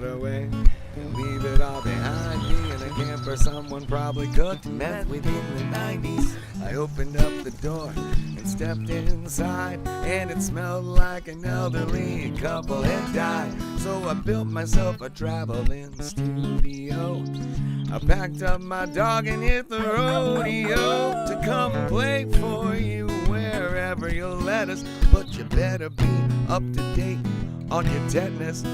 get away and leave it all behind me in a camper someone probably cooked meth with in the 90s. I opened up the door and stepped inside, and it smelled like an elderly couple had died. So I built myself a traveling studio. I packed up my dog and hit the rodeo to come play for you wherever you'll let us. But you better be up to date on your tetanus.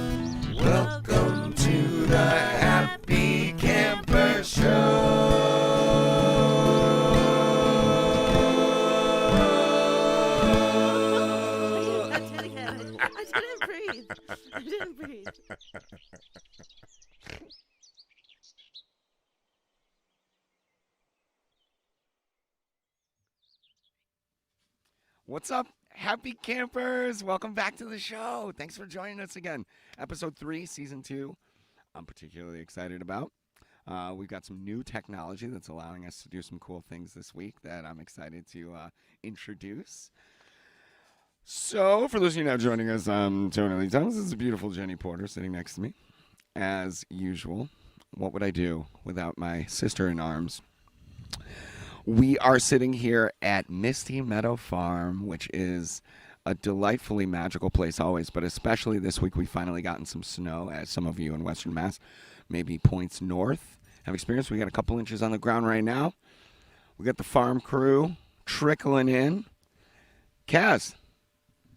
Welcome to the Happy Camper Show. I didn't breathe. What's up, happy campers? Welcome back to the show. Thanks for joining us again. Episode 3, Season 2, I'm particularly excited about. We've got some new technology that's allowing us to do some cool things this week that I'm excited to introduce. So, for those of you now joining us, I'm Tony Lee Thomas. This is a beautiful Jenny Porter sitting next to me. As usual, what would I do without my sister in arms? We are sitting here at Misty Meadow Farm, which is a delightfully magical place always, but especially this week we finally gotten some snow, as some of you in Western Mass, maybe points north, have experienced. We got a couple inches on the ground right now. We got the farm crew trickling in. Kaz,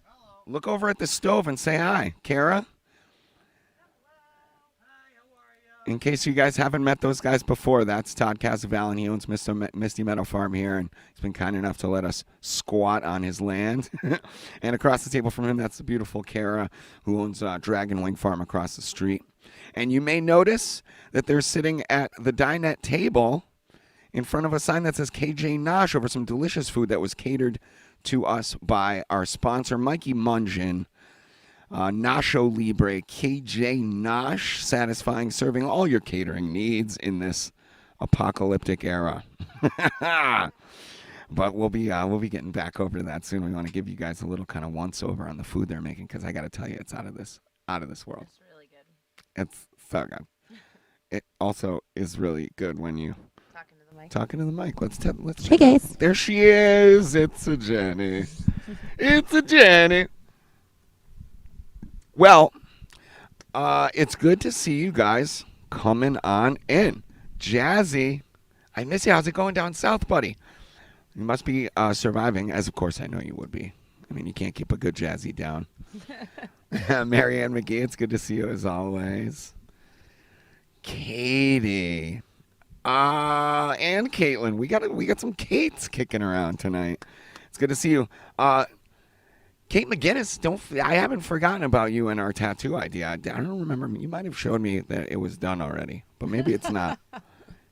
hello. Look over at the stove and say hi. Kara? In case you guys haven't met those guys before, that's Todd Casavalli. He owns Misty Meadow Farm here, and he's been kind enough to let us squat on his land. And across the table from him, that's the beautiful Kara, who owns Dragon Wing Farm across the street. And you may notice that they're sitting at the dinette table in front of a sign that says KJ Nosh over some delicious food that was catered to us by our sponsor, Mikey Mungin. Nacho Libre, KJ Nosh, satisfying, serving all your catering needs in this apocalyptic era. But we'll be getting back over to that soon. We want to give you guys a little kind of once over on the food they're making, because I got to tell you, it's out of this world. It's really good. It's so good. It also is really good when you talking to the mic. Let's. Hey guys. There she is. It's a Jenny. It's a Jenny. Well, it's good to see you guys coming on in. Jazzy, I miss you. How's it going down south, buddy? You must be surviving, as of course I know you would be. I mean, you can't keep a good Jazzy down. Marianne McGee, it's good to see you as always. Katie, and Caitlin. We got some Kates kicking around tonight. It's good to see you. Kate McGinnis, I haven't forgotten about you and our tattoo idea. I don't remember. You might have showed me that it was done already, but maybe it's not.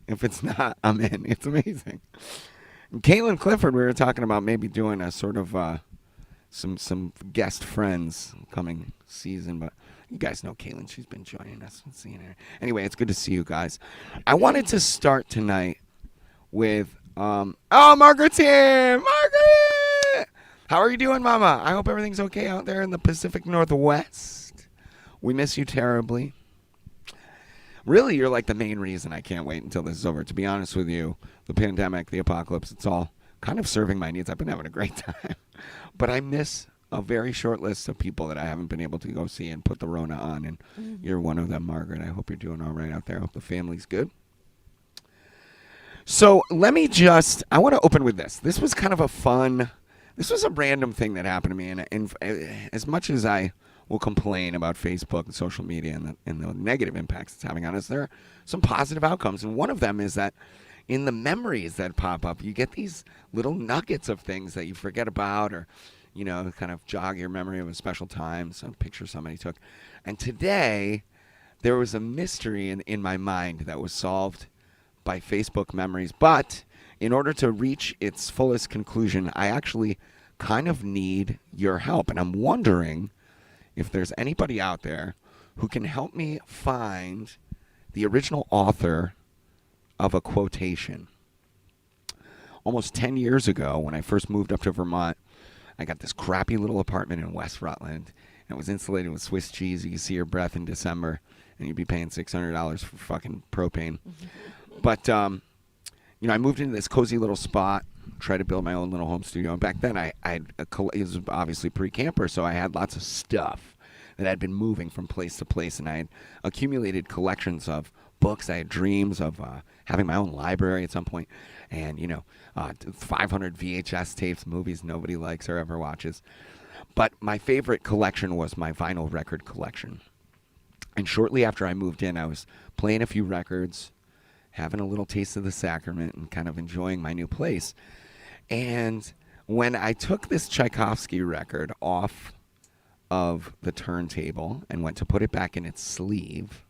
If it's not, I'm in. It's amazing. And Caitlin Clifford, we were talking about maybe doing a sort of some guest friends coming season, but you guys know Caitlin. She's been joining us and seeing her. Anyway, it's good to see you guys. I wanted to start tonight with, Margaret's here! Margaret! How are you doing, Mama? I hope everything's okay out there in the Pacific Northwest. We miss you terribly. Really, you're like the main reason I can't wait until this is over. To be honest with you, the pandemic, the apocalypse, it's all kind of serving my needs. I've been having a great time. But I miss a very short list of people that I haven't been able to go see and put the Rona on. And you're one of them, Margaret. I hope you're doing all right out there. I hope the family's good. So let me I want to open with this. This was kind of this was a random thing that happened to me. And as much as I will complain about Facebook and social media and the negative impacts it's having on us, there are some positive outcomes. And one of them is that in the memories that pop up, you get these little nuggets of things that you forget about, or, you know, kind of jog your memory of a special time, some picture somebody took. And today, there was a mystery in my mind that was solved by Facebook memories. But in order to reach its fullest conclusion, I actually kind of need your help. And I'm wondering if there's anybody out there who can help me find the original author of a quotation. Almost 10 years ago, when I first moved up to Vermont, I got this crappy little apartment in West Rutland, and it was insulated with Swiss cheese. You could see your breath in December. and you'd be paying $600 for fucking propane. But I moved into this cozy little spot, tried to build my own little home studio. And back then, it was obviously pre-camper, so I had lots of stuff that had been moving from place to place, and I had accumulated collections of books. I had dreams of having my own library at some point, and 500 VHS tapes, movies nobody likes or ever watches. But my favorite collection was my vinyl record collection. And shortly after I moved in, I was playing a few records, having a little taste of the sacrament, and kind of enjoying my new place. And when I took this Tchaikovsky record off of the turntable and went to put it back in its sleeve,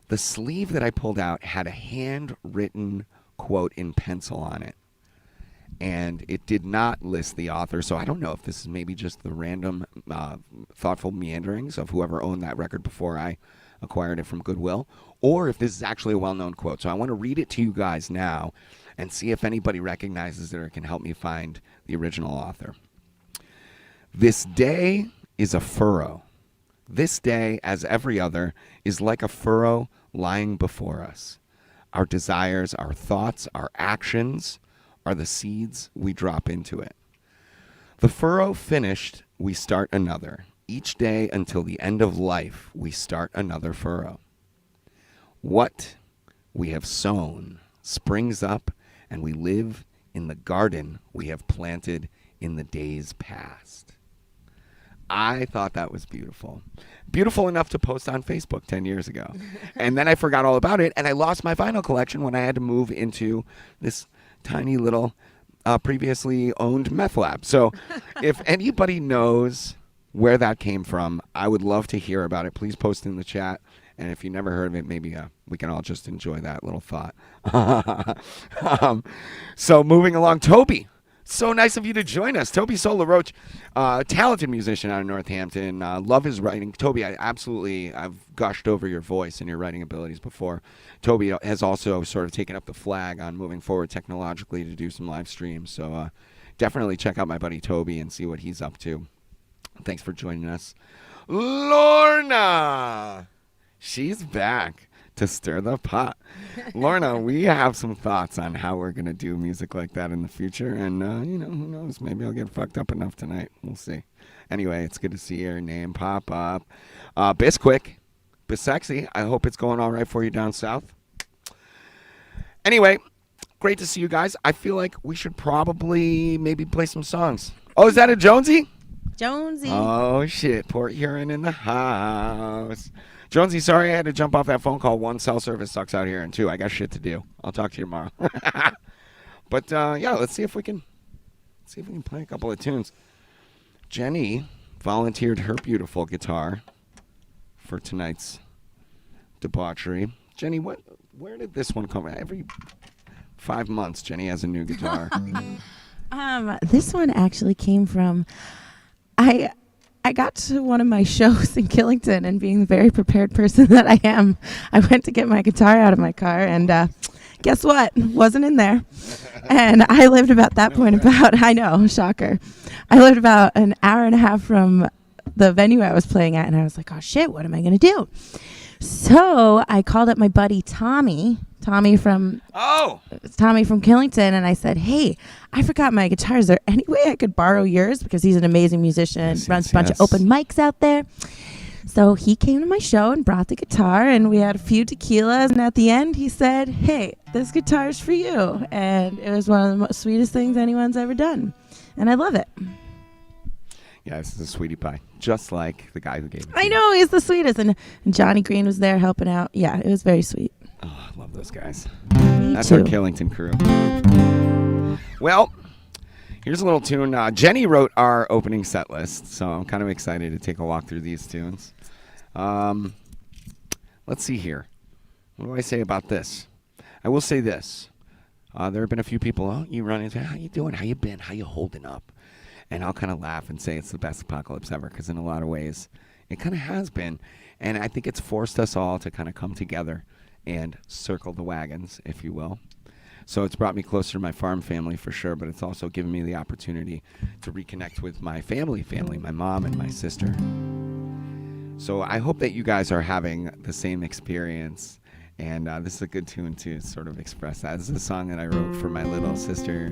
the sleeve that I pulled out had a handwritten quote in pencil on it. And it did not list the author, so I don't know if this is maybe just the random, thoughtful meanderings of whoever owned that record before I acquired it from Goodwill, or if this is actually a well-known quote. So I want to read it to you guys now and see if anybody recognizes it or can help me find the original author. This day is a furrow. This day, as every other, is like a furrow lying before us. Our desires, our thoughts, our actions are the seeds we drop into it. The furrow finished, we start another. Each day until the end of life, we start another furrow. What we have sown springs up, and we live in the garden we have planted in the days past. I thought that was beautiful. Beautiful enough to post on Facebook 10 years ago. And then I forgot all about it, and I lost my vinyl collection when I had to move into this tiny little previously owned meth lab. So if anybody knows where that came from, I would love to hear about it. Please post in the chat. And if you never heard of it, maybe we can all just enjoy that little thought. So moving along, Toby. So nice of you to join us. Toby Solaroach, talented musician out of Northampton. Love his writing. Toby, I've gushed over your voice and your writing abilities before. Toby has also sort of taken up the flag on moving forward technologically to do some live streams. So definitely check out my buddy Toby and see what he's up to. Thanks for joining us. Lorna! She's back to stir the pot. Lorna, we have some thoughts on how we're going to do music like that in the future. And, who knows? Maybe I'll get fucked up enough tonight. We'll see. Anyway, it's good to see your name pop up. Bisquick, Bissexy, I hope it's going all right for you down south. Anyway, great to see you guys. I feel like we should probably maybe play some songs. Oh, is that a Jonesy? Jonesy. Oh, shit. Port Huron in the house. Jonesy, sorry I had to jump off that phone call. One, cell service sucks out here, and two, I got shit to do. I'll talk to you tomorrow. But let's see if we can play a couple of tunes. Jenny volunteered her beautiful guitar for tonight's debauchery. Jenny, where did this one come from? Every 5 months, Jenny has a new guitar. This one actually came from I got to one of my shows in Killington, and being the very prepared person that I am, I went to get my guitar out of my car, and guess what? Wasn't in there. And I lived about that point I know, shocker. I lived about an hour and a half from the venue I was playing at, and I was like, oh shit, what am I going to do? So I called up my buddy Tommy from Killington, and I said, hey, I forgot my guitar. Is there any way I could borrow yours? Because he's an amazing musician, runs a bunch of open mics out there. So he came to my show and brought the guitar, and we had a few tequilas, and at the end he said, hey, this guitar's for you. And it was one of the most sweetest things anyone's ever done, and I love it. Yeah, this is a sweetie pie, just like the guy who gave it to I you. know, he's the sweetest, and Johnny Green was there helping out. Yeah, it was very sweet. Oh, I love those guys. Me That's too. our Killington crew. Well, here's a little tune. Jenny wrote our opening set list, so I'm kind of excited to take a walk through these tunes. Let's see here. What do I say about this? I will say this. There have been a few people, you run into, how you doing? How you been? How you holding up? And I'll kind of laugh and say it's the best apocalypse ever, because in a lot of ways, it kind of has been. And I think it's forced us all to kind of come together and circle the wagons, if you will. So it's brought me closer to my farm family for sure, but it's also given me the opportunity to reconnect with my family, my mom and my sister. So I hope that you guys are having the same experience. And this is a good tune to sort of express that. This is a song that I wrote for my little sister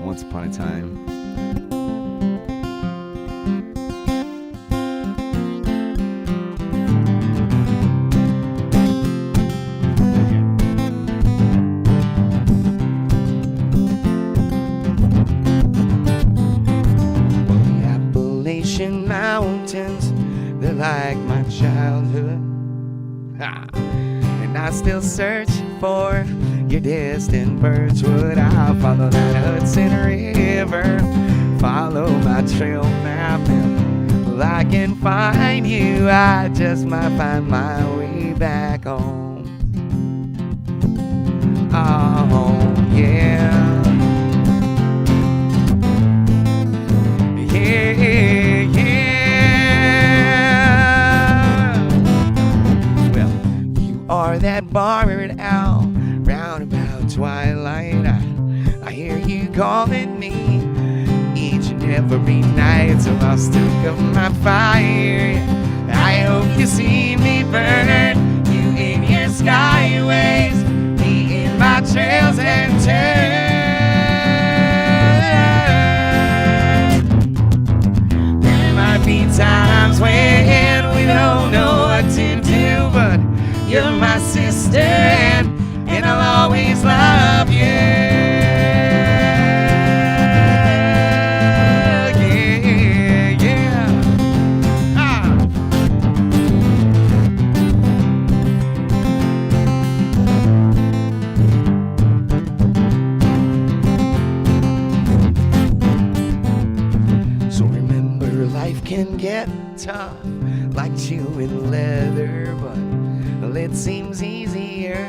once upon a time. Mountains, they're like my childhood. And I still search for your distant birchwood. I'll follow that Hudson River, follow my trail map, and well, I can find you. I just might find my way back home. Oh, yeah. Or that barred owl round about twilight. I hear you calling me each and every night, so I'll stoke up my fire. I hope you see me burn, you in your skyways, me in my trails and turn. There might be times when we don't know what to do, but you're my sister, and I'll always love you. Yeah, yeah. So remember, life can get tough, like chewing leather, but well, it seems easier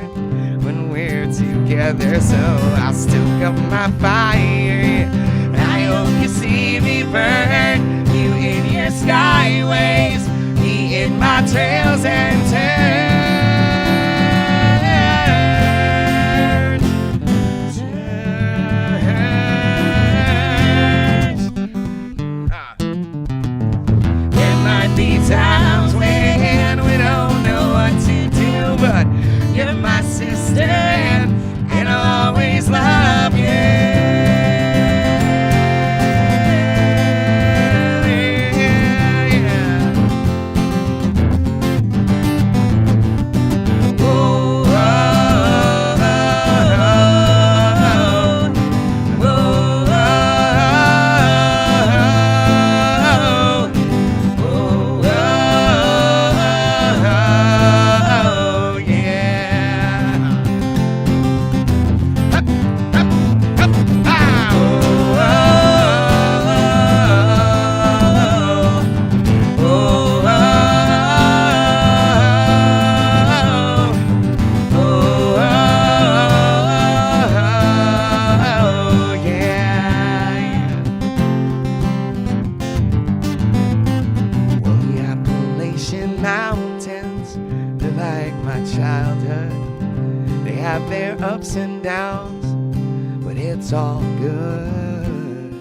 when we're together. So I'll stoke up my fire. I hope you see me burn, you in your skyways, me in my trails and turn. There might be times when we don't know what to do, but you're my sister, and I'll always love you. Mountains, they're like my childhood. They have their ups and downs, but it's all good.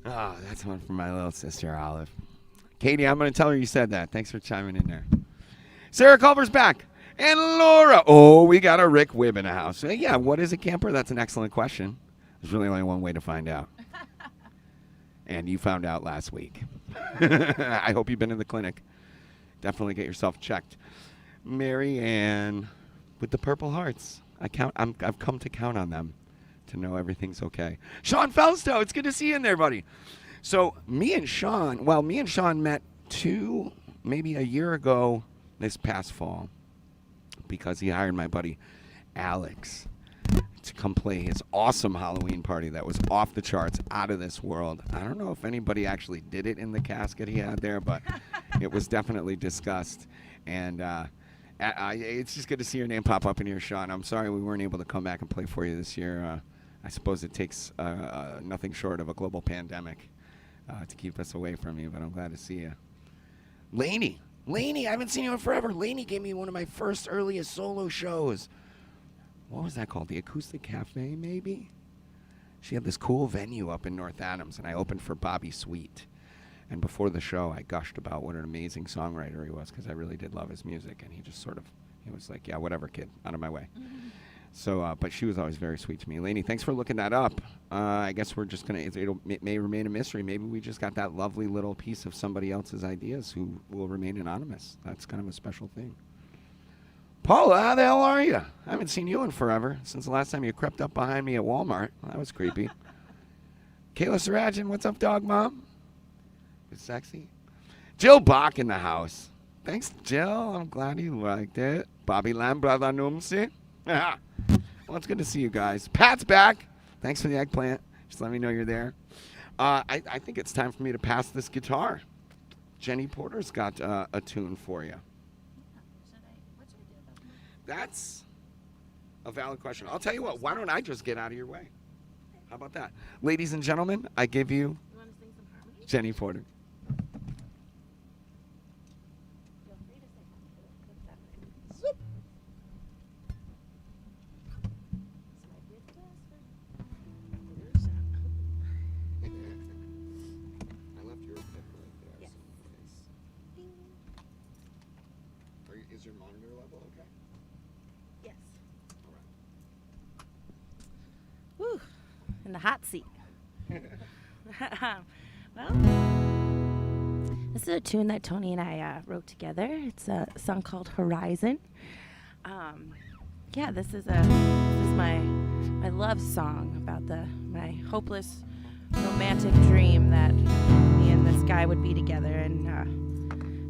Oh, that's one for my little sister, Olive. Katie, I'm going to tell her you said that. Thanks for chiming in there. Sarah Culver's back. And Laura. Oh, we got a Rick Wibb in the house. Yeah, what is a camper? That's an excellent question. There's really only one way to find out. And you found out last week. I hope you've been in the clinic. Definitely get yourself checked. Mary Ann with the Purple Hearts. I've come to count on them to know everything's okay. Sean Felstow, it's good to see you in there, buddy. So me and Sean met maybe a year ago this past fall, because he hired my buddy Alex to come play his awesome Halloween party that was off the charts, out of this world. I don't know if anybody actually did it in the casket he had there, but it was definitely discussed. And it's just good to see your name pop up in here, Sean. I'm sorry we weren't able to come back and play for you this year. I suppose it takes nothing short of a global pandemic to keep us away from you, but I'm glad to see you. Lainey, Lainey, I haven't seen you in forever. Lainey gave me one of my first earliest solo shows. What was that called? The Acoustic Cafe, maybe? She had this cool venue up in North Adams, and I opened for Bobby Sweet. And before the show, I gushed about what an amazing songwriter he was, because I really did love his music. And he just sort of, he was like, yeah, whatever, kid, out of my way. So, but she was always very sweet to me. Lainey, thanks for looking that up. I guess we're just going to, it may remain a mystery. Maybe we just got that lovely little piece of somebody else's ideas who will remain anonymous. That's kind of a special thing. Paula, how the hell are you? I haven't seen you in forever, since the last time you crept up behind me at Walmart. That was creepy. Kayla Sarajan, what's up, dog mom? It's sexy. Jill Bach in the house. Thanks, Jill. I'm glad you liked it. Bobby Lamb, brother Numsi. Well, it's good to see you guys. Pat's back. Thanks for the eggplant. Just let me know you're there. I think it's time for me to pass this guitar. Jenny Porter's got a tune for you. That's a valid question. I'll tell you what, why don't I just get out of your way? How about that? Ladies and gentlemen, I give you Jenny Porter. Is your monitor level okay? Yes. All right. Woo. In the hot seat. Well, this is a tune that Tony and I wrote together. It's a song called Horizon. Yeah, this is my love song about my hopeless romantic dream that me and this guy would be together, and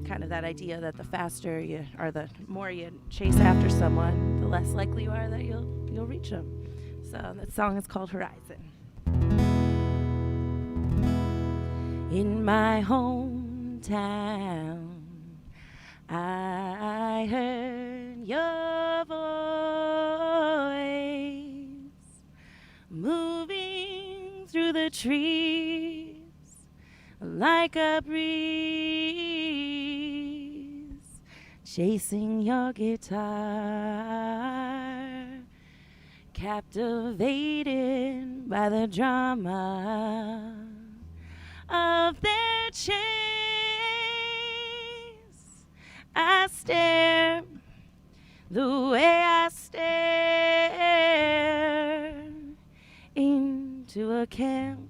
kind of that idea that the faster you, or the more you chase after someone, the less likely you are that you'll reach them. So that song is called Horizon. In my hometown, I heard your voice moving through the trees like a breeze, chasing your guitar, captivated by the drama of their chase. I stare the way I stare into a campfire.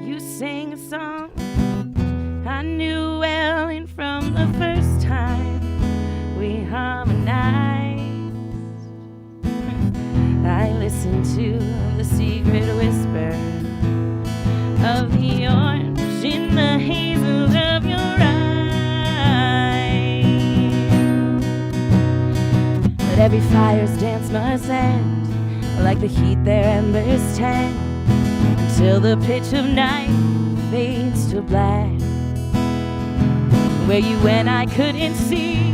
You sing a song I knew well, and from the first time we harmonized, I listened to the secret whisper of the orange in the hazel of your eyes. But every fire's dance must end, like the heat their embers tend, until the pitch of night fades to black. Where you went I couldn't see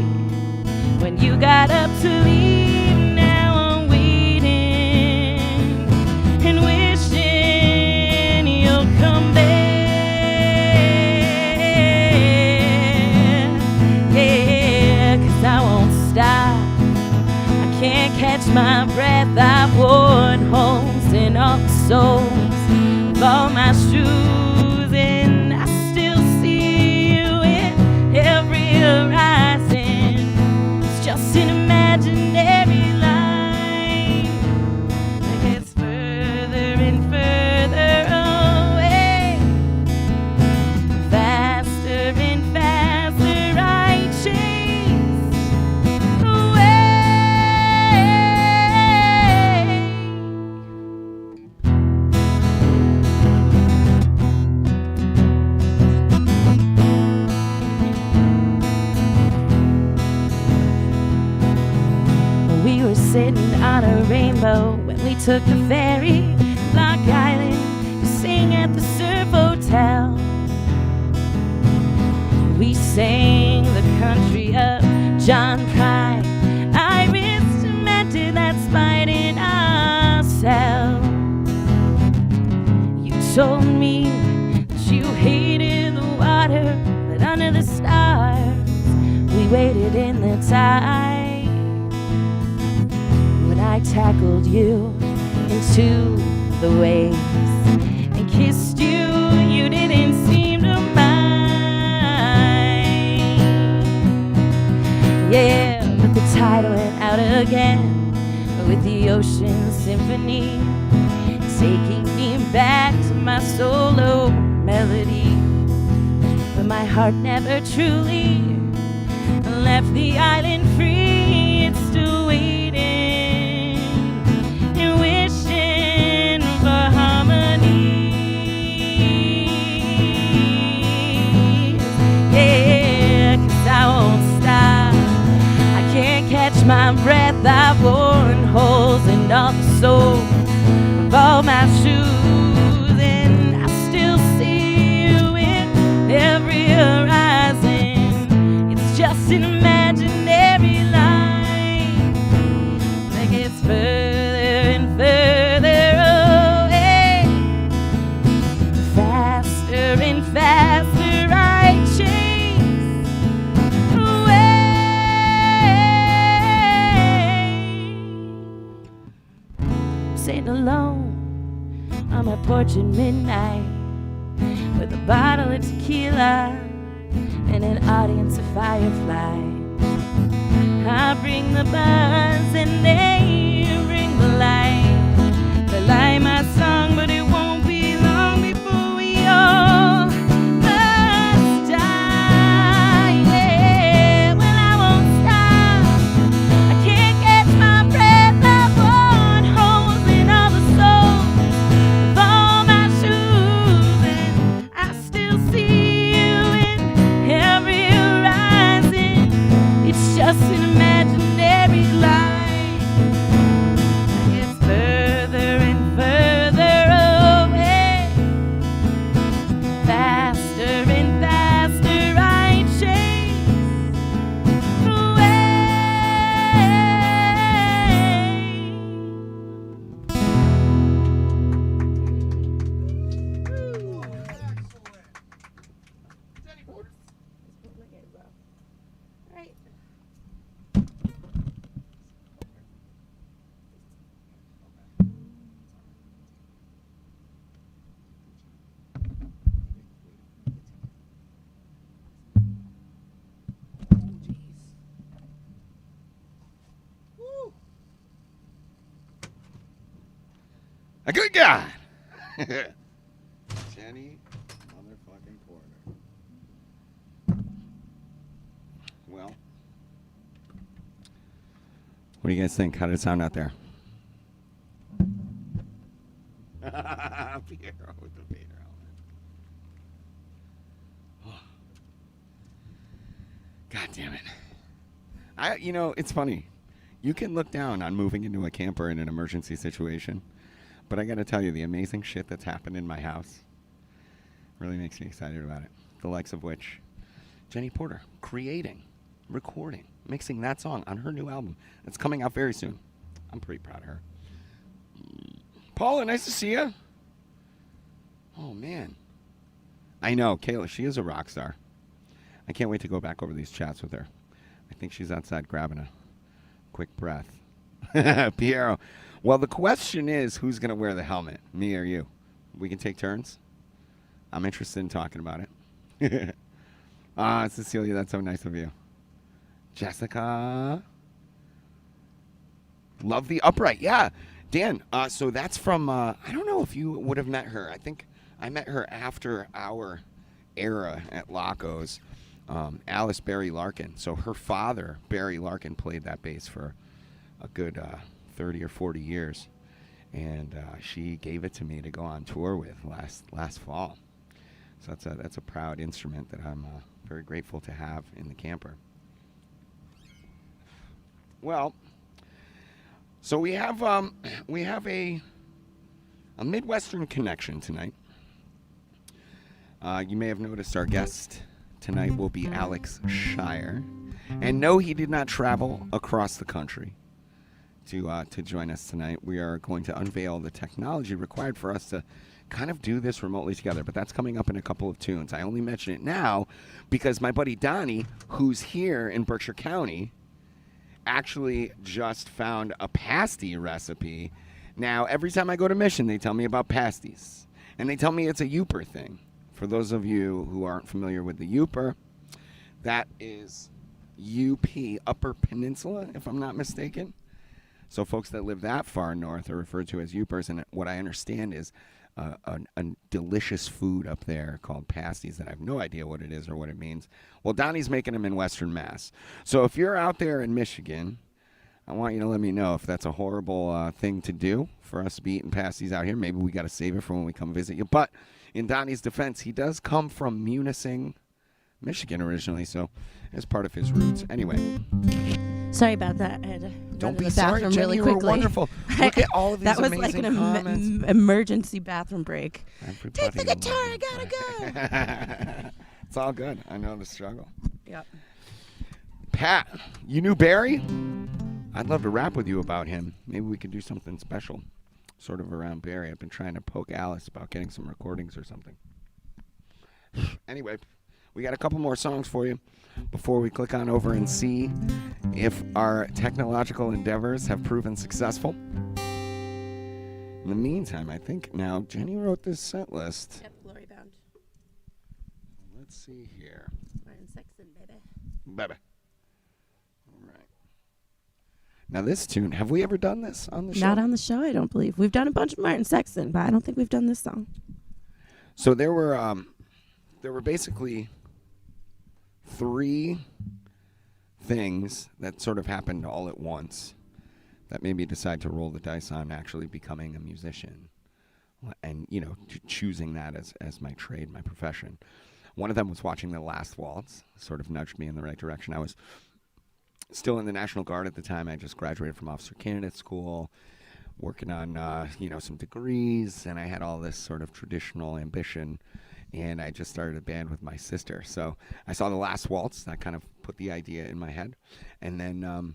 when you got up to leave. Now I'm waiting and wishing you'll come back. Yeah, 'cause I won't stop. I can't catch my breath. I've worn holes in all the soles of all my shoes, and I still see you in every horizon. It's just an imaginary line that gets further and further away. Faster and faster I chase away. We were sitting on a rainbow when we took the ferry to Block Island to sing at the Surf Hotel. We sang the country of John Prine. Iris cemented that spite in ourselves. You told me that you hated the water waited in the tide when I tackled you into the waves and kissed you. You didn't seem to mind. Yeah, but the tide went out again with the ocean symphony, taking me back to my solo melody. But my heart never truly left the island free. It's still waiting and wishing for harmony. Yeah, 'cause I won't stop. I can't catch my breath. I've worn holes in all the soles of all my shoes, and I still see you in every horizon. It's just an imaginary line that gets further and further away. Faster and faster I chase away. Sitting alone on my porch at midnight with a bottle of tequila and an audience of fireflies. I bring the buzz and they bring the light. They light my song, but it won't be long before we all must die. Yeah, well, I won't stop. I can't catch my breath. I've worn holes in all the soles of all my shoes, and I still see you in every horizon. It's just an imaginary line that gets further and further away. Faster and faster I chase away. A good God. Jenny motherfucking Porter. Well, what do you guys think? How did it sound out there? Piero with the Vader helmet. God damn it. It's funny. You can look down on moving into a camper in an emergency situation, but I got to tell you, the amazing shit that's happened in my house really makes me excited about it. The likes of which Jenny Porter creating, recording, mixing that song on her new album that's coming out very soon. I'm pretty proud of her. Paula, nice to see you. Oh, man. I know, Kayla, she is a rock star. I can't wait to go back over these chats with her. I think she's outside grabbing a quick breath. Piero. Well, the question is, who's going to wear the helmet, me or you? We can take turns. I'm interested in talking about it. Cecilia, that's so nice of you. Jessica. Love the upright. Yeah. Dan, so that's from, I don't know if you would have met her. I think I met her after our era at Laco's. Alice Barry Larkin. So her father, Barry Larkin, played that bass for a good 30 or 40 years. And she gave it to me to go on tour with last fall. So that's a proud instrument that I'm very grateful to have in the camper. Well, so we have a Midwestern connection tonight. You may have noticed our guest tonight will be Alex Shier. And no, he did not travel across the country to join us tonight. We are going to unveil the technology required for us to kind of do this remotely together, but that's coming up in a couple of tunes. I only mention it now because my buddy Donnie, who's here in Berkshire County, actually just found a pasty recipe. Now, every time I go to Mission, they tell me about pasties, and they tell me it's a Yooper thing. For those of you who aren't familiar with the Yooper, that is UP, Upper Peninsula, if I'm not mistaken. So folks that live that far north are referred to as Yoopers, and what I understand is a delicious food up there called pasties that I have no idea what it is or what it means. Well, Donnie's making them in Western Mass. So if you're out there in Michigan, I want you to let me know if that's a horrible thing to do for us to be eating pasties out here. Maybe we got to save it for when we come visit you. But in Donnie's defense, he does come from Munising, Michigan originally, so it's part of his roots. Anyway. Sorry about that. I had to Don't run to be the sorry, bathroom Jenny, really you quickly. were wonderful. Look at all of these that was amazing like an comments. emergency bathroom break. Everybody Take the guitar, I gotta go. It's all good. I know the struggle. Yep. Pat, you knew Barry? I'd love to rap with you about him. Maybe we could do something special, sort of around Barry. I've been trying to poke Alice about getting some recordings or something. Anyway, we got a couple more songs for you before we click on over and see if our technological endeavors have proven successful. In the meantime, I think now Jenny wrote this set list. Yep, Glory Bound. Let's see here. Martin Sexton, baby. Baby. All right. Now this tune, have we ever done this on the show? Not on the show, I don't believe. We've done a bunch of Martin Sexton, but I don't think we've done this song. So there were basically 3 things that sort of happened all at once that made me decide to roll the dice on actually becoming a musician and, choosing that as my trade, my profession. One of them was watching The Last Waltz, sort of nudged me in the right direction. I was still in the National Guard at the time. I just graduated from Officer Candidate School, working on, some degrees, and I had all this sort of traditional ambition. And I just started a band with my sister. So I saw The Last Waltz. That kind of put the idea in my head. And then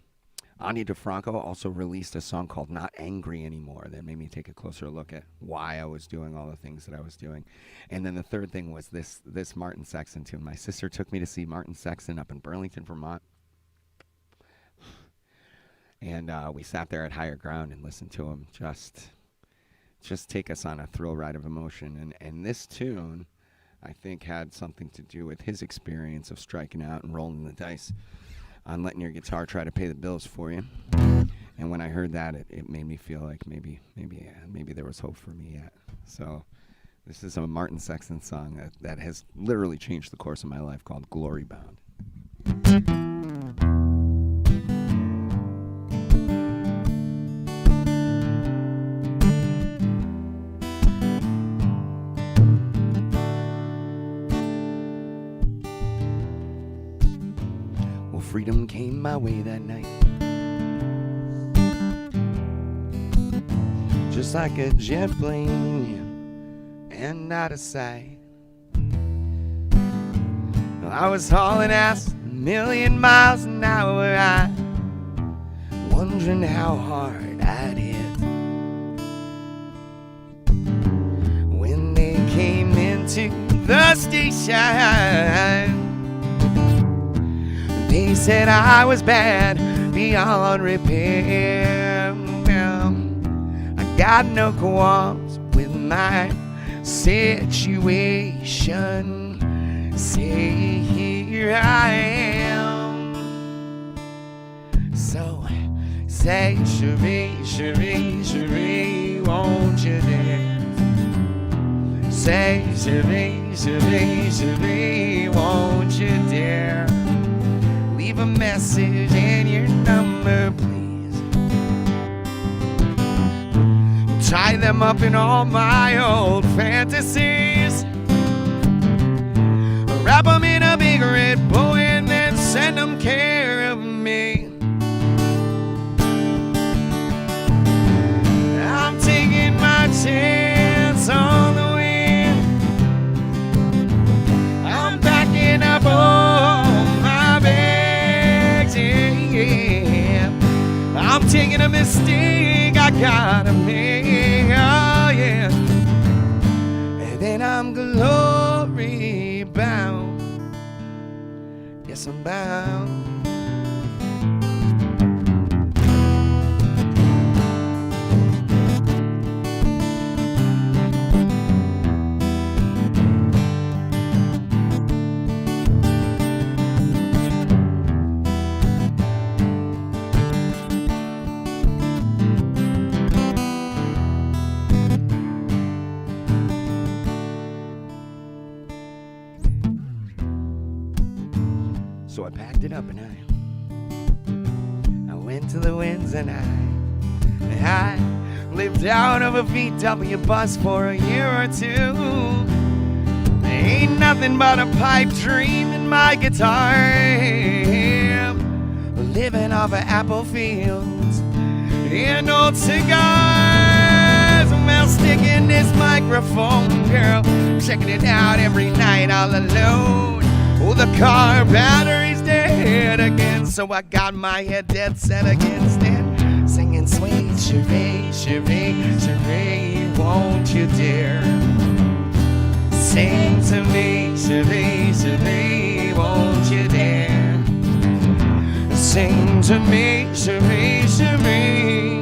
Anya DeFranco also released a song called Not Angry Anymore that made me take a closer look at why I was doing all the things that I was doing. And then the third thing was this Martin Sexton tune. My sister took me to see Martin Sexton up in Burlington, Vermont. And we sat there at Higher Ground and listened to him just take us on a thrill ride of emotion. And this tune, I think, had something to do with his experience of striking out and rolling the dice on letting your guitar try to pay the bills for you. And when I heard that, it made me feel like maybe there was hope for me yet. So this is a Martin Sexton song that has literally changed the course of my life, called Glory Bound. Freedom came my way that night, just like a jet plane and out of sight. Well, I was hauling ass a million miles an hour, I wondering how hard I'd hit when they came into the station. They said I was bad, beyond repair. I got no qualms with my situation. Say here I am. So say, Cherie, Cherie, Cherie, won't you dance? Say, Cherie, Cherie, Cherie, won't you dare? Leave a message and your number, please. Tie them up in all my old fantasies. Wrap them in a big red bow and then send them care of me. I'm taking my chance on the wind. I'm backing up all my bags. I'm taking a mistake I gotta make. Oh, yeah. And then I'm glory bound. Yes, I'm bound. So I packed it up and I went to the winds and I lived out of a VW bus for a year or two. There ain't nothing but a pipe dream in my guitar. Living off of apple fields and old cigars. Well, sticking this microphone, girl, checking it out every night all alone. Oh, the car battery's dead again, so I got my head dead set against it. Singing sweet Cherie, Cherie, Cherie, won't you dare sing to me, Cherie, Cherie, won't you dare sing to me, Cherie, Cherie.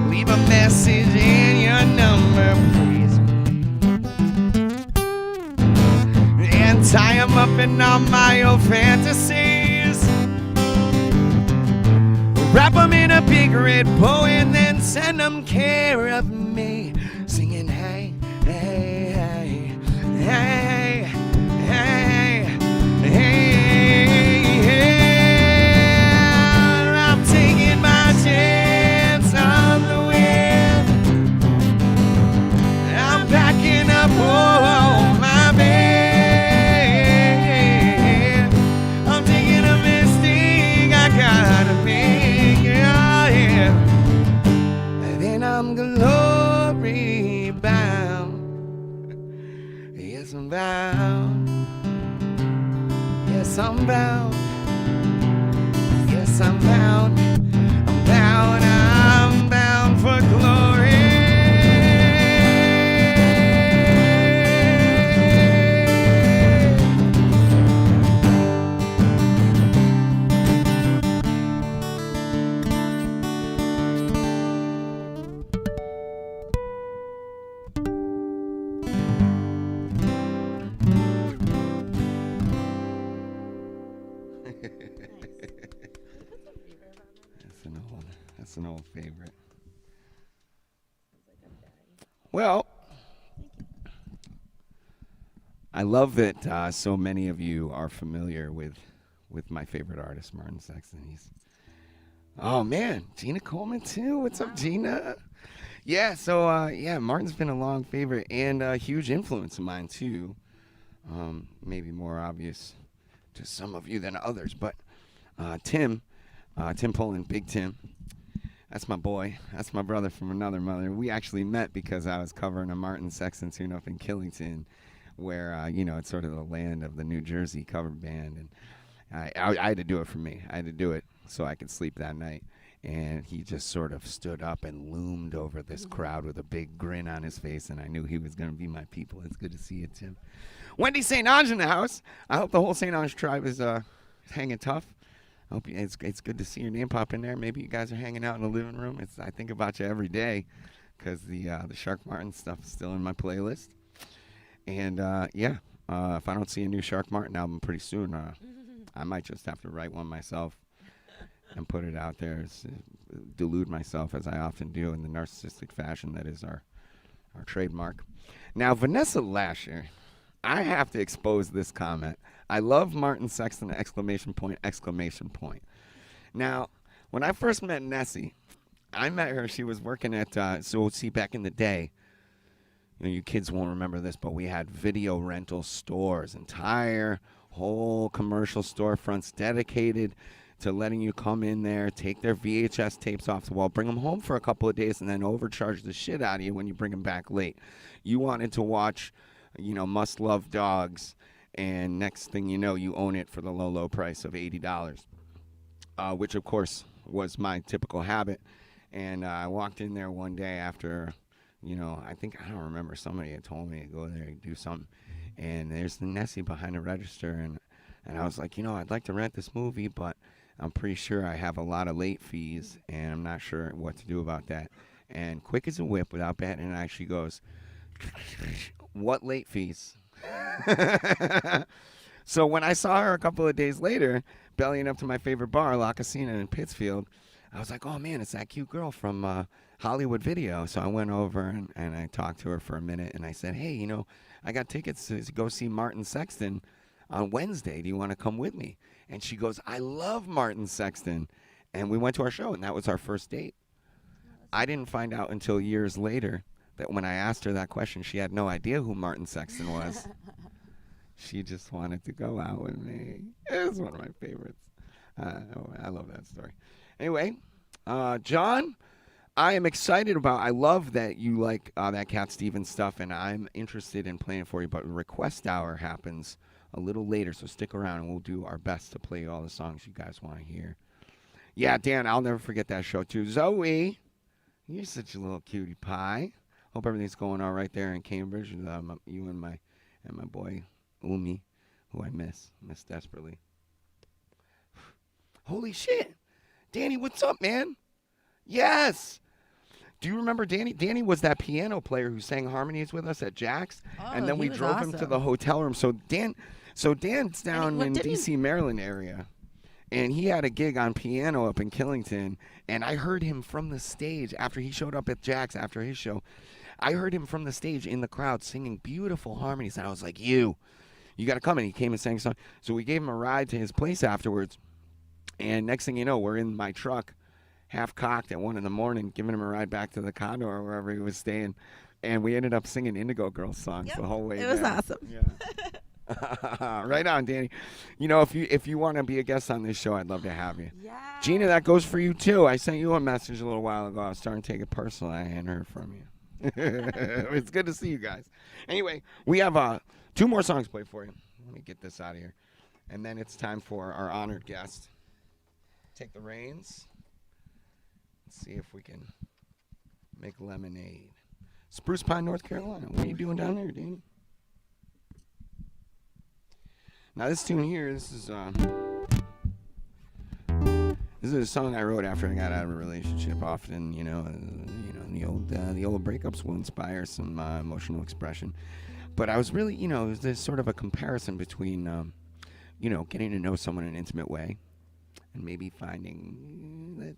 Leave a message in your number, please, and tie 'em up in all my old fantasies. Wrap 'em in a big red bow and then send 'em care of me, singing hey, hey, hey, hey, hey, hey, hey. I'm taking my chance on the wind. I'm packing up all my bed. I'm taking a mistake I gotta make, yeah, yeah. And then I'm glory bound. Yes, I'm bound. Yes, I'm bound. Yes, I'm bound. I'm bound. I'm bound for glory. That's an old favorite. Well, I love that so many of you are familiar with my favorite artist, Martin Sexton. Oh man, Gina Coleman too. What's up, Gina? Yeah, so yeah, Martin's been a long favorite and a huge influence of mine too. Maybe more obvious to some of you than others, but Tim Poland, Big Tim. That's my boy. That's my brother from another mother. We actually met because I was covering a Martin Sexton tune up in Killington, where it's sort of the land of the New Jersey cover band, and I had to do it for me. I had to do it so I could sleep that night. And he just sort of stood up and loomed over this crowd with a big grin on his face, and I knew he was going to be my people. It's good to see you, Tim. Wendy St. Ange in the house. I hope the whole St. Ange tribe is hanging tough. I hope it's good to see your name pop in there. Maybe you guys are hanging out in the living room. I think about you every day because the Shark Martin stuff is still in my playlist. And if I don't see a new Shark Martin album pretty soon, I might just have to write one myself and put it out there, delude myself as I often do in the narcissistic fashion that is our trademark. Now, Vanessa Lasher, I have to expose this comment. I love Martin Sexton, exclamation point, exclamation point. Now, when I first met Nessie, I met her, she was working at, back in the day, you kids won't remember this, but we had video rental stores, entire whole commercial storefronts dedicated to letting you come in there, take their VHS tapes off the wall, bring them home for a couple of days, and then overcharge the shit out of you when you bring them back late. You wanted to watch, Must Love Dogs and next thing you know, you own it for the low price of $80, which of course was my typical habit. And I walked in there one day after, I don't remember, somebody had told me to go there and do something, and there's the Nessie behind the register, and I was like, I'd like to rent this movie, but I'm pretty sure I have a lot of late fees, and I'm not sure what to do about that. And quick as a whip, without batting an eye, she goes, "What late fees?" So when I saw her a couple of days later, bellying up to my favorite bar, La Casina in Pittsfield, I was like, oh man, it's that cute girl from Hollywood Video. So I went over and I talked to her for a minute, and I said, hey, I got tickets to go see Martin Sexton on Wednesday. Do you want to come with me? And she goes, I love Martin Sexton. And we went to our show, and that was our first date. I didn't find out until years later that when I asked her that question, she had no idea who Martin Sexton was. She just wanted to go out with me. It was one of my favorites. I love that story. Anyway, John, I am excited I love that you like that Cat Stevens stuff, and I'm interested in playing it for you, but request hour happens a little later, so stick around, and we'll do our best to play all the songs you guys want to hear. Yeah, Dan, I'll never forget that show, too. Zoe, you're such a little cutie pie. Hope everything's going all right there in Cambridge. You and my boy, Umi, who I miss desperately. Holy shit. Danny, what's up, man? Yes. Do you remember Danny? Danny was that piano player who sang harmonies with us at Jack's, and then we drove him to the hotel room. So Dan's down in D.C., Maryland area, and he had a gig on piano up in Killington, and I heard him from the stage after he showed up at Jack's after his show. I heard him from the stage in the crowd singing beautiful harmonies, and I was like, you got to come. And he came and sang a song. So we gave him a ride to his place afterwards, and next thing you know, we're in my truck, half-cocked at 1 a.m, giving him a ride back to the condo or wherever he was staying, and we ended up singing Indigo Girls songs the whole way It was down. awesome. Yeah. Right on, Danny. If you want to be a guest on this show, I'd love to have you. Yeah. Gina, that goes for you, too. I sent you a message a little while ago. I was starting to take it personal. I hadn't heard from you. It's good to see you guys. Anyway, we have 2 more songs played for you. Let me get this out of here. And then it's time for our honored guest. Take the reins. Let's see if we can make lemonade. Spruce Pine, North Carolina. What are you doing down there, Danny? Now this tune here, this is a song I wrote after I got out of a relationship. Often, the old breakups will inspire some emotional expression. But I was really, there's sort of a comparison between, getting to know someone in an intimate way, and maybe finding that,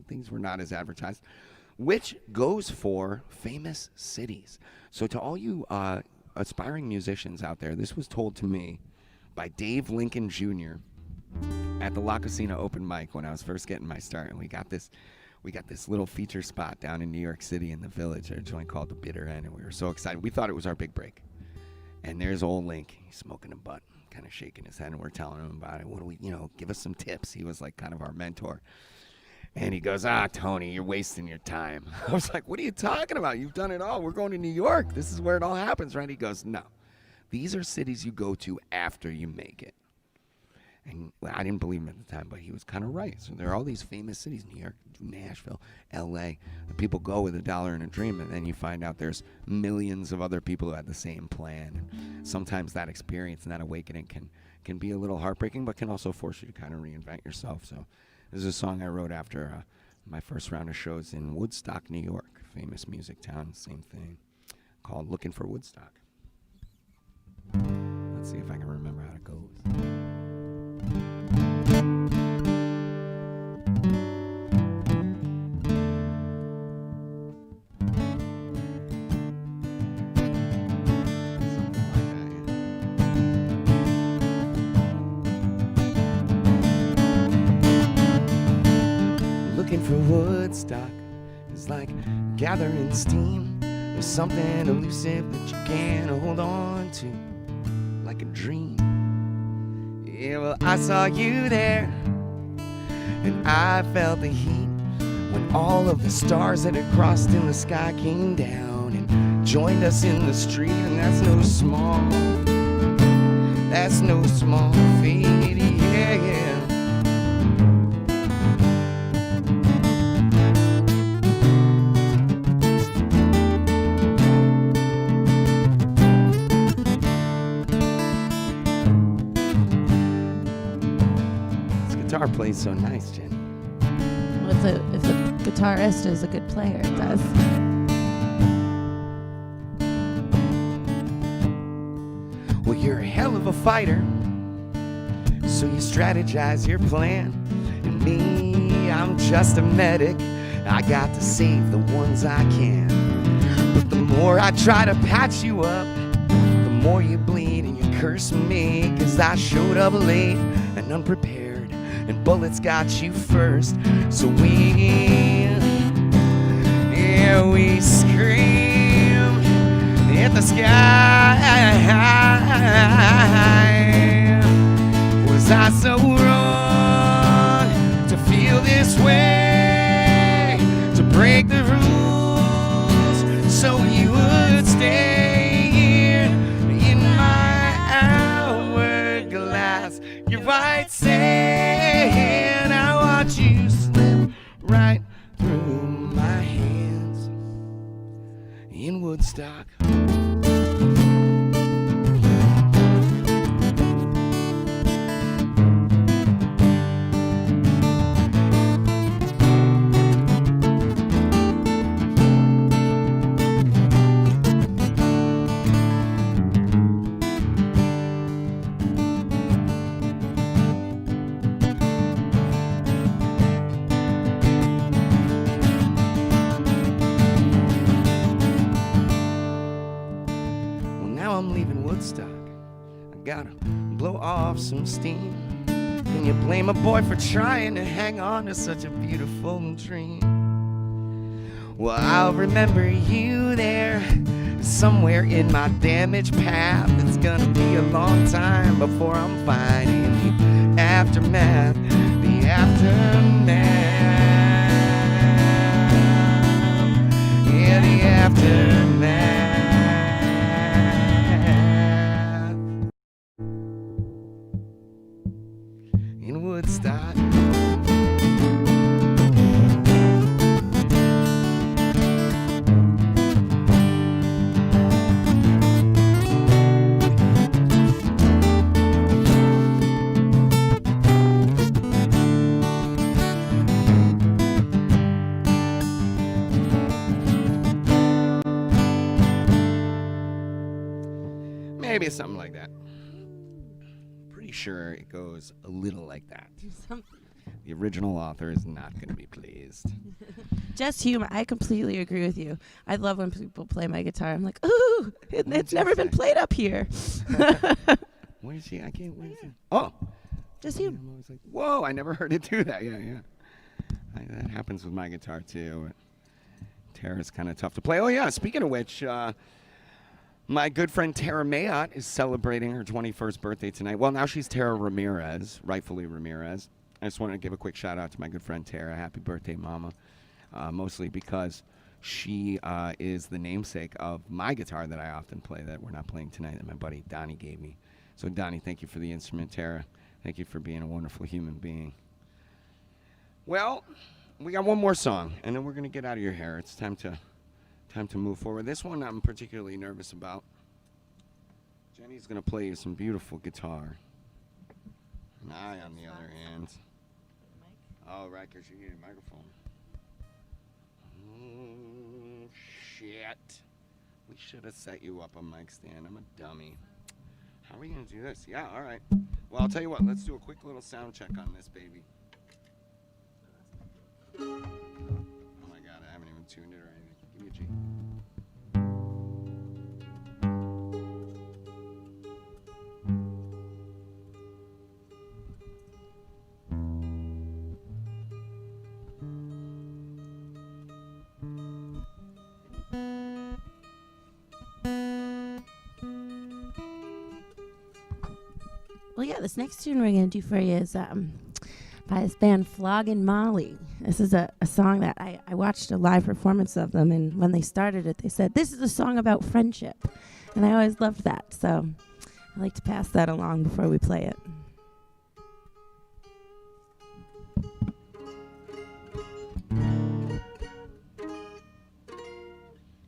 things were not as advertised, which goes for famous cities. So to all you aspiring musicians out there, this was told to me by Dave Lincoln Jr. at the La Casina open mic when I was first getting my start, and we got this little feature spot down in New York City in the Village, a joint called The Bitter End, and we were so excited. We thought it was our big break. And there's old Link. He's smoking a butt, kind of shaking his head, and we're telling him about it. What do we, give us some tips. He was like kind of our mentor. And he goes, Tony, you're wasting your time. I was like, what are you talking about? You've done it all. We're going to New York. This is where it all happens, right? He goes, no. These are cities you go to after you make it. And I didn't believe him at the time, but he was kind of right. So there are all these famous cities, New York, Nashville, L.A. People go with $1 and a dream, and then you find out there's millions of other people who had the same plan. And sometimes that experience and that awakening can be a little heartbreaking, but can also force you to kind of reinvent yourself. So this is a song I wrote after my first round of shows in Woodstock, New York, famous music town, same thing, called Looking for Woodstock. Let's see if I can remember how it goes. Looking for Woodstock is like gathering steam. There's something elusive that you can't hold on to, like a dream. Yeah, well, I saw you there, and I felt the heat when all of the stars that had crossed in the sky came down and joined us in the street, and that's no small That's no small feat, yeah. This guitar plays so nice, Jen. Well, if the guitarist is a good player, it does. Well, you're a hell of a fighter, so you strategize your plan. And me, I'm just a medic. I got to save the ones I can. But the more I try to patch you up, the more you bleed and you curse me. 'Cause I showed up late and unprepared, and bullets got you first. So we scream at the sky. Was I so wrong to feel this way? To break the rules so you would stay here in my hourglass. Your right sand, I watch you slip right through my hands in Woodstock. Gotta blow off some steam. Can you blame a boy for trying to hang on to such a beautiful dream? Well, I'll remember you there, somewhere in my damaged path. It's gonna be a long time before I'm finding the aftermath, the aftermath, yeah, the aftermath. Woodstock. Maybe something like that. Pretty sure it goes a little like that. The original author is not going to be pleased. Just humor. I completely agree with you. I love when people play my guitar. I'm like, ooh, it's never been played up here. Where is she? I can't. Where is she? Oh, just you. I'm always like, whoa! I never heard it do that. Yeah. That happens with my guitar too. Tara's kind of tough to play. Oh yeah. Speaking of which. My good friend Tara Mayotte is celebrating her 21st birthday tonight. Well, now she's Tara Ramirez, rightfully Ramirez. I just wanted to give a quick shout out to my good friend Tara. Happy birthday, Mama. Mostly because she is the namesake of my guitar that I often play that we're not playing tonight that my buddy Donnie gave me. So, Donnie, thank you for the instrument. Tara, thank you for being a wonderful human being. Well, we got one more song, and then we're going to get out of your hair. It's time to move forward. This one I'm particularly nervous about. Jenny's going to play you some beautiful guitar. And I, on the other hand. Oh, right, because you need a microphone. Oh, shit. We should have set you up a mic stand. I'm a dummy. How are we going to do this? Yeah, all right. Well, I'll tell you what. Let's do a quick little sound check on this baby. Oh, my God. I haven't even tuned it or anything. Give me a G. Well, yeah, this next tune we're going to do for you is by this band Floggin' Molly. This is a song that I watched a live performance of them, and when they started it, they said, this is a song about friendship. And I always loved that. So I like to pass that along before we play it.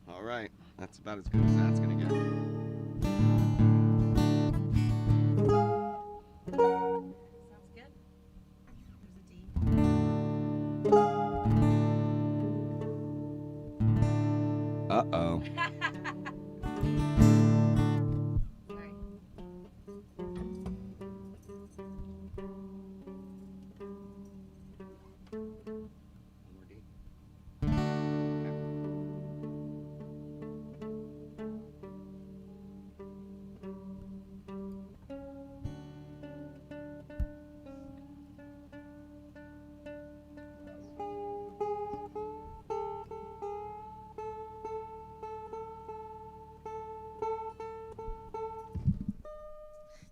All right. That's about as good as that's going to get. Sounds good. There's a D. Uh-oh. Sorry. One more D. Okay.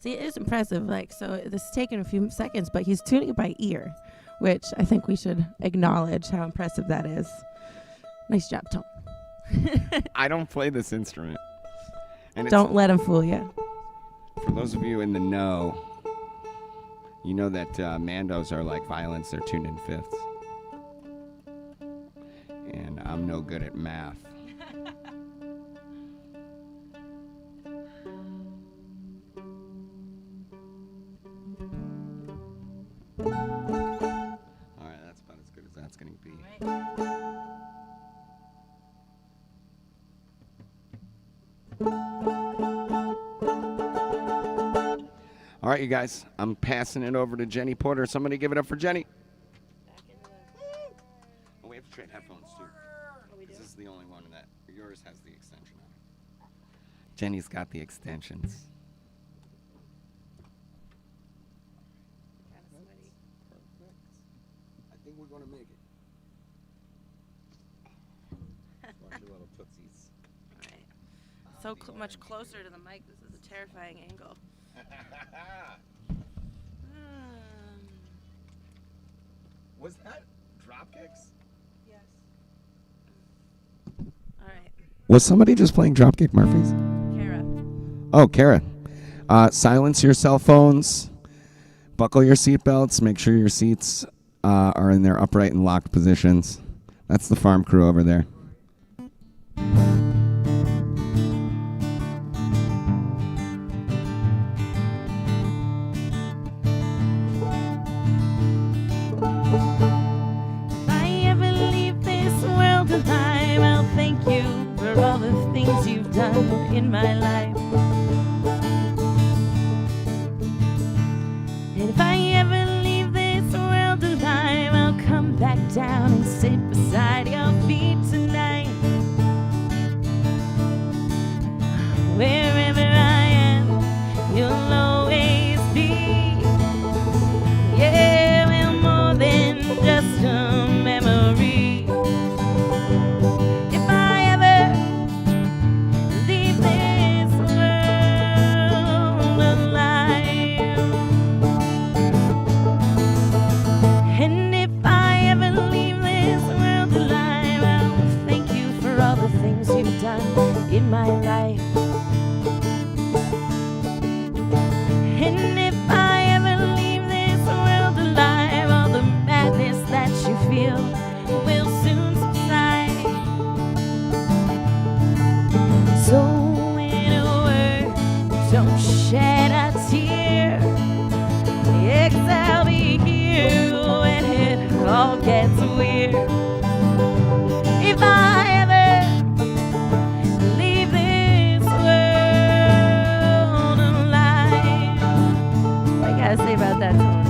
See, it is impressive. Like, so this is taking a few seconds, but he's tuning it by ear, which I think we should acknowledge how impressive that is. Nice job, Tom. I don't play this instrument. And Don't let him fool you. for those of you in the know, you know that mandos are like violins. They're tuned in fifths. And I'm no good at math. All right, that's about as good as that's going to be. All right, you guys, I'm passing it over to Jenny Porter. Somebody give it up for Jenny. Oh, we have to trade headphones too. This is the only one that yours has the extension on it. Jenny's got the extensions. Perfect. I think we're gonna make it. Watch your little tootsies. So much closer to the mic. This is a terrifying angle. Was that drop kicks? Yes. All right. Was somebody just playing Dropkick Murphys? Kara. Oh, Kara. Silence your cell phones. Buckle your seatbelts. Make sure your seats are in their upright and locked positions. That's the farm crew over there. If I ever leave this world alive, I'll thank you for all the things you've done in my life. And if I ever leave this world alive, I'll come back down and sit beside your feet tonight. Wherever I am, you'll always be. Yeah, well, more than just a memory. If I ever leave this world alive, and if I ever leave this world alive, I'll thank you for all the things you've done in my life. And if I ever leave this world alive, all the madness that you feel will soon subside. So in a word, don't shed a tear. Yeah, 'cause I'll be here when it all gets weird. If I ever leave this world alive. What you gotta say about that, Tony?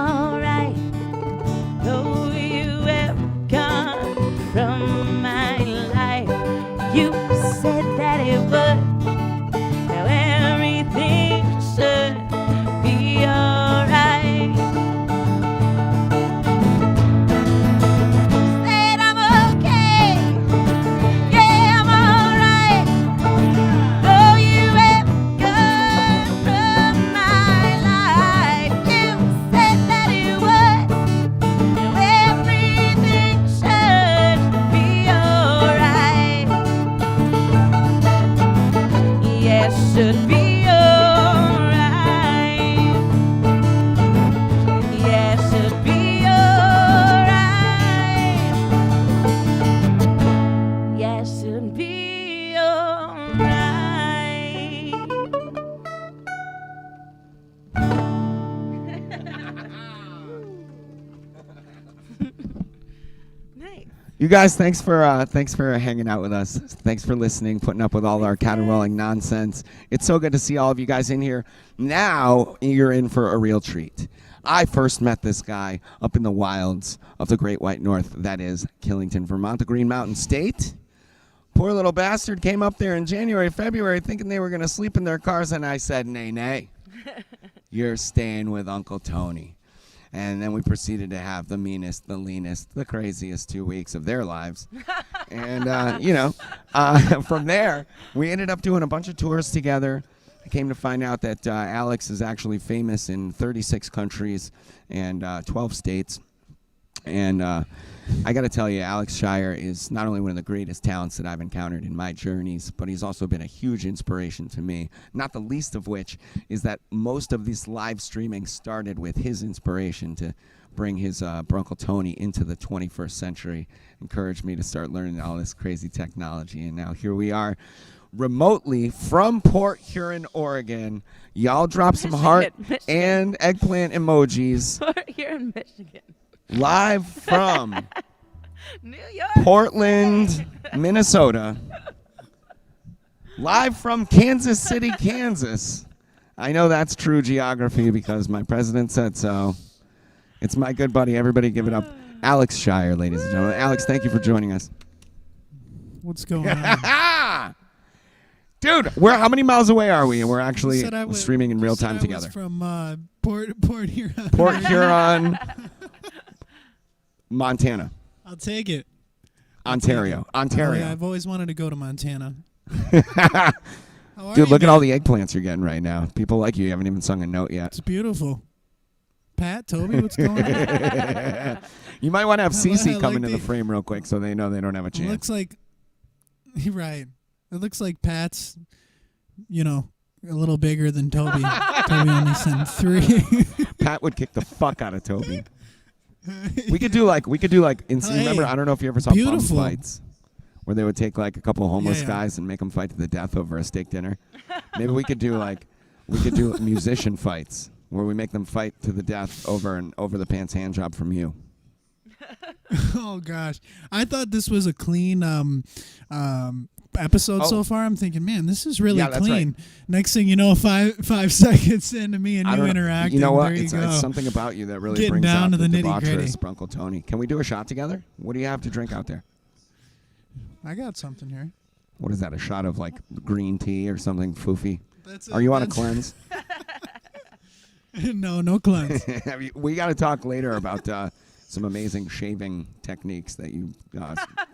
alright. Though you have gone from my life, you said that it would. Now everything should be alright. Said I'm okay, yeah, I'm alright. Though you have gone from my life, you said that it would. Now everything should be alright. Yeah, should be alright. Yeah, should be alright. Yeah, should be alright. Nice. You guys, thanks for hanging out with us. Thanks for listening, putting up with all our caterwauling nonsense. It's so good to see all of you guys in here. Now you're in for a real treat. I first met this guy up in the wilds of the Great White North, that is Killington, Vermont, the Green Mountain State. Poor little bastard came up there in January, February, thinking they were going to sleep in their cars, and I said, nay, nay. You're staying with Uncle Tony. And then we proceeded to have the meanest, the leanest, the craziest 2 weeks of their lives. And, from there, we ended up doing a bunch of tours together. I came to find out that Alex is actually famous in 36 countries and 12 states. And I got to tell you, Alex Shier is not only one of the greatest talents that I've encountered in my journeys, but he's also been a huge inspiration to me, not the least of which is that most of this live streaming started with his inspiration to bring his Uncle Tony into the 21st century, encouraged me to start learning all this crazy technology. And now here we are remotely from Port Huron, Oregon. Y'all drop some heart Michigan. and eggplant emojis. Port Huron, Michigan. Live from New York. Portland, Minnesota. Live from Kansas City, Kansas. I know that's true geography because my president said so. It's my good buddy. Everybody give it up. Alex Shier, ladies and gentlemen. Alex, thank you for joining us. What's going on? Dude, how many miles away are we? And we're actually Said I was- streaming in real said time I together. was from Port Huron. Port Huron, Montana, I'll take it. Ontario. Oh, Ontario. yeah, I've always wanted to go to Montana. How are Dude, you, look at man? all the eggplants you're getting right now. People like you. You haven't even sung a note yet. It's beautiful. Pat, Toby, what's going on? You might want to have I Cece like come into the the- frame real quick so they know they don't have a It chance. looks like, right. It looks like Pat's, a little bigger than Toby. Toby only sent 3. Pat would kick the fuck out of Toby. We could do like instant. Hey, Remember, I don't know if you ever saw bum beautiful. fights where they would take like a couple homeless Yeah. guys and make them fight to the death over a steak dinner. Maybe we could do musician fights where we make them fight to the death over the pants hand job from you. Oh, gosh. I thought this was a clean episode so far. I'm thinking, man, this is really Yeah, that's clean. Next thing you know, five seconds into me and I you don't know. interacting. You know what? There you It's go. something about you that really Getting brings down out to the the nitty-gritty. debaucherous Uncle Tony. Can we do a shot together? What do you have to drink out there? I got something here. What is that? A shot of like green tea or something foofy? That's Are you on a that's- cleanse? No cleanse. We got to talk later about some amazing shaving techniques that you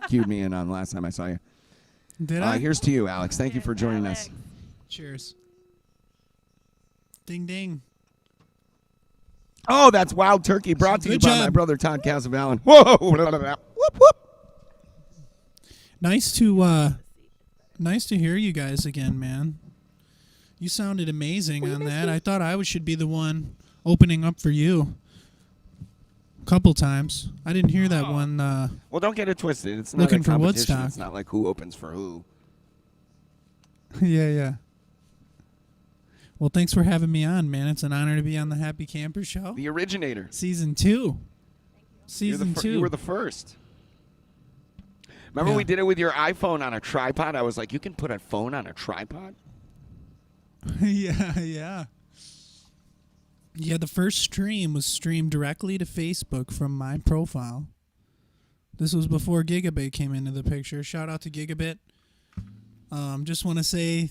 cued me in on last time I saw you. Did I? Here's to you, Alex. Thank you for joining us. Cheers. Ding ding. Oh, that's Wild Turkey, brought to you Good by my job. brother Todd Casavallan. Whoa! Whoop, whoop. Nice to hear you guys again, man. You sounded amazing on that. I thought I should be the one opening up for you. A couple times. I didn't hear that one. Well, don't get it twisted. It's not Looking a for competition. Woodstock. It's not like who opens for who. Yeah. Well, thanks for having me on, man. It's an honor to be on the Happy Camper Show. The originator. Season 2. Season 2. You were the first. Remember Yeah. we did it with your iPhone on a tripod? I was like, you can put a phone on a tripod? Yeah. Yeah, the first stream was streamed directly to Facebook from my profile. This was before Gigabit came into the picture. Shout out to Gigabit. Just want to say,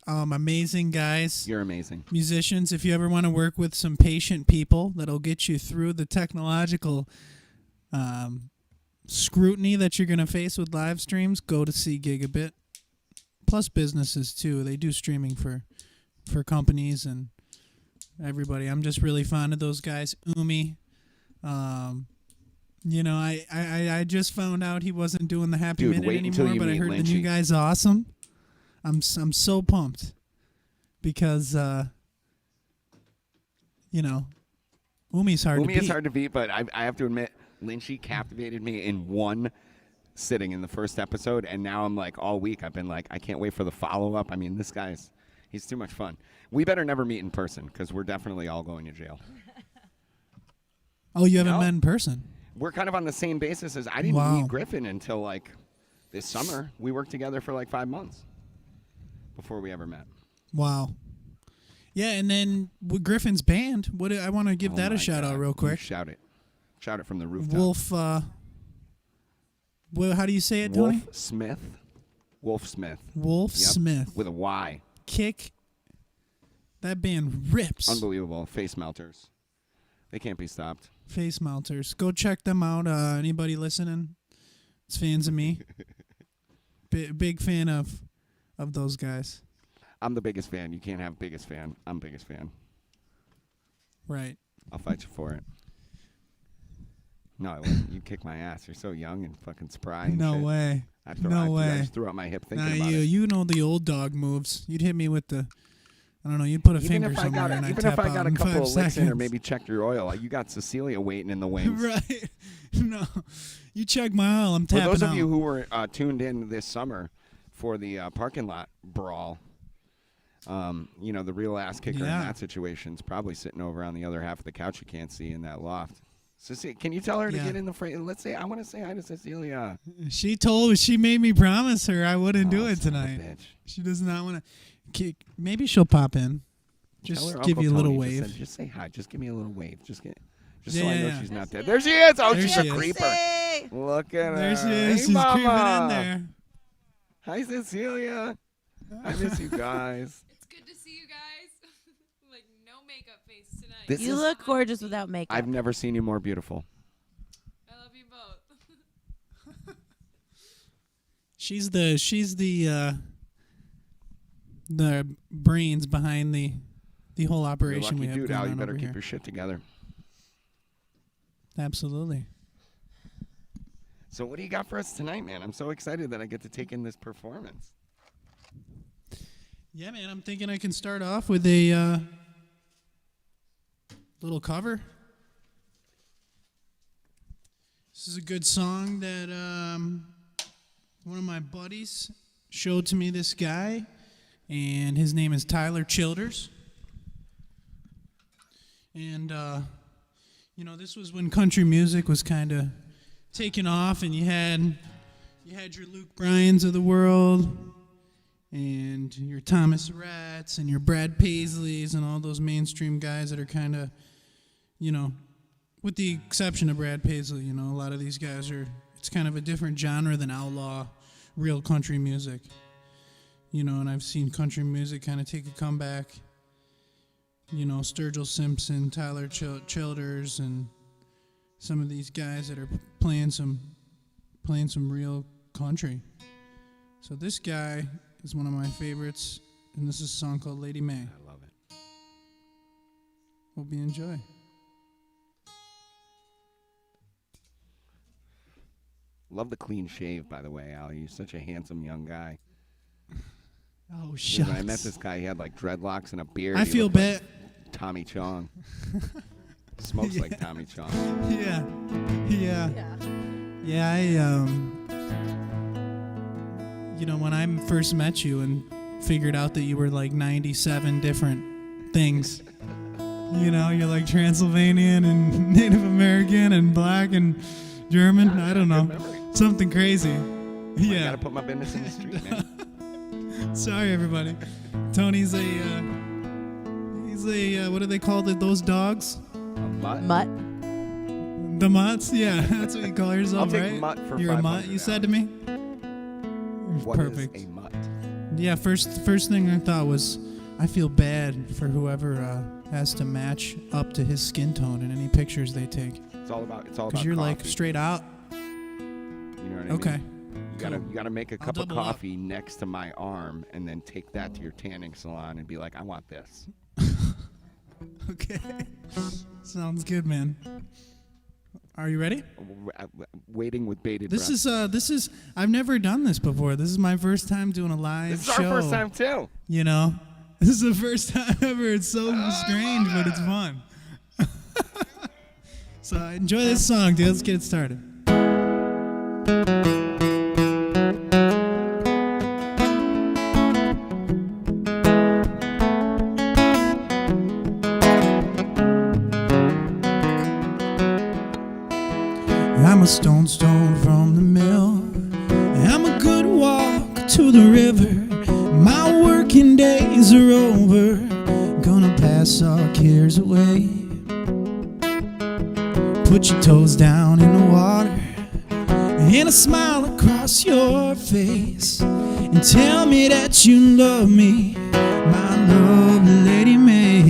amazing guys. You're amazing. Musicians, if you ever want to work with some patient people that'll get you through the technological scrutiny that you're going to face with live streams, go to see Gigabit. Plus businesses, too. They do streaming for companies and everybody. I'm just really fond of those guys. Umi. You know, I just found out he wasn't doing the Happy Dude, Minute wait until anymore, you but I meet heard the Lynchy. new guy's awesome. I'm so pumped because you know, Umi's hard Umi to beat. is hard to beat, but I have to admit, Lynchy captivated me in one sitting in the first episode, and now I'm like, all week I've been like, I can't wait for the follow-up. I mean, he's too much fun. We better never meet in person, because we're definitely all going to jail. Oh, you haven't No. met in person? We're kind of on the same basis as I didn't Wow. meet Griffin until like this summer. We worked together for like 5 months before we ever met. Wow. Yeah, and then with Griffin's band, I want to give Oh that a my shout out God. real You quick. shout it from the rooftop. Wolf. Well, how do you say it, Tony? Wolf Smith. Wolf Smith. Wolf Yep. Smith. With a Y. Kick. That band rips. Unbelievable. Face melters. They can't be stopped. Face melters. Go check them out. Anybody listening? It's fans of me. Big fan of those guys. I'm the biggest fan. You can't have biggest fan. I'm biggest fan. Right. I'll fight you for it. No, I wouldn't. You kick my ass. You're so young and fucking spry. And No shit. way. I way. just threw out my hip thinking Nah, about you it. you know the old dog moves. You'd hit me with the, I don't know. You'd put a Even finger if I somewhere got and I'd even tap if I out got a in couple 5 of licks in or seconds. maybe checked your oil, you got Cecilia waiting in the wings. Right. No. You check my oil. I'm For tapping those out. of you who were tuned in this summer for the parking lot brawl, you know, the real ass kicker in Yeah. that situation is probably sitting over on the other half of the couch you can't see in that loft. Cecilia, can you tell her to Yeah. get in the frame? Let's say I want to say hi to Cecilia. She made me promise her I wouldn't do Oh, it son of a tonight. bitch. She does not want to kick. Maybe she'll pop in. Tell Just her give Uncle you a little Tony wave. just say hi. Just give me a little wave. Just so Yeah, I know yeah. she's not dead. There she is. Oh, There she's she a is. creeper. Look at her. There she is. Hey, She's mama. creeping in there. Hi, Cecilia. I miss you guys. It's good to see you guys. Like no makeup face tonight. This You is- look gorgeous without makeup. I've never seen you more beautiful. I love you both. She's the brains behind the whole You're a operation lucky we have dude, going Al. You on better over keep here. your shit together. Absolutely. So what do you got for us tonight, man? I'm so excited that I get to take in this performance. Yeah, man. I'm thinking I can start off with a little cover. This is a good song that one of my buddies showed to me. This guy, and his name is Tyler Childers. And you know, this was when country music was kind of taking off, and you had your Luke Bryans of the world, and your Thomas Rhett's, and your Brad Paisleys, and all those mainstream guys that are kind of, you know, with the exception of Brad Paisley, you know, a lot of these guys are, it's kind of a different genre than outlaw, real country music. You know, and I've seen country music kind of take a comeback. You know, Sturgill Simpson, Tyler Childers, and some of these guys that are playing some real country. So this guy is one of my favorites, and this is a song called Lady May. I love it. Hope you enjoy. Love the clean shave, by the way, Al. You're such a handsome young guy. Oh, Dude, shucks. when I met this guy, he had like dreadlocks and a beard. I He feel looked like bad. Tommy Chong. Smokes like Tommy Chong. Yeah. Yeah, you know, when I first met you and figured out that you were like 97 different things, you know, you're like Transylvanian and Native American and black and German, I don't know, something crazy. I Yeah. gotta put my business in the street, man. Sorry, everybody. Tony's a It's a what do they call those dogs? A mutt? Mutt. The mutts? Yeah, that's what you call yourself, I'll take right? mutt for You're a mutt, you said to me? What is Perfect. a mutt? Yeah, first thing I thought was, I feel bad for whoever has to match up to his skin tone in any pictures they take. It's all about Because you're like coffee. straight out. You know what I Okay. mean? You gotta make a cup of double up. coffee next to my arm and then take that to your tanning salon and be like, I want this. Okay. Sounds good, man. Are you ready? Waiting with bated breath. This is I've never done this before. This is my first time doing a live This is show. our first time too. You know? This is the first time ever. It's so strange, but it's fun. So enjoy this song, dude. Let's get it started. I'm a stone's throw from the mill. I'm a good walk to the river. My working days are over. Gonna pass our cares away. Put your toes down in the water and a smile across your face, and tell me that you love me, my lovely Lady May.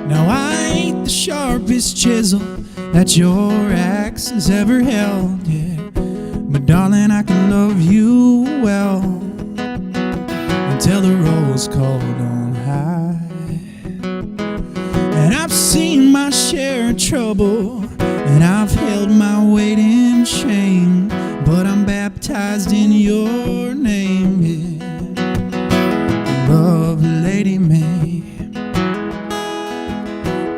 Now I ain't the sharpest chisel that your axe has ever held, yeah. But darling, I can love you well until the roll's called on high. And I've seen my share of trouble, and I've held my weight in shame, but I'm baptized in your name, yeah. Love, Lady May.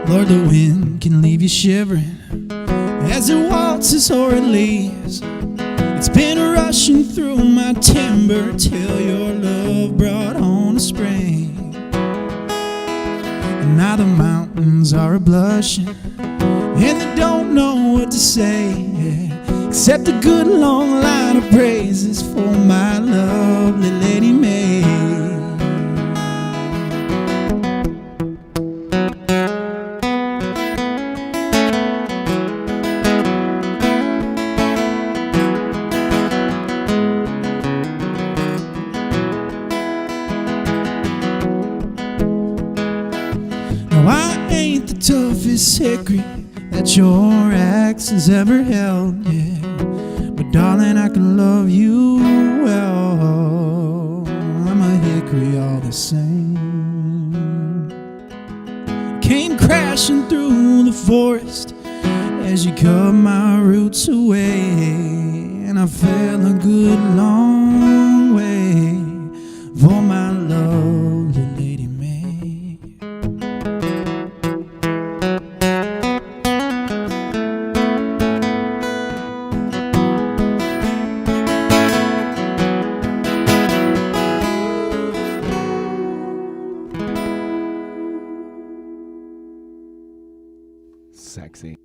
Lord, the wind can leave you shivering as it waltzes or it leaves. It's been rushing through my timber till your love brought on a spring. And now the mountains are a-blushing, and they don't know what to say, yeah, except a good long line of praises for my lovely Lady May. No, I ain't the toughest hickory that your axe has ever held, yeah. But darling, I can love you well. I'm a hickory all the same. Came crashing through the forest as you cut my roots away, and I fell a good long way for my lovely Lady May. Sexy.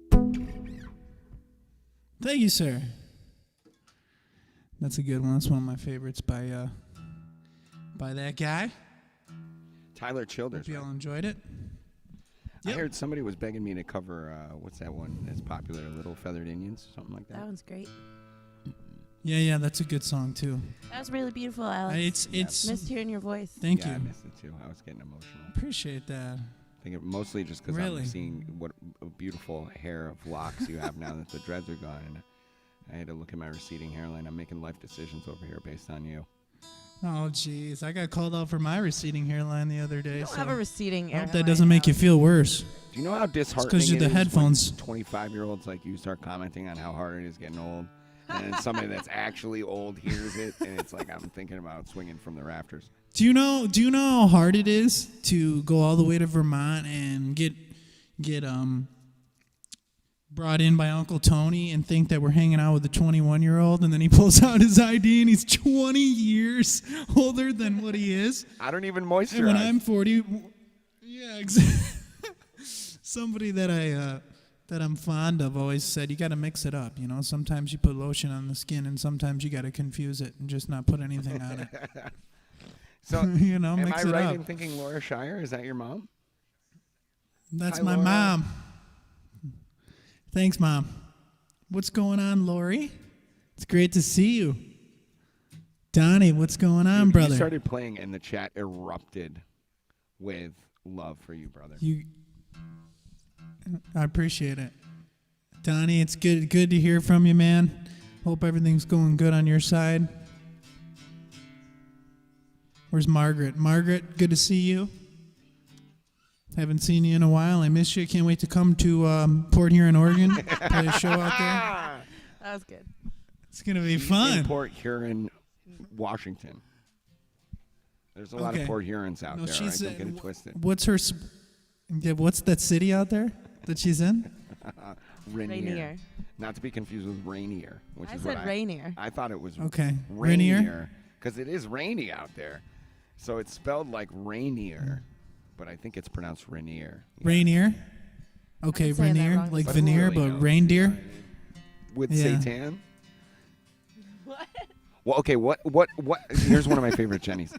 Thank you, sir. That's a good one. That's one of my favorites by that guy. Tyler Childers. Hope you all right? enjoyed it. I Yep. heard somebody was begging me to cover what's that one that's popular, Little Feathered Indians, something like that. That one's great. Yeah, that's a good song too. That was really beautiful, Alex. It's Missed hearing your voice. Thank Yeah, I you. missed it too. I was getting emotional. Appreciate that. I think mostly just because Really? I'm seeing what a beautiful hair of locks you have now that the dreads are gone. And I had to look at my receding hairline. I'm making life decisions over here based on you. Oh, jeez. I got called out for my receding hairline the other day. I don't So have a receding I hope hairline, that doesn't make you though. feel worse. Do you know how disheartening 'cause you're it the is headphones. when 25-year-olds like you start commenting on how hard it is getting old? And then somebody that's actually old hears it, and it's like I'm thinking about swinging from the rafters. Do you know how hard it is to go all the way to Vermont and get brought in by Uncle Tony and think that we're hanging out with a 21-year-old, and then he pulls out his ID and he's 20 years older than what he is. I don't even And moisturize. when I'm 40, yeah, exactly. Somebody that I'm fond of always said, you got to mix it up. You know, sometimes you put lotion on the skin, and sometimes you got to confuse it and just not put anything on it. So, You know, am mix I it right up. in thinking Laura Shier? Is that your mom? That's Hi, my Laura. mom. Thanks, Mom. What's going on, Lori? It's great to see you. Donnie, what's going on, Dude, brother? You started playing and the chat erupted with love for you, brother. I appreciate it. Donnie, it's good to hear from you, man. Hope everything's going good on your side. Where's Margaret? Margaret, good to see you. Haven't seen you in a while. I miss you. Can't wait to come to Port Huron, Oregon. Play a show out there. That was good. It's going to be She's fun. in Port Huron, Washington. There's a lot of Okay. Port Hurons out No, there. she's, Don't get it twisted. What's her... what's that city out there that she's in? Rainier. Not to be confused with Rainier, which I is said what Rainier. I thought it was Okay. Rainier? Rainier because it is rainy out there. So it's spelled like Rainier, but I think it's pronounced Rainier. Yeah. Rainier? Okay, been saying that Rainier, wrong like this veneer, Really but knows, reindeer. you know what I mean? With Yeah. Satan. Well, okay. What? Here's one of my favorite Jennies.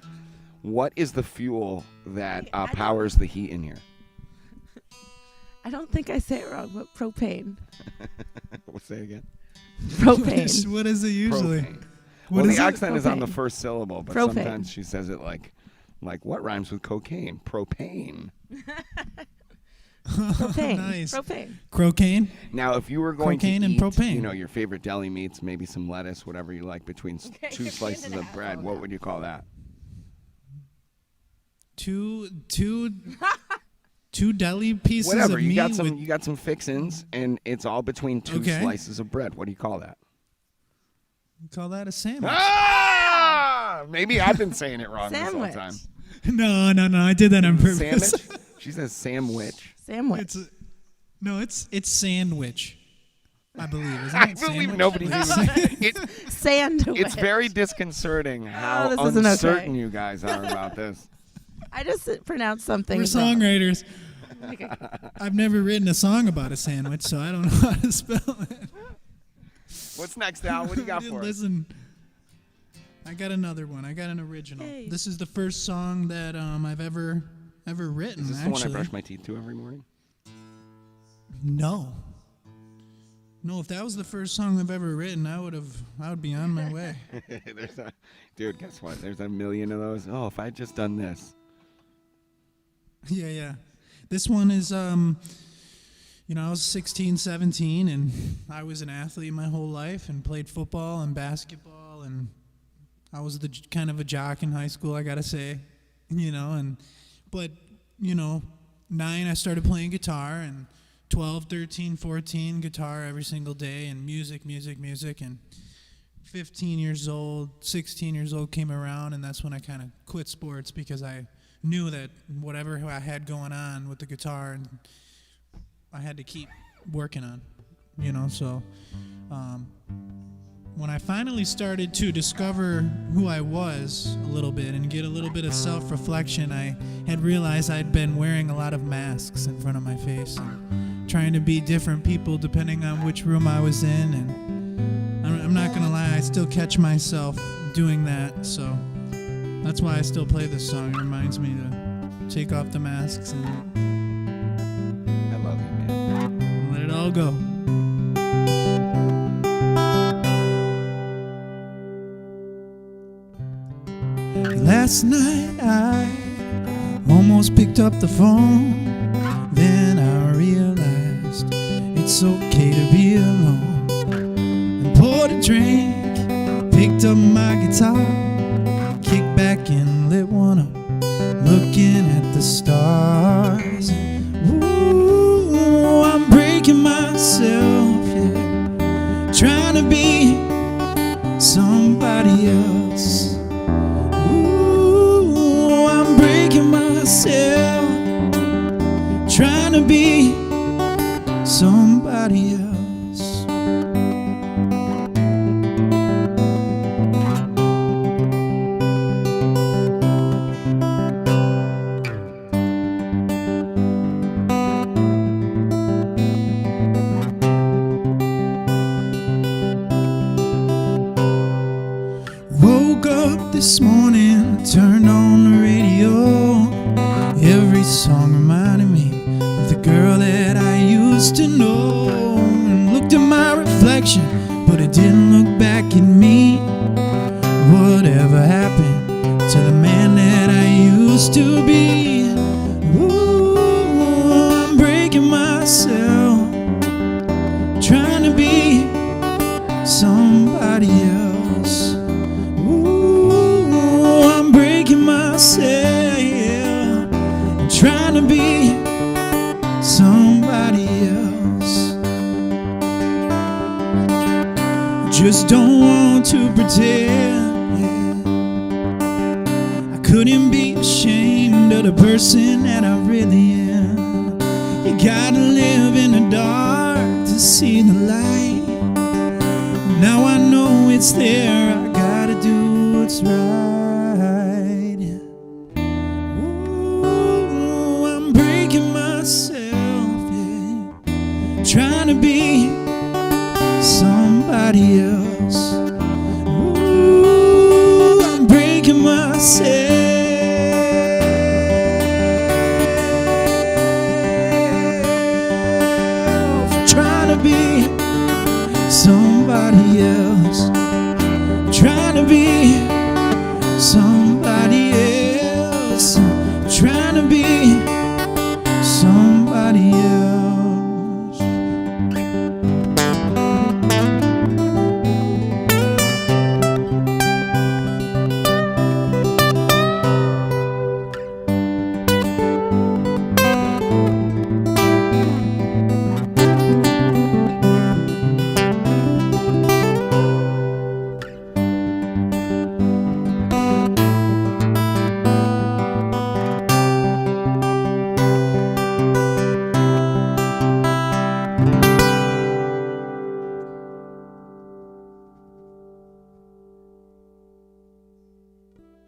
What is the fuel that powers the heat in here? I don't think I say it wrong, but propane. We'll say it again. Propane. What is it usually? Propane. What Well, is the it? accent is on the Propane. first syllable, but Propane. sometimes she says it like what rhymes with cocaine? Propane. Propane. Nice. Propane. Cocaine? Now, if you were going Cocaine to and eat, propane. you know, your favorite deli meats, maybe some lettuce, whatever you like, between two you're slices being an of bread, asshole what now. would you call that? Two deli pieces Whatever. of You meat got with, you got some fixins, and it's all between two Okay. slices of bread. What do you call that? you call that a sandwich. Ah! Maybe I've been saying it wrong this whole Sandwich. time. No, I did that on purpose. Sandwich? She says sandwich. Sandwich. It's sandwich. I believe, isn't I it? believe Sandwich? nobody's even. Sandwich. It's very disconcerting how this isn't uncertain okay. you guys are about this. I just pronounced something We're wrong. songwriters. I've never written a song about a sandwich, so I don't know how to spell it. What's next, Al? What do you got for us? Listen, I got another one. I got an original. Hey. This is the first song that I've ever written. Is this the actually, one I brush my teeth to every morning? No. No, if that was the first song I've ever written, I would be on my way. Dude, guess what? There's a million of those. Oh, if I had just done this. Yeah. This one is, I was 16, 17, and I was an athlete my whole life and played football and basketball, and I was the kind of a jock in high school, I gotta say, but 9, I started playing guitar, and 12, 13, 14, guitar every single day, and music, and 15 years old, 16 years old came around, and that's when I kind of quit sports because I knew that whatever I had going on with the guitar, and I had to keep working on, so when I finally started to discover who I was a little bit and get a little bit of self-reflection, I had realized I'd been wearing a lot of masks in front of my face and trying to be different people depending on which room I was in, and I'm not gonna lie, I still catch myself doing that, so that's why I still play this song. It reminds me to take off the masks and I love you, man. let it all go. Last night I almost picked up the phone. Then I realized it's okay to be alone. And poured a drink, picked up my guitar, kicked back and lit one up, looking at the stars. Ooh, I'm breaking myself, yeah, trying to be somebody else. Ooh, I'm breaking myself, trying to be somebody else. Woke up this morning, turned on the radio. Every song reminded me of the girl that I used to know. And looked at my reflection, but it didn't look back at me. Whatever happened to the man that I used to be? Ooh, I'm breaking myself, trying to be somebody else. Ooh, I'm breaking myself, trying to be somebody else. Just don't want to pretend, I couldn't be ashamed of the person that I really am. You gotta live in the dark to see the light. Now I know it's there, I gotta do what's right. Ooh, I'm breaking myself, yeah, trying to be somebody else. Ooh, I'm breaking myself, trying to be somebody else, trying to be somebody else, trying to be somebody else.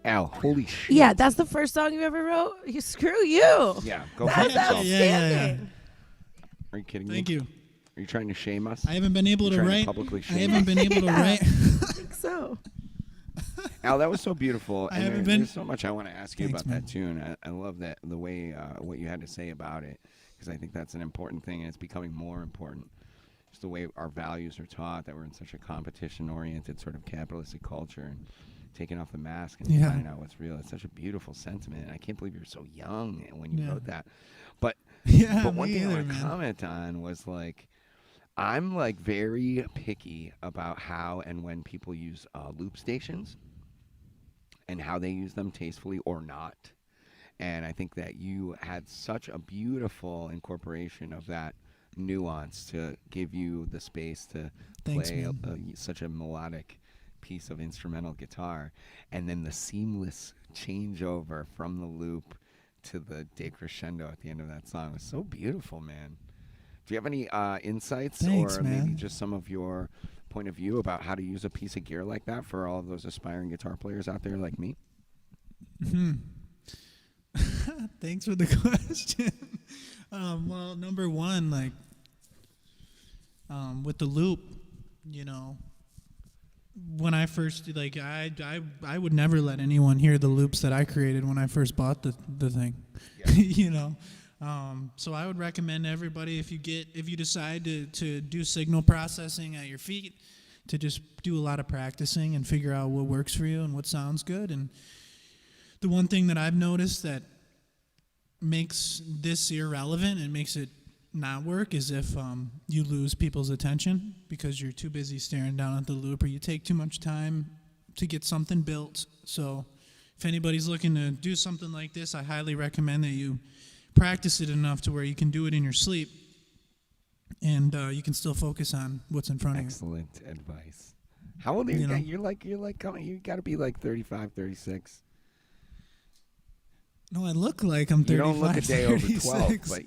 Al, holy shit. Yeah, that's the first song you ever wrote? Screw you. Yeah, go for That's it. Yeah, outstanding. Are you kidding me? Thank you. Are you trying to shame us? I haven't been able You to trying to write. publicly I shame haven't been able to Yeah. write. I think so. Al, that was so beautiful. I And haven't there's been- so much I want to ask you Thanks, about man. that tune. I love that the way what you had to say about it, because I think that's an important thing, and it's becoming more important. Just the way our values are taught, that we're in such a competition-oriented sort of capitalistic culture, and taking off the mask and Yeah. finding out what's real. It's such a beautiful sentiment. And I can't believe you're so young when you Yeah. wrote that. But Yeah, but one me thing I either, want to man. comment on was like, I'm like very picky about how and when people use loop stations and how they use them tastefully or not. And I think that you had such a beautiful incorporation of that nuance to give you the space to Thanks, play man. such a melodic piece of instrumental guitar, and then the seamless changeover from the loop to the decrescendo at the end of that song was so beautiful, man. Do you have any insights Thanks, or maybe man. just some of your point of view about how to use a piece of gear like that for all of those aspiring guitar players out there like me? Thanks for the question. Well, number one, like, with the loop, you know, when I first, like, I would never let anyone hear the loops that I created when I first bought the thing, you know. So I would recommend everybody, if you decide to do signal processing at your feet, to just do a lot of practicing and figure out what works for you and what sounds good. And the one thing that I've noticed that makes this irrelevant and makes it not work is if you lose people's attention because you're too busy staring down at the loop, or you take too much time to get something built. So if anybody's looking to do something like this, I highly recommend that you practice it enough to where you can do it in your sleep and you can still focus on what's in front of you. Excellent advice. How old are you? You know. You're like coming. You got to be like 35, 36. No, I look like I'm You 35, don't look a day over 12, 36. but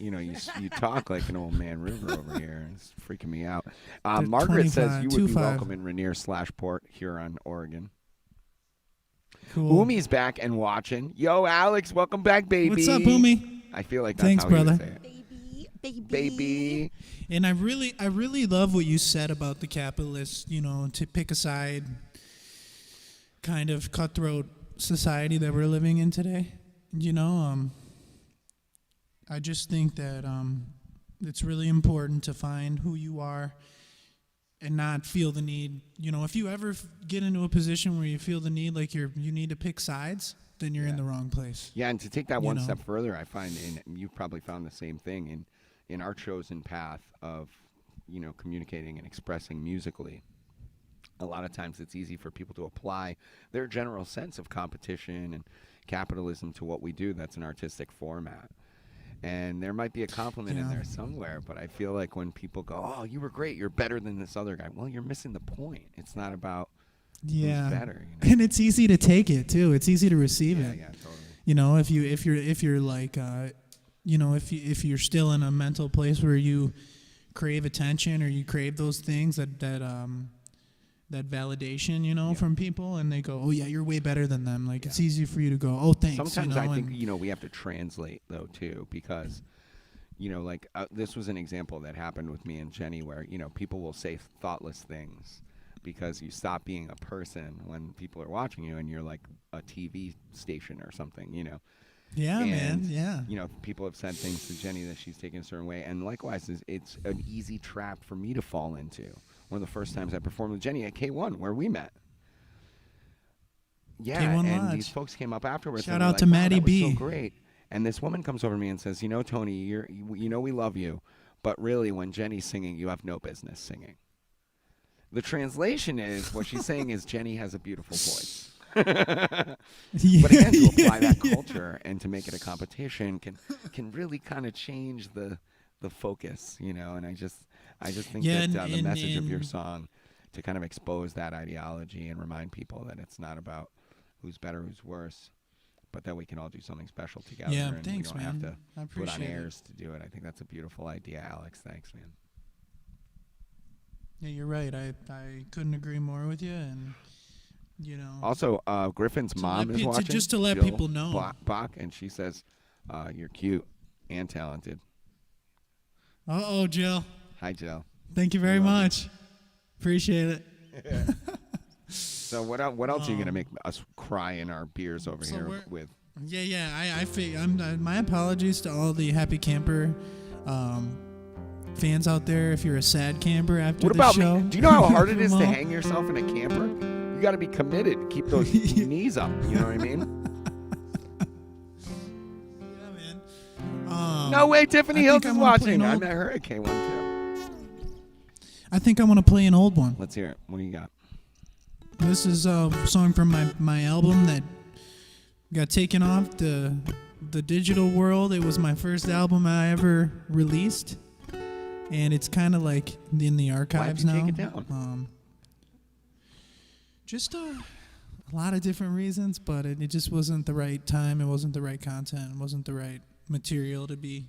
you talk like an old man River over here. It's freaking me out. They're Margaret says 25, you would be 25. welcome in Rainier/Port Huron, Oregon. Cool. Umi's back and watching. Yo, Alex, welcome back, baby. What's up, Umi? I feel like that's Thanks, how he would brother. say it. Baby. Baby. And I really love what you said about the capitalists, to pick a side, kind of cutthroat society that we're living in today. I just think that it's really important to find who you are and not feel the need. If you ever get into a position where you feel the need, like you need to pick sides, then you're in the wrong place. Yeah, and to take that one know. step further, I find, and you've probably found the same thing, in our chosen path of, communicating and expressing musically, a lot of times it's easy for people to apply their general sense of competition and capitalism to what we do. That's an artistic format. And there might be a compliment in Yeah. there somewhere, but I feel like when people go, oh, you were great, you're better than this other guy. Well, you're missing the point. It's not about Yeah. who's better. You know? And it's easy to take it too. It's easy to receive Yeah, it. yeah, totally. If you're like if you're still in a mental place where you crave attention or you crave those things that validation, from people, and they go, oh yeah, you're way better than them. Like it's easy for you to go, oh thanks. Sometimes I think, and we have to translate, though, too, because, this was an example that happened with me and Jenny where, people will say thoughtless things because you stop being a person when people are watching you and you're like a TV station or something, yeah, And, man, yeah. People have said things to Jenny that she's taken a certain way. And likewise, it's an easy trap for me to fall into. One of the first times I performed with Jenny at K1, where we met. Yeah, K1 and Lodge. these folks came up afterwards. Shout and they're out like, to wow, Maddie that was B. so great. And this woman comes over to me and says, Tony, we love you, but really, when Jenny's singing, you have no business singing. The translation is, what she's saying is Jenny has a beautiful voice. But again, to apply that culture and to make it a competition can really kind of change the focus, And I just think Yeah, that the and- message of your and- song to kind of expose that ideology and remind people that it's not about who's better, who's worse, but that we can all do something special together. Yeah, and thanks, we don't man. have I to put on appreciate it. airs to do it. I think that's a beautiful idea, Alex. Thanks, man. Yeah, you're right. I couldn't agree more with you, and Also, Griffin's mom is watching. just to let Jill people know. Bach, and she says, you're cute and talented. Uh-oh, Jill. Hi, Jill. Thank you very love you. much. Appreciate it. So what else are you going to make us cry in our beers over So here we're- with? Yeah. My apologies to all the Happy Camper fans out there. If you're a sad camper after What the about show, me? Do you know how hard it is to Well, hang yourself in a camper? You got to be committed. Keep those knees up. You know what I mean? Yeah, man. No way, Tiffany I Hills think is I wanna play watching. an I old- met her at K1 too. I think I want to play an old one. Let's hear it. What do you got? This is a song from my album that got taken off the digital world. It was my first album I ever released, and it's kind of like in the archives you now. take it down? Just a lot of different reasons, but it just wasn't the right time. It wasn't the right content. It wasn't the right material to be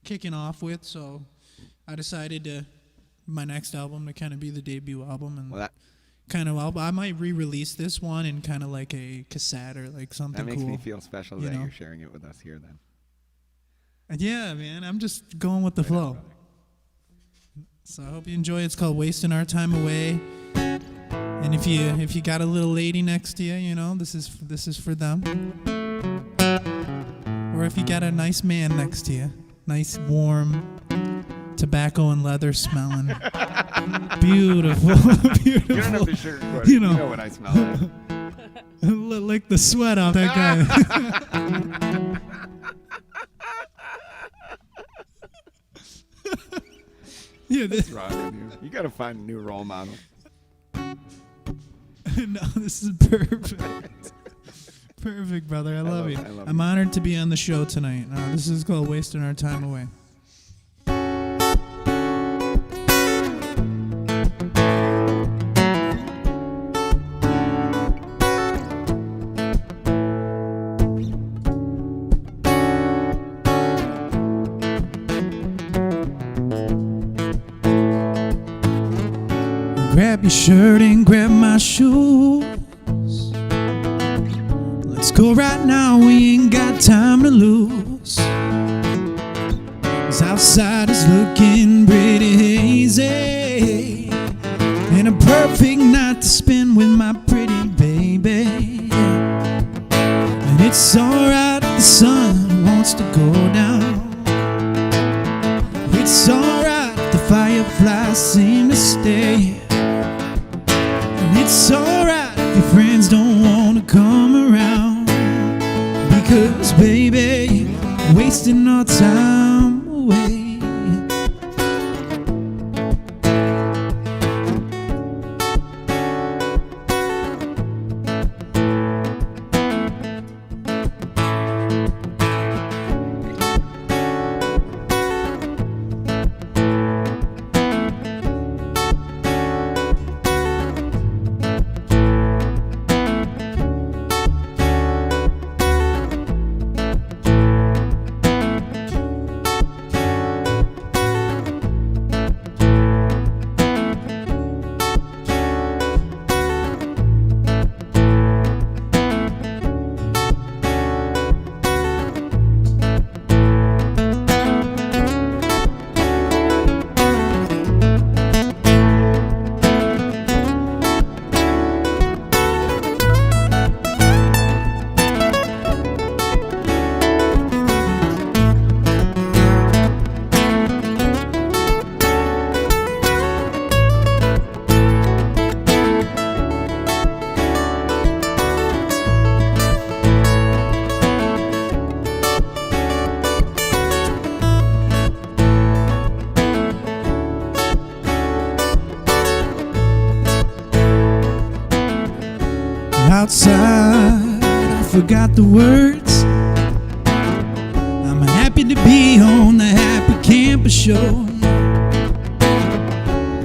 kicking off with. So I decided my next album to kind of be the debut album, and Well, I might re-release this one in kind of like a cassette or like something that makes cool. me feel special you that know? you're sharing it with us here then. Yeah, man, I'm just going with the flow. So I hope you enjoy it. It's called "Wasting Our Time Away." And if you got a little lady next to you, this is for them. Or if you got a nice man next to you, nice warm tobacco and leather smelling, beautiful, beautiful. You don't have to sugarcoat it. You You know. know what I smell like. Lick the sweat off that guy. Yeah, What's wrong with you? You got to find a new role model. no, this is perfect. Perfect, brother. I love you. I love I'm you. honored to be on the show tonight. This is called "Wasting Our Time Away." Grab your shirt and grab my shoes. Let's go right now, we ain't got time to lose. 'Cause outside is looking pretty hazy, and a perfect night to spend with my pretty baby. And it's alright if the sun wants to go down. It's alright if the fireflies seem to stay. And it's alright if your friends don't want to come around. Because baby, wasting our time away. Outside, I forgot the words. I'm happy to be on the Happy Camper Show.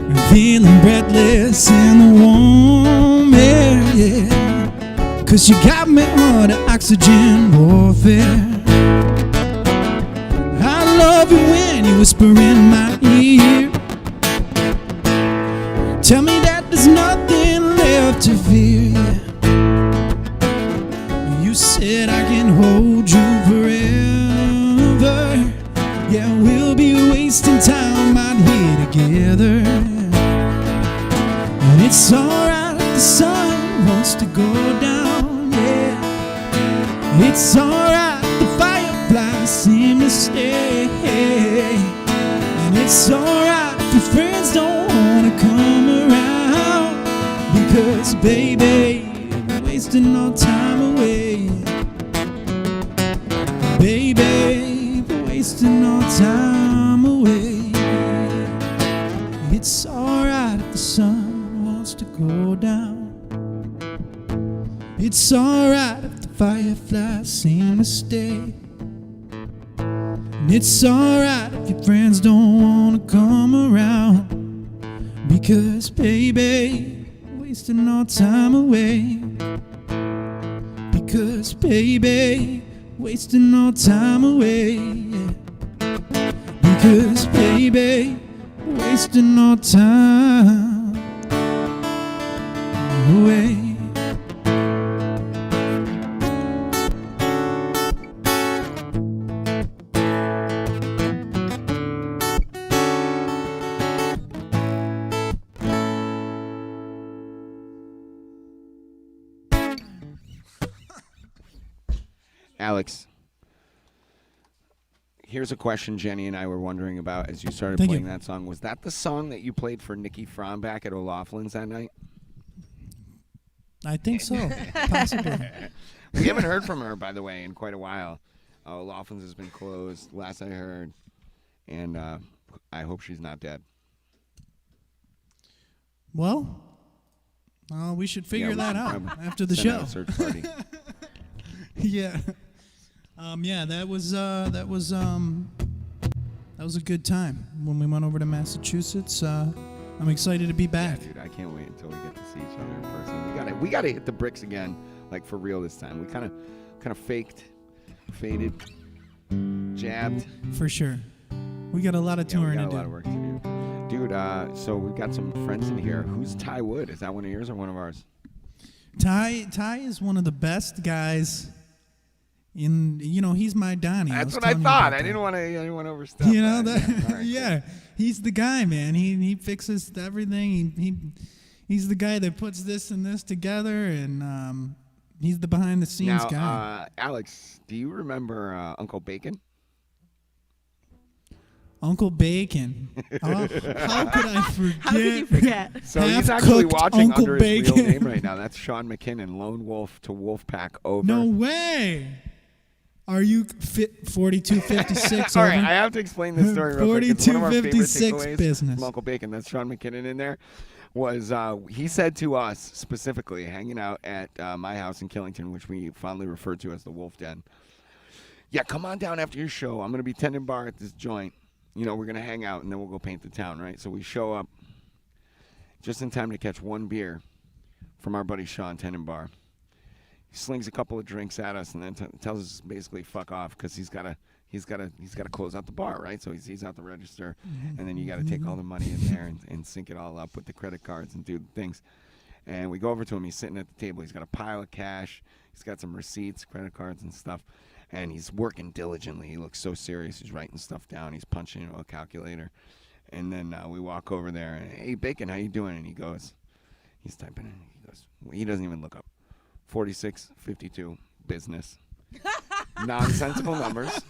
I'm feeling breathless in the warm air, yeah. 'Cause you got me on the oxygen warfare. I love you when you whisper in my ear. Tell me that there's nothing left to fear, yeah. You said I can hold you forever. Yeah, we'll be wasting time out here together. And it's alright if the sun wants to go down, yeah. It's alright if the fireflies seem to stay. And it's alright if your friends don't wanna come around. Because baby, we're wasting our time away. Baby, we're wasting our time away. It's alright if the sun wants to go down. It's alright if the fireflies seem to stay. And it's alright if your friends don't wanna come around. Because baby, we're wasting our time away. Because baby, wasting our time away, yeah. Because baby, wasting our time away. Alex, here's a question Jenny and I were wondering about as you started Thank playing you. that song. Was that the song that you played for Nikki Frombach at O'Loughlin's that night? I think so, possibly. We haven't heard from her, by the way, in quite a while. O'Loughlin's has been closed, last I heard, and I hope she's not dead. Well, we should figure Yeah, that out probably after the send out show. a search party. Yeah. Yeah, that was a good time when we went over to Massachusetts. I'm excited to be back. Yeah, dude, I can't wait until we get to see each other in person. We gotta hit the bricks again, like for real this time. We kind of faked, faded, jabbed. For sure. We got a lot of Yeah, we touring got to a lot of do. work to do. dude. So we've got some friends in here. Who's Ty Wood? Is that one of yours or one of ours? Ty is one of the best guys. He's my Donnie. That's what I thought. I didn't want to overstep. You know that? Yeah, right, yeah, he's the guy, man. He fixes everything. He's the guy that puts this and this together, and he's the behind the scenes now, guy. Alex, do you remember Uncle Bacon? Uncle Bacon. Oh, how could I forget? How could you forget? So he's actually Half-cooked watching Uncle under his real Bacon. name right now. That's Sean McKinnon, lone wolf to Wolfpack over. No way. Are you 4256 All over? right, I have to explain this story real quick. It's one of our favorite 4256 takeaways business. from Uncle Bacon. That's Sean McKinnon in there. Was he said to us specifically, hanging out at my house in Killington, which we fondly refer to as the Wolf Den. Yeah, come on down after your show. I'm going to be tending bar at this joint. We're going to hang out, and then we'll go paint the town, right? So we show up just in time to catch one beer from our buddy Sean tending bar. He slings a couple of drinks at us, and then tells us basically fuck off because he's got to close out the bar, right? So he's out the register, and then you got to take all the money in there and sync it all up with the credit cards and do the things. And we go over to him. He's sitting at the table. He's got a pile of cash. He's got some receipts, credit cards, and stuff. And he's working diligently. He looks so serious. He's writing stuff down. He's punching into a calculator. And then we walk over there. And, hey, Bacon, how you doing? And he's typing in. He doesn't even look up. 4652 business. Nonsensical numbers.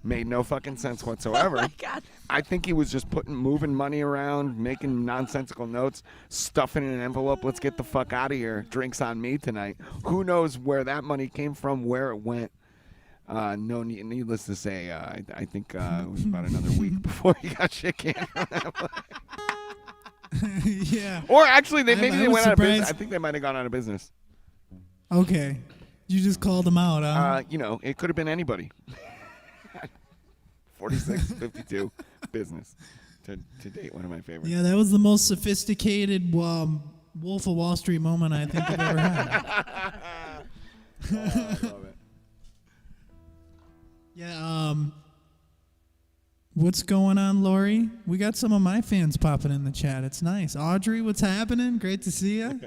Made no fucking sense whatsoever. Oh my God. I think he was just moving money around, making nonsensical notes, stuffing in an envelope. Let's get the fuck out of here. Drinks on me tonight. Who knows where that money came from, where it went. Needless to say, I think it was about another week before he got shit canned from that place. Yeah. Or actually, they I went was out of business. surprised. I think they might have gone out of business. Okay. You just called him out, huh? It could have been anybody. 4652 business to date, one of my favorites. Yeah, that was the most sophisticated Wolf of Wall Street moment I think I've ever had. I love it. Yeah, what's going on, Lori? We got some of my fans popping in the chat. It's nice. Audrey, what's happening? Great to see you.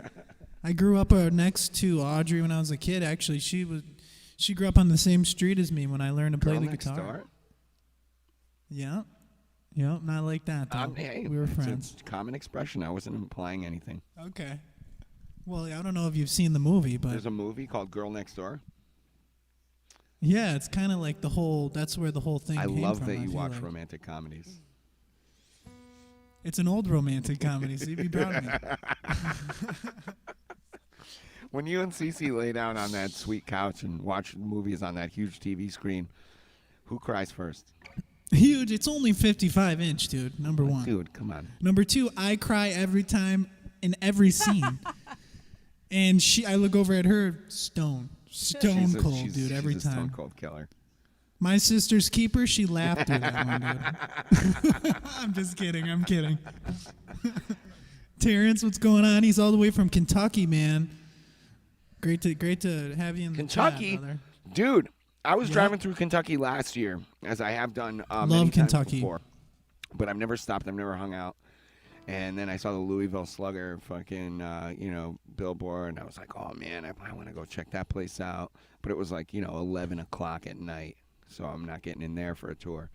I grew up next to Audrey when I was a kid. Actually, she grew up on the same street as me when I learned to play Girl the next guitar. door? Yeah. Yep, not like that, though. Hey, we were it's friends. a common expression. I wasn't implying anything. Okay. Well, I don't know if you've seen the movie, but There's a movie called Girl Next Door. yeah, it's kind of like that's where the whole thing I came love from, that you feel watch like. romantic comedies. It's an old romantic comedy, so you'd be proud of me. When you and Cece lay down on that sweet couch and watch movies on that huge TV screen, who cries first? Huge. It's only 55-inch, dude. Number one. Dude, come on. Number two, I cry every time in every scene. And I look over at her, stone cold, dude, every she's a time. stone cold killer. My sister's keeper, she laughed through that one, dude. I'm just kidding. I'm kidding. Terrence, what's going on? He's all the way from Kentucky, man. Great to have you in the Kentucky, chat, brother. dude. I was Yeah. driving through Kentucky last year, as I have done many Love times Kentucky. before. But I've never stopped. I've never hung out. And then I saw the Louisville Slugger fucking, billboard. And I was like, oh, man, I want to go check that place out. But it was like, 11 o'clock at night. So I'm not getting in there for a tour.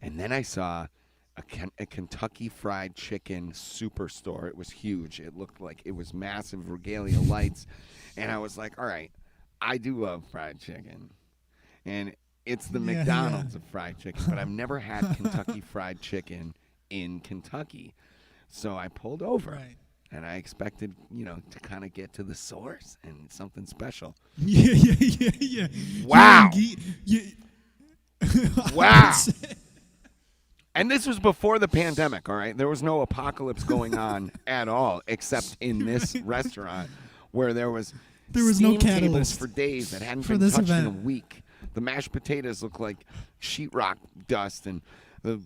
And then I saw a Kentucky Fried Chicken superstore. It was huge. It looked like it was massive regalia lights. And I was like, all right, I do love fried chicken. And it's the Yeah, McDonald's yeah. of fried chicken. But I've never had Kentucky Fried Chicken in Kentucky. So I pulled over. Right. And I expected, to kind of get to the source and something special. Yeah. Wow. You- Wow. And this was before the pandemic, all right? There was no apocalypse going on at all, except in this restaurant where there was no steam tables catalyst for days that hadn't for been this touched in a event. week. The mashed potatoes looked like sheetrock dust, and the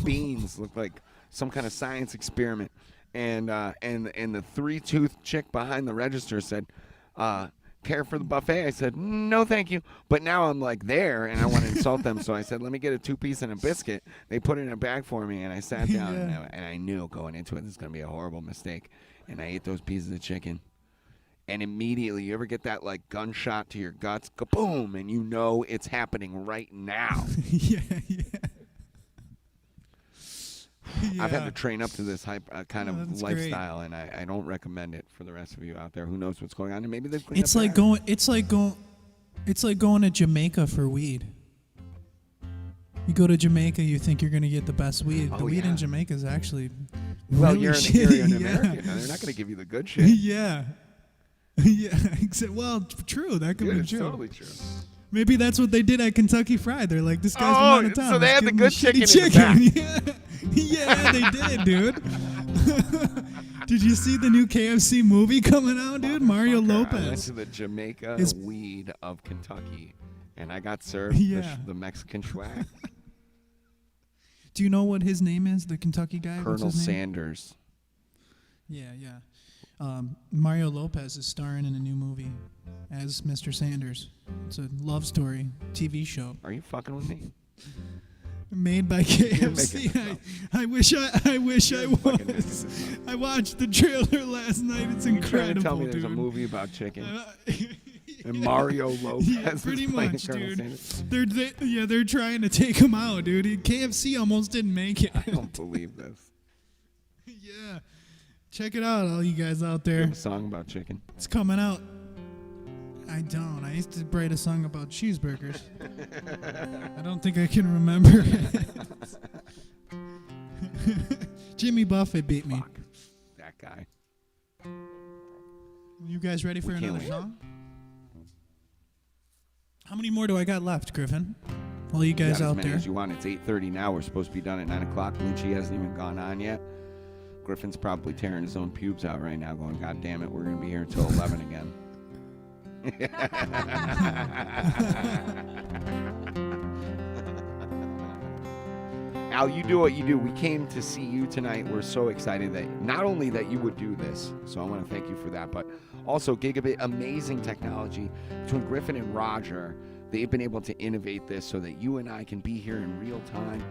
beans looked like some kind of science experiment. And the 3-tooth chick behind the register said, care for the buffet? I said, no, thank you. But now I'm like there, and I want to insult them. So I said, let me get a 2-piece and a biscuit. They put it in a bag for me, and I sat down, and I knew going into it, this is going to be a horrible mistake. And I ate those pieces of chicken. And immediately, you ever get that like gunshot to your guts, kaboom, and you know it's happening right now. Yeah. I've had to train up to this kind of that's lifestyle, and I don't recommend it for the rest of you out there. Who knows what's going on? And maybe they've cleaned It's up like their going. It's like going to Jamaica for weed. You go to Jamaica, you think you're gonna get the best weed. Oh, The weed yeah. in Jamaica is actually Well, really you're shitty. an Yeah. American. Now, they're not going to give you the good shit. Yeah. Yeah. Well, true. That could Dude, be it's true. totally true. Maybe that's what they did at Kentucky Fried. They're like, this guy's from out of town. so they Let's had the give him good shitty chicken in the chicken. Yeah, they did, dude. Did you see the new KFC movie coming out, dude? Mario I went Lopez. to the Jamaica Is- weed of Kentucky, and I got served Yeah. the Mexican swag. Do you know what his name is? The Kentucky guy. What's Colonel his name? Sanders. Yeah. Mario Lopez is starring in a new movie as Mr. Sanders. It's a love story TV show Are you fucking with me? made by making KFC. this up. I wish I was. fucking making this up. I watched the trailer last night. It's You trying incredible, to tell me dude. there's a movie about chicken? Yeah, And Mario Lopez is pretty playing much, Colonel dude. Sanders? They're trying to take him out, dude. KFC almost didn't make it. I don't believe this. Yeah, check it out, all you guys out You there. have a song about chicken. It's coming out. I don't. I used to write a song about cheeseburgers. I don't think I can remember it. Jimmy Buffett beat me. Fuck that guy. You guys ready for We can't another wait. song? How many more do I got left, Griffin? All you You guys got as out many there. as you want. It's 8:30 now. We're supposed to be done at 9 o'clock. Lynchy hasn't even gone on yet. Griffin's probably tearing his own pubes out right now, going, God damn it, we're going to be here until 11 again. Al, you do what you do. We came to see you tonight. We're so excited that not only that you would do this, so I want to thank you for that, but also Gigabit, amazing technology between Griffin and Roger. They've been able to innovate this so that you and I can be here in real time.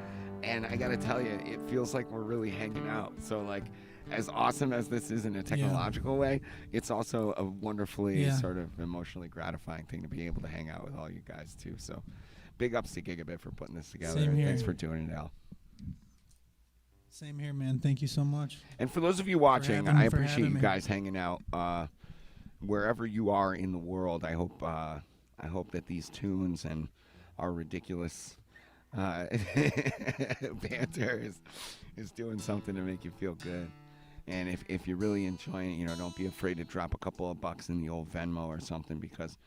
And I got to tell you, it feels like we're really hanging out. So, like, as awesome as this is in a technological way, it's also a wonderfully sort of emotionally gratifying thing to be able to hang out with all you guys, too. So, big ups to Gigabit for putting this together. Same here. Thanks for doing it, Al. Same here, man. Thank you so much. And for those of you watching, having- I for appreciate having you me. guys hanging out. Wherever you are in the world, I hope that these tunes and our ridiculous banter is doing something to make you feel good. And if you're really enjoying it, don't be afraid to drop a couple of bucks in the old Venmo or something, because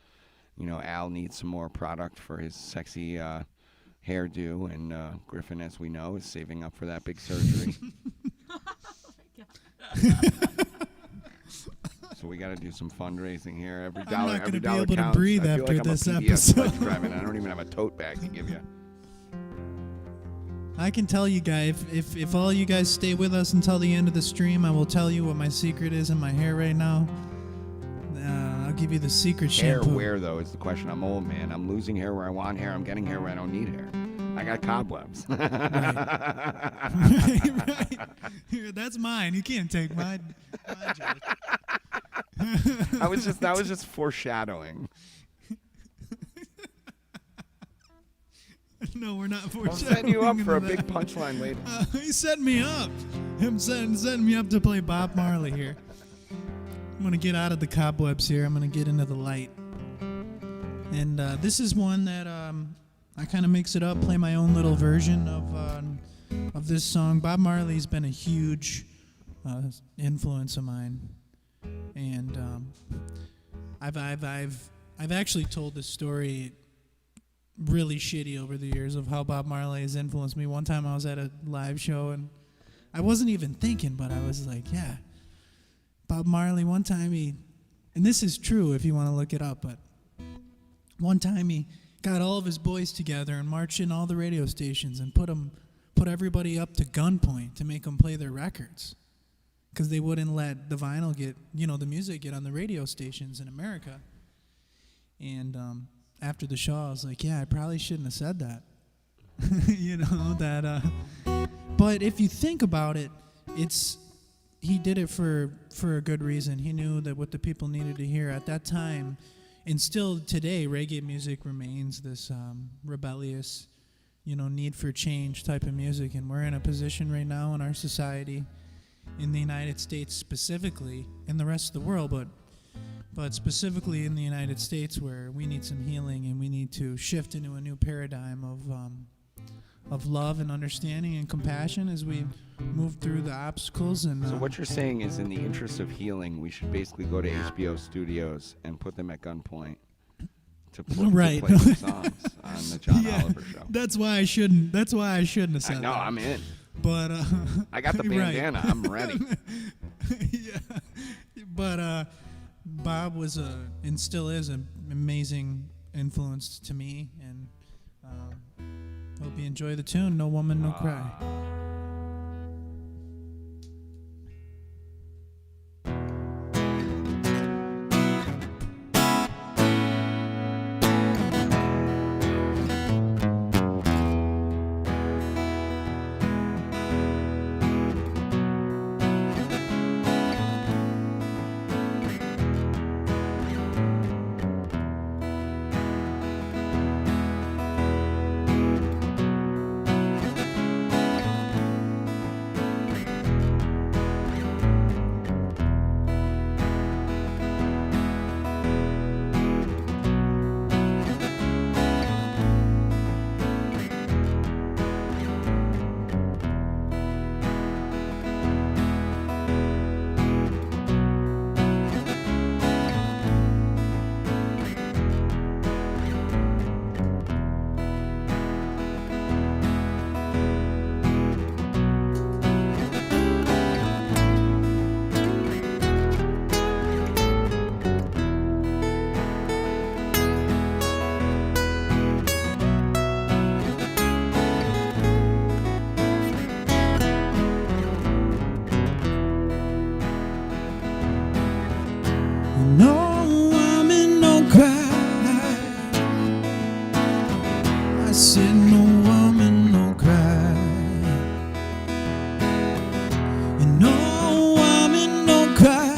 Al needs some more product for his sexy hairdo, and Griffin, as we know, is saving up for that big surgery. So we got to do some fundraising here. Every I'm dollar, not every gonna dollar be able to counts. breathe I feel after like I'm this a PBS episode. bike driving. I don't even have a tote bag to give you. I can tell you guys, if all you guys stay with us until the end of the stream, I will tell you what my secret is in my hair right now. I'll give you the secret Hair shampoo. where, though, is the question. I'm old, man. I'm losing hair where I want hair. I'm getting hair where I don't need hair. I got cobwebs. right. That's mine. You can't take mine. That was just foreshadowing. No, we're not I'm foreshadowing. setting you up for a into big that. punchline later. He set me up. Him setting me up to play Bob Marley here. I'm going to get out of the cobwebs here. I'm going to get into the light. And this is one that I kind of mix it up, play my own little version of this song. Bob Marley's been a huge influence of mine. And I've actually told this story really shitty over the years of how Bob Marley has influenced me. One time I was at a live show and I wasn't even thinking, but I was like, yeah, Bob Marley, one time and this is true if you want to look it up, but one time he got all of his boys together and marched in all the radio stations and put everybody up to gunpoint to make them play their records because they wouldn't let the vinyl the music get on the radio stations in America. And after the show, I was like, yeah, I probably shouldn't have said that. You know, that. But if you think about it, he did it for a good reason. He knew that what the people needed to hear at that time, and still today, reggae music remains this rebellious, need for change type of music. And we're in a position right now in our society, in the United States specifically, in the rest of the world, but specifically in the United States, where we need some healing and we need to shift into a new paradigm of love and understanding and compassion as we move through the obstacles. And So what you're saying is, in the interest of healing, we should basically go to HBO Studios and put them at gunpoint to play some songs on the John Oliver show. That's why I shouldn't have said No, that. I'm in. But I got the bandana. I'm ready. Yeah. But Bob was and still is an amazing influence to me, and hope you enjoy the tune, No Woman, No Cry. No woman, no cry. I said no woman, no cry. And no woman, no cry.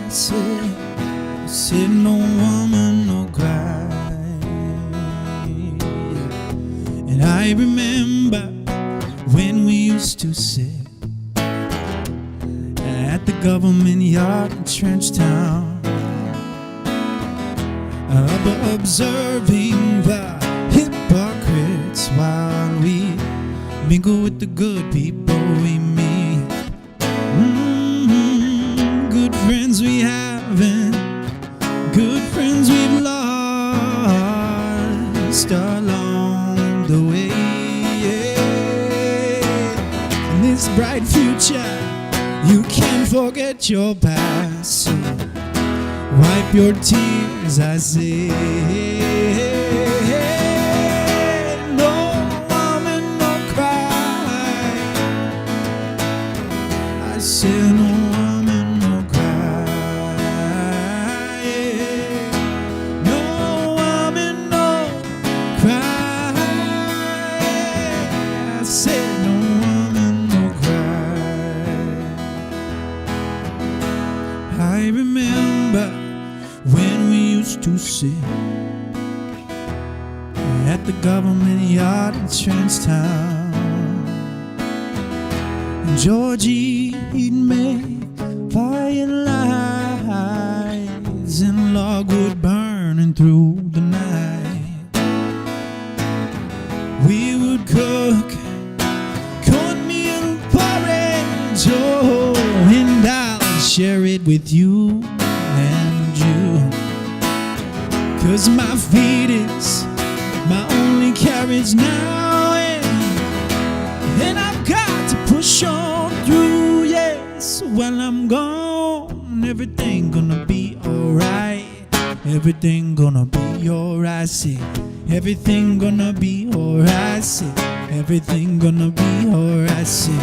I said no woman, no cry. And I remember when we used to sit at the government yard in Trenchtown, observing the hypocrites while we mingle with the good people we meet. Good friends we have and good friends we've lost along the way. In this bright future, you can't forget your past, so wipe your tears, I say. No woman, no cry. I said no woman, no cry. No woman, no cry. I said no woman, no cry. I remember when we used to sit at the government yard in Trenchtown, and Georgie, he'd make fire lights and logwood burning through the night. We would cook cornmeal porridge, oh, and I'll share it with you and you, 'cause my feet is my only carriage now, and I've got to push on through. Yes, while I'm gone, everything gonna be alright. Everything gonna be alright. See, everything gonna be alright. See, everything gonna be alright. See,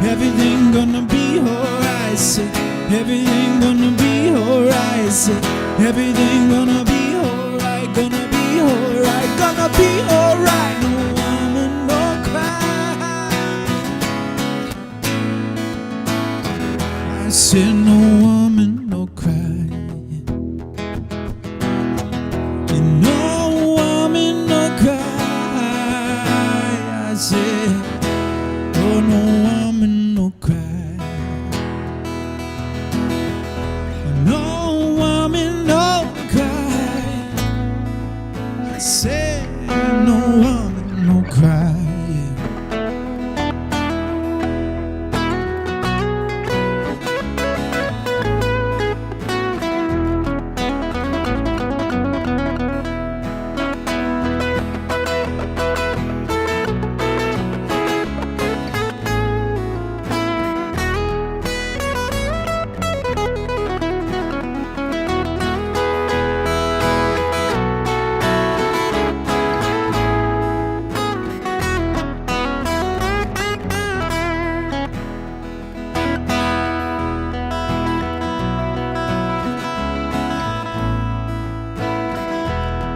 everything gonna be alright. See, everything gonna be alright. See, Everything gonna be alright, gonna be alright, gonna be alright. No woman, no cry. I said no woman, no cry. And no woman, no cry. I said, oh, no woman, no cry. No woman, no cry. I said, no woman, no cry.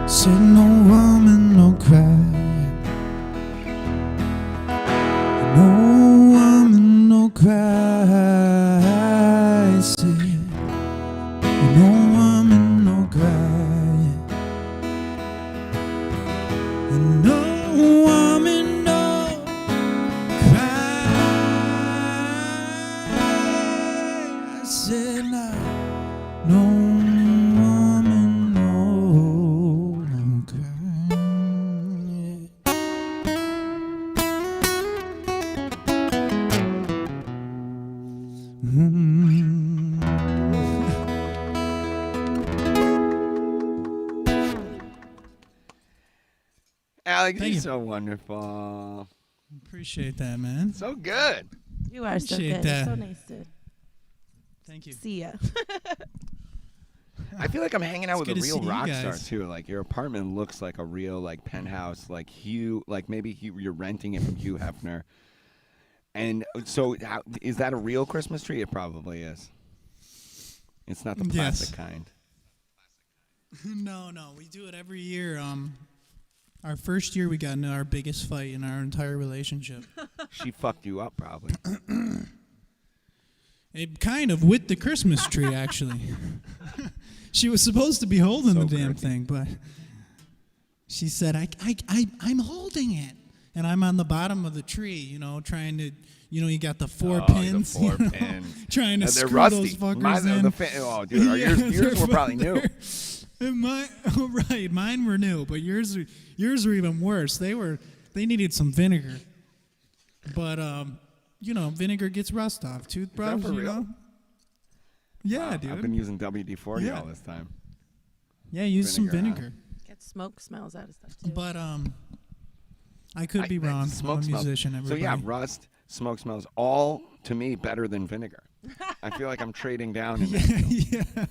Said no woman, no cry. No woman, no cry. Said no woman, no cry. No woman, no cry. I said no woman, no cry. Alex, Thank you're you. so wonderful. Appreciate that, man. So good. You are so Appreciate good. that. It's so nice to Thank you. see ya. I feel like I'm hanging out It's with a good to real see you rock star guys. too. Like your apartment looks like a real like penthouse. Like maybe you're renting it from Hugh Hefner. And so, is that a real Christmas tree? It probably is. It's not the Yes. plastic kind. No, we do it every year. Our first year we got into our biggest fight in our entire relationship. She fucked you up, probably. It kind of with the Christmas tree, actually. She was supposed to be holding So the damn creepy. thing, but she said, I'm holding it. And I'm on the bottom of the tree, trying to, you got the four pins. The four you know, pins. Trying to They're screw rusty. those fuckers Mine, in. oh, dude, Yeah, yours were probably new. Mine were new, but yours were even worse. They needed some vinegar. But vinegar gets rust off. Toothbrush, for real? know? Yeah, Wow, dude. I've been using WD-40 Yeah. all this time. Yeah, use some Vinegar, huh? vinegar. Get smoke smells out of stuff too. But I could be wrong. Smoke I'm a smells. musician, So everybody. yeah, rust, smoke smells, all to me better than vinegar. I feel like I'm trading down. In that. Yeah.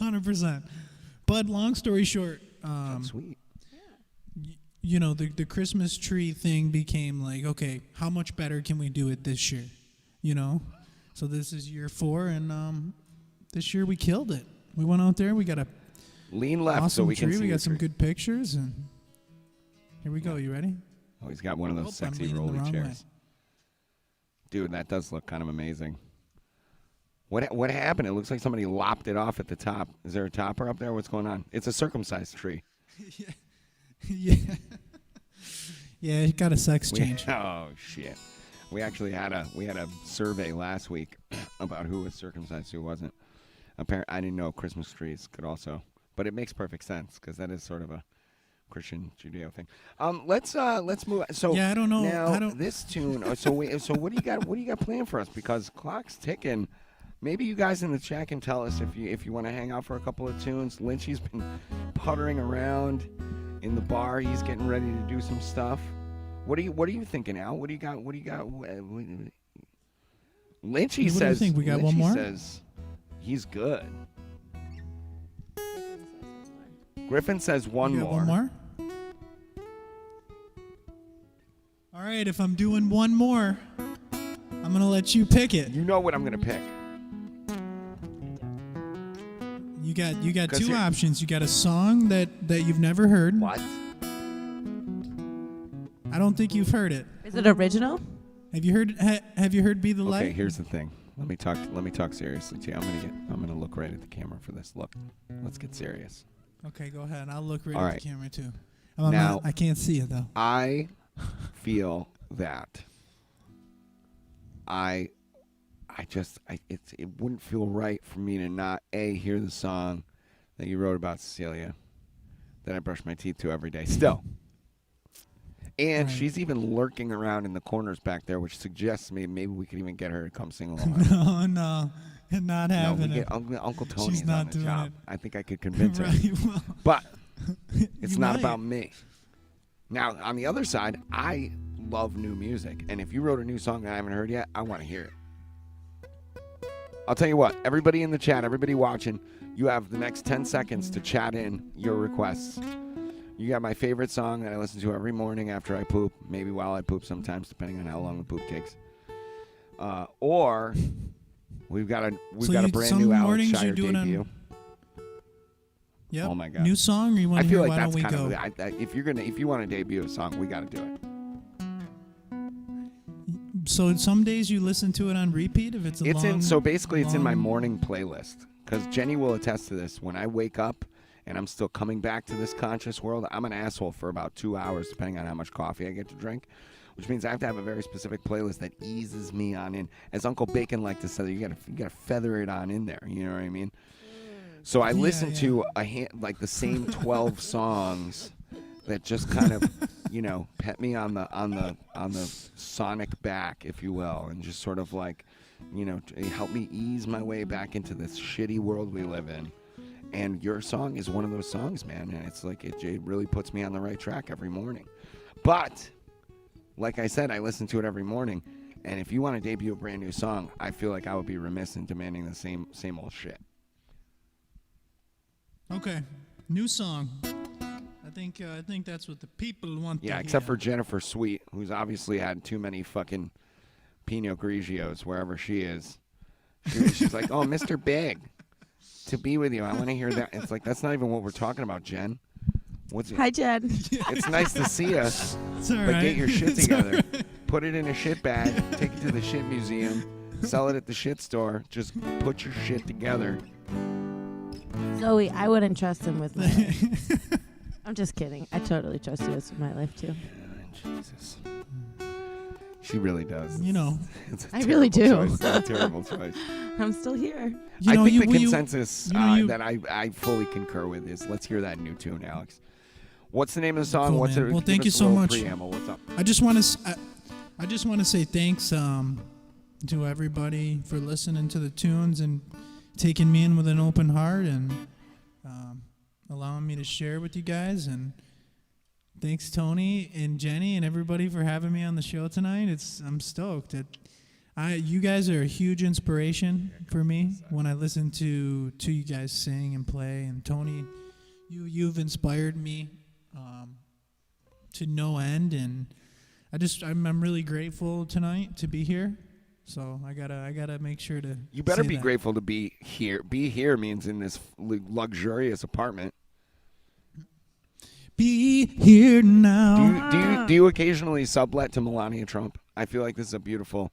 100%. But long story short, Sweet. the Christmas tree thing became like, okay, how much better can we do it this year? So this is year 4, and this year we killed it. We went out there, we got a Lean left awesome so we tree, can see we the got some tree. good pictures, and here we go. You ready? Oh, he's got one of those Hope I'm sexy leaning the rolly wrong chairs. way. Dude, that does look kind of amazing. What happened? It looks like somebody lopped it off at the top. Is there a topper up there? What's going on? It's a circumcised tree. Yeah. Yeah, it got a sex We- change. oh shit. We actually had a survey last week about who was circumcised, who wasn't. Apparently, I didn't know Christmas trees could also, but it makes perfect sense because that is sort of a Christian Judeo thing. Let's move. So Yeah, I don't know. Now I don't- this tune. So what do you got? What do you got planned for us? Because clock's ticking. Maybe you guys in the chat can tell us if you want to hang out for a couple of tunes. Lynchy's been puttering around in the bar. He's getting ready to do some stuff. What are you thinking, Al? What do you got? Lynchy What do you says. think? We got Lynchy one more? Says he's good. Griffin says one You got more. one more? All right, if I'm doing one more, I'm going to let you pick it. You know what I'm gonna pick. You got 'Cause two here- options. You got a song that you've never heard. What? I don't think you've heard it. Is it original? Have you heard? Have you heard "Be the Light"? Okay, here's the thing. Let me talk seriously to you. I'm gonna look right at the camera for this. Look, let's get serious. Okay, go ahead. I'll look right All at right. the camera too. Now- I can't see it though. I feel that it wouldn't feel right for me to not hear the song that you wrote about Cecilia that I brush my teeth to every day still. And Right. she's even lurking around in the corners back there, which suggests to me maybe we could even get her to come sing along. No, not No, having we it. get Uncle Tony She's is not on the doing job. it. I think I could convince her. Right, well, But it's you not might. about me. Now, on the other side, I love new music. And if you wrote a new song that I haven't heard yet, I want to hear it. I'll tell you what, everybody in the chat, everybody watching, you have the next 10 seconds to chat in your requests. You got my favorite song that I listen to every morning after I poop, maybe while I poop sometimes, depending on how long the poop takes. Or we've got a brand some new Alex mornings you Shier do it on- debut. Yep. Oh my God. New song, or you want I to feel hear like "Why that's Don't We kind Go"? of if you want to debut a song, we got to do it. So some days you listen to it on repeat if it's a long. It's in my long- morning playlist because Jenny will attest to this. When I wake up and I'm still coming back to this conscious world, I'm an asshole for about 2 hours, depending on how much coffee I get to drink. Which means I have to have a very specific playlist that eases me on in. As Uncle Bacon liked to say, you gotta feather it on in there. You know what I mean? So I listen yeah. to like the same 12 songs that just kind of, pet me on the sonic back, if you will, and just sort of like, help me ease my way back into this shitty world we live in. And your song is one of those songs, man. And it's like it really puts me on the right track every morning. But like I said, I listen to it every morning. And if you want to debut a brand new song, I feel like I would be remiss in demanding the same old shit. Okay, new song. I think that's what the people want. Yeah, to except hear. for Jennifer Sweet, who's obviously had too many fucking Pinot Grigios wherever she is. She's like, oh, Mr. Big, to be with you. I want to hear that. It's like, that's not even what we're talking about, Jen. What's it? Hi, Jen. It's nice to see us, It's all but right. get your shit It's all together. right. Put it in a shit bag, take it to the shit museum, sell it at the shit store. Just put your shit together. Zoe, I wouldn't trust him with my life. I'm just kidding. I totally trust you with my life, too. Jesus. She really does. It's a I really terrible do. choice. It's a terrible choice. I'm still here. I think the you- consensus you- that I fully concur with is let's hear that new tune, Alex. What's the name of the song? Cool, What's man. it? Well, give thank us you a so little much. Preamble. What's up? I just want to say thanks to everybody for listening to the tunes and taking me in with an open heart and allowing me to share with you guys. And thanks Tony and Jenny and everybody for having me on the show tonight. I'm stoked. You guys are a huge inspiration for me when I listen to you guys sing and play. And Tony, you've inspired me to no end, and I'm really grateful tonight to be here. So I gotta make sure to. You better say be that. grateful to be here. Be here means in this luxurious apartment. Be here now. Do you occasionally sublet to Melania Trump? I feel like this is a beautiful.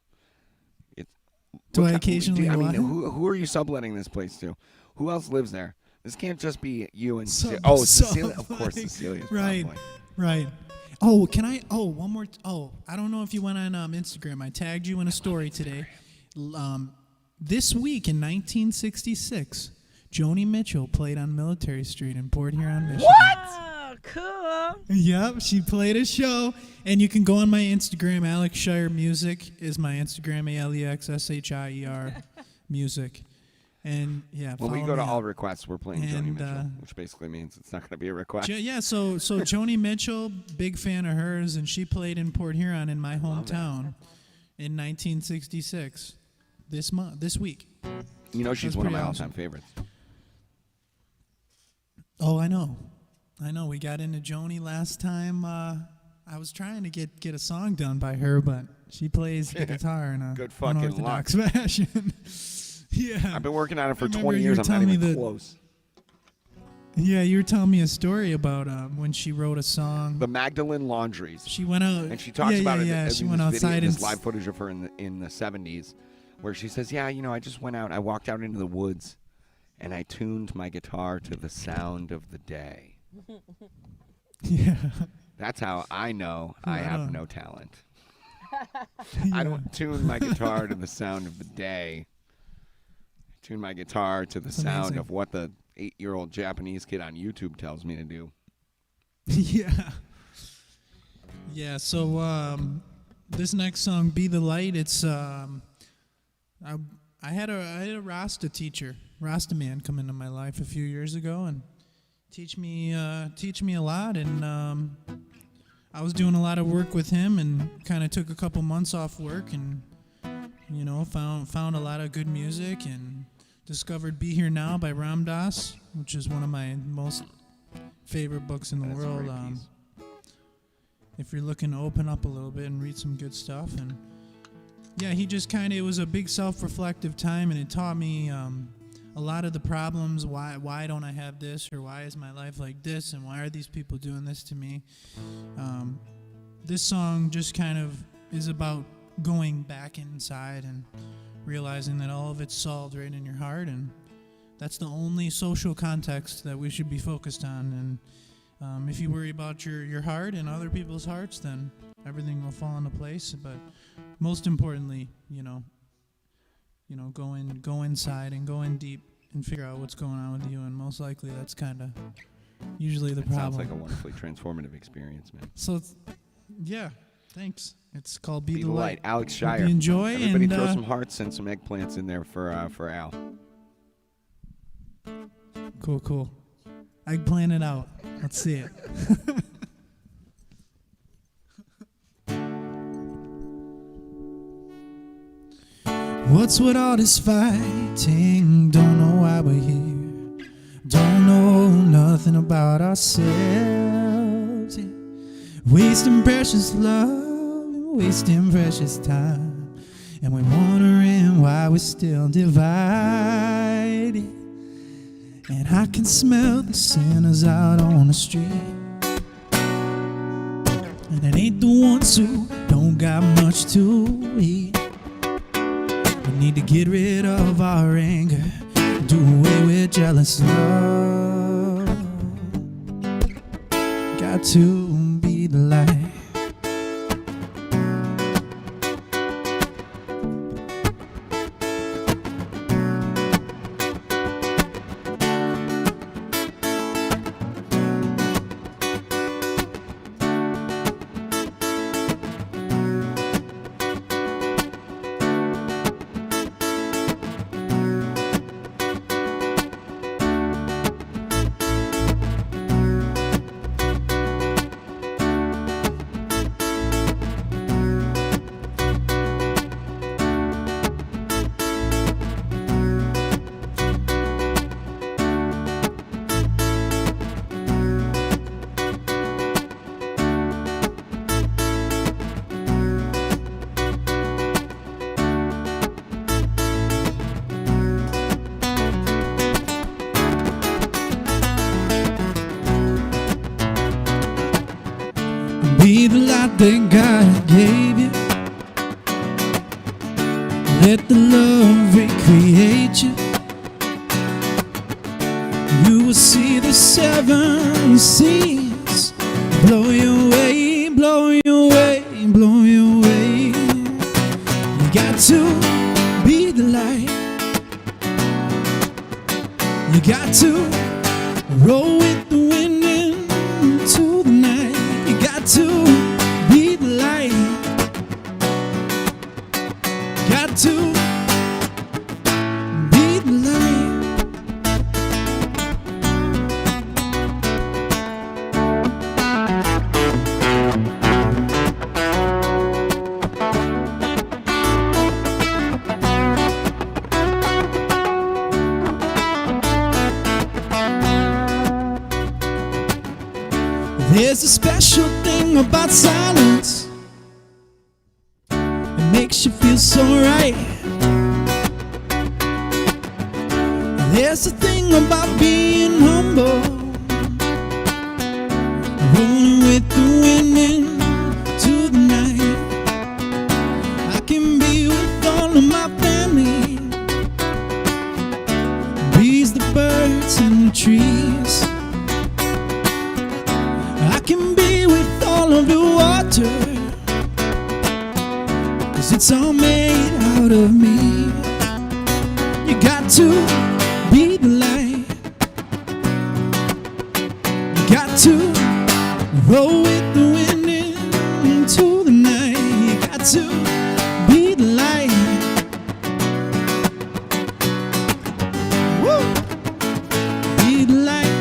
Do I what occasionally I mean, what? who are you subletting this place to? Who else lives there? This can't just be you and Sub- Cecilia. Of course, subletting. Cecilia. Right. Probably. Right. Oh, can I? Oh, one more. I don't know if you went on Instagram. I tagged you in a story today. This week in 1966, Joni Mitchell played on Military Street in Port Huron, Michigan. Oh, cool. Yep, she played a show, and you can go on my Instagram. Alex Shier Music is my Instagram. ALEXSHIER Music, and yeah. When we follow go to me all on- requests, we're playing Joni And, Mitchell, which basically means it's not going to be a request. Yeah, so Joni Mitchell, big fan of hers, and she played in Port Huron in my hometown in 1966. This week. You know, she's That's one of my pretty all-time favorites. Oh, I know. We got into Joni last time. I was trying to get a song done by her, but she plays the guitar in a Good fucking unorthodox fashion. Yeah. I've been working on it for I remember 20 you years. were I'm not telling me even that- close. Yeah, you were telling me a story about when she wrote a song. The Magdalene Laundries. She went out And she talks yeah, about yeah, it yeah. in She this went video, outside this and live footage of her in the 70s, where she says, "Yeah, I just went out. I walked out into the woods, and I tuned my guitar to the sound of the day." yeah. That's how I know I Right have on. no talent. I don't tune my guitar to the sound of the day. I tune my guitar to the That's sound amazing. of what the 8-year-old Japanese kid on YouTube tells me to do. Yeah. Yeah, so this next song, Be the Light, it's I had a Rasta teacher, Rasta man, come into my life a few years ago and teach me a lot, and I was doing a lot of work with him and kind of took a couple months off work and found a lot of good music and discovered Be Here Now by Ram Dass, which is one of my most favorite books in the That's a world. great piece. If you're looking to open up a little bit and read some good stuff, and yeah, he just kind of, it was a big self-reflective time, and it taught me a lot of the problems. Why don't I have this, or why is my life like this, and why are these people doing this to me? This song just kind of is about going back inside and realizing that all of it's solved right in your heart, and that's the only social context that we should be focused on. And if you worry about your heart and other people's hearts, then everything will fall into place. But most importantly, go inside and go in deep and figure out what's going on with you. And most likely, that's kind of usually the That sounds problem. like a wonderfully transformative experience, man. So, yeah, thanks. It's called Be Be the the Light. light. Alex Hope Shier. you enjoy, Everybody and throw some hearts and some eggplants in there for Al. Cool. Eggplant it out. Let's see it. What's with all this fighting? Don't know why we're here. Don't know nothing about ourselves. Yeah. Wasting precious love, wasting precious time, and we're wondering why we're still divided. And I can smell the sinners out on the street, and it ain't the ones who don't got much to eat. We need to get rid of our anger, do away with jealous love. Got to be the light. Be the light that God gave you. Let the love recreate you. You will see the 7 seas blow your way, blow your way, blow your way. You got to be the light. You got to roll with the wind into the night. You got to be the light. Got to be the light. There's a special thing about silence. It makes you feel so right. There's a thing about being humble. rolling with the wind into the night. I can be with all of my family, bees, the birds, and the trees. I can be with all of the water, 'cause it's all made out of me. You got to be the light. You got to roll with the wind into the night. You got to be the light. Woo! Be the light.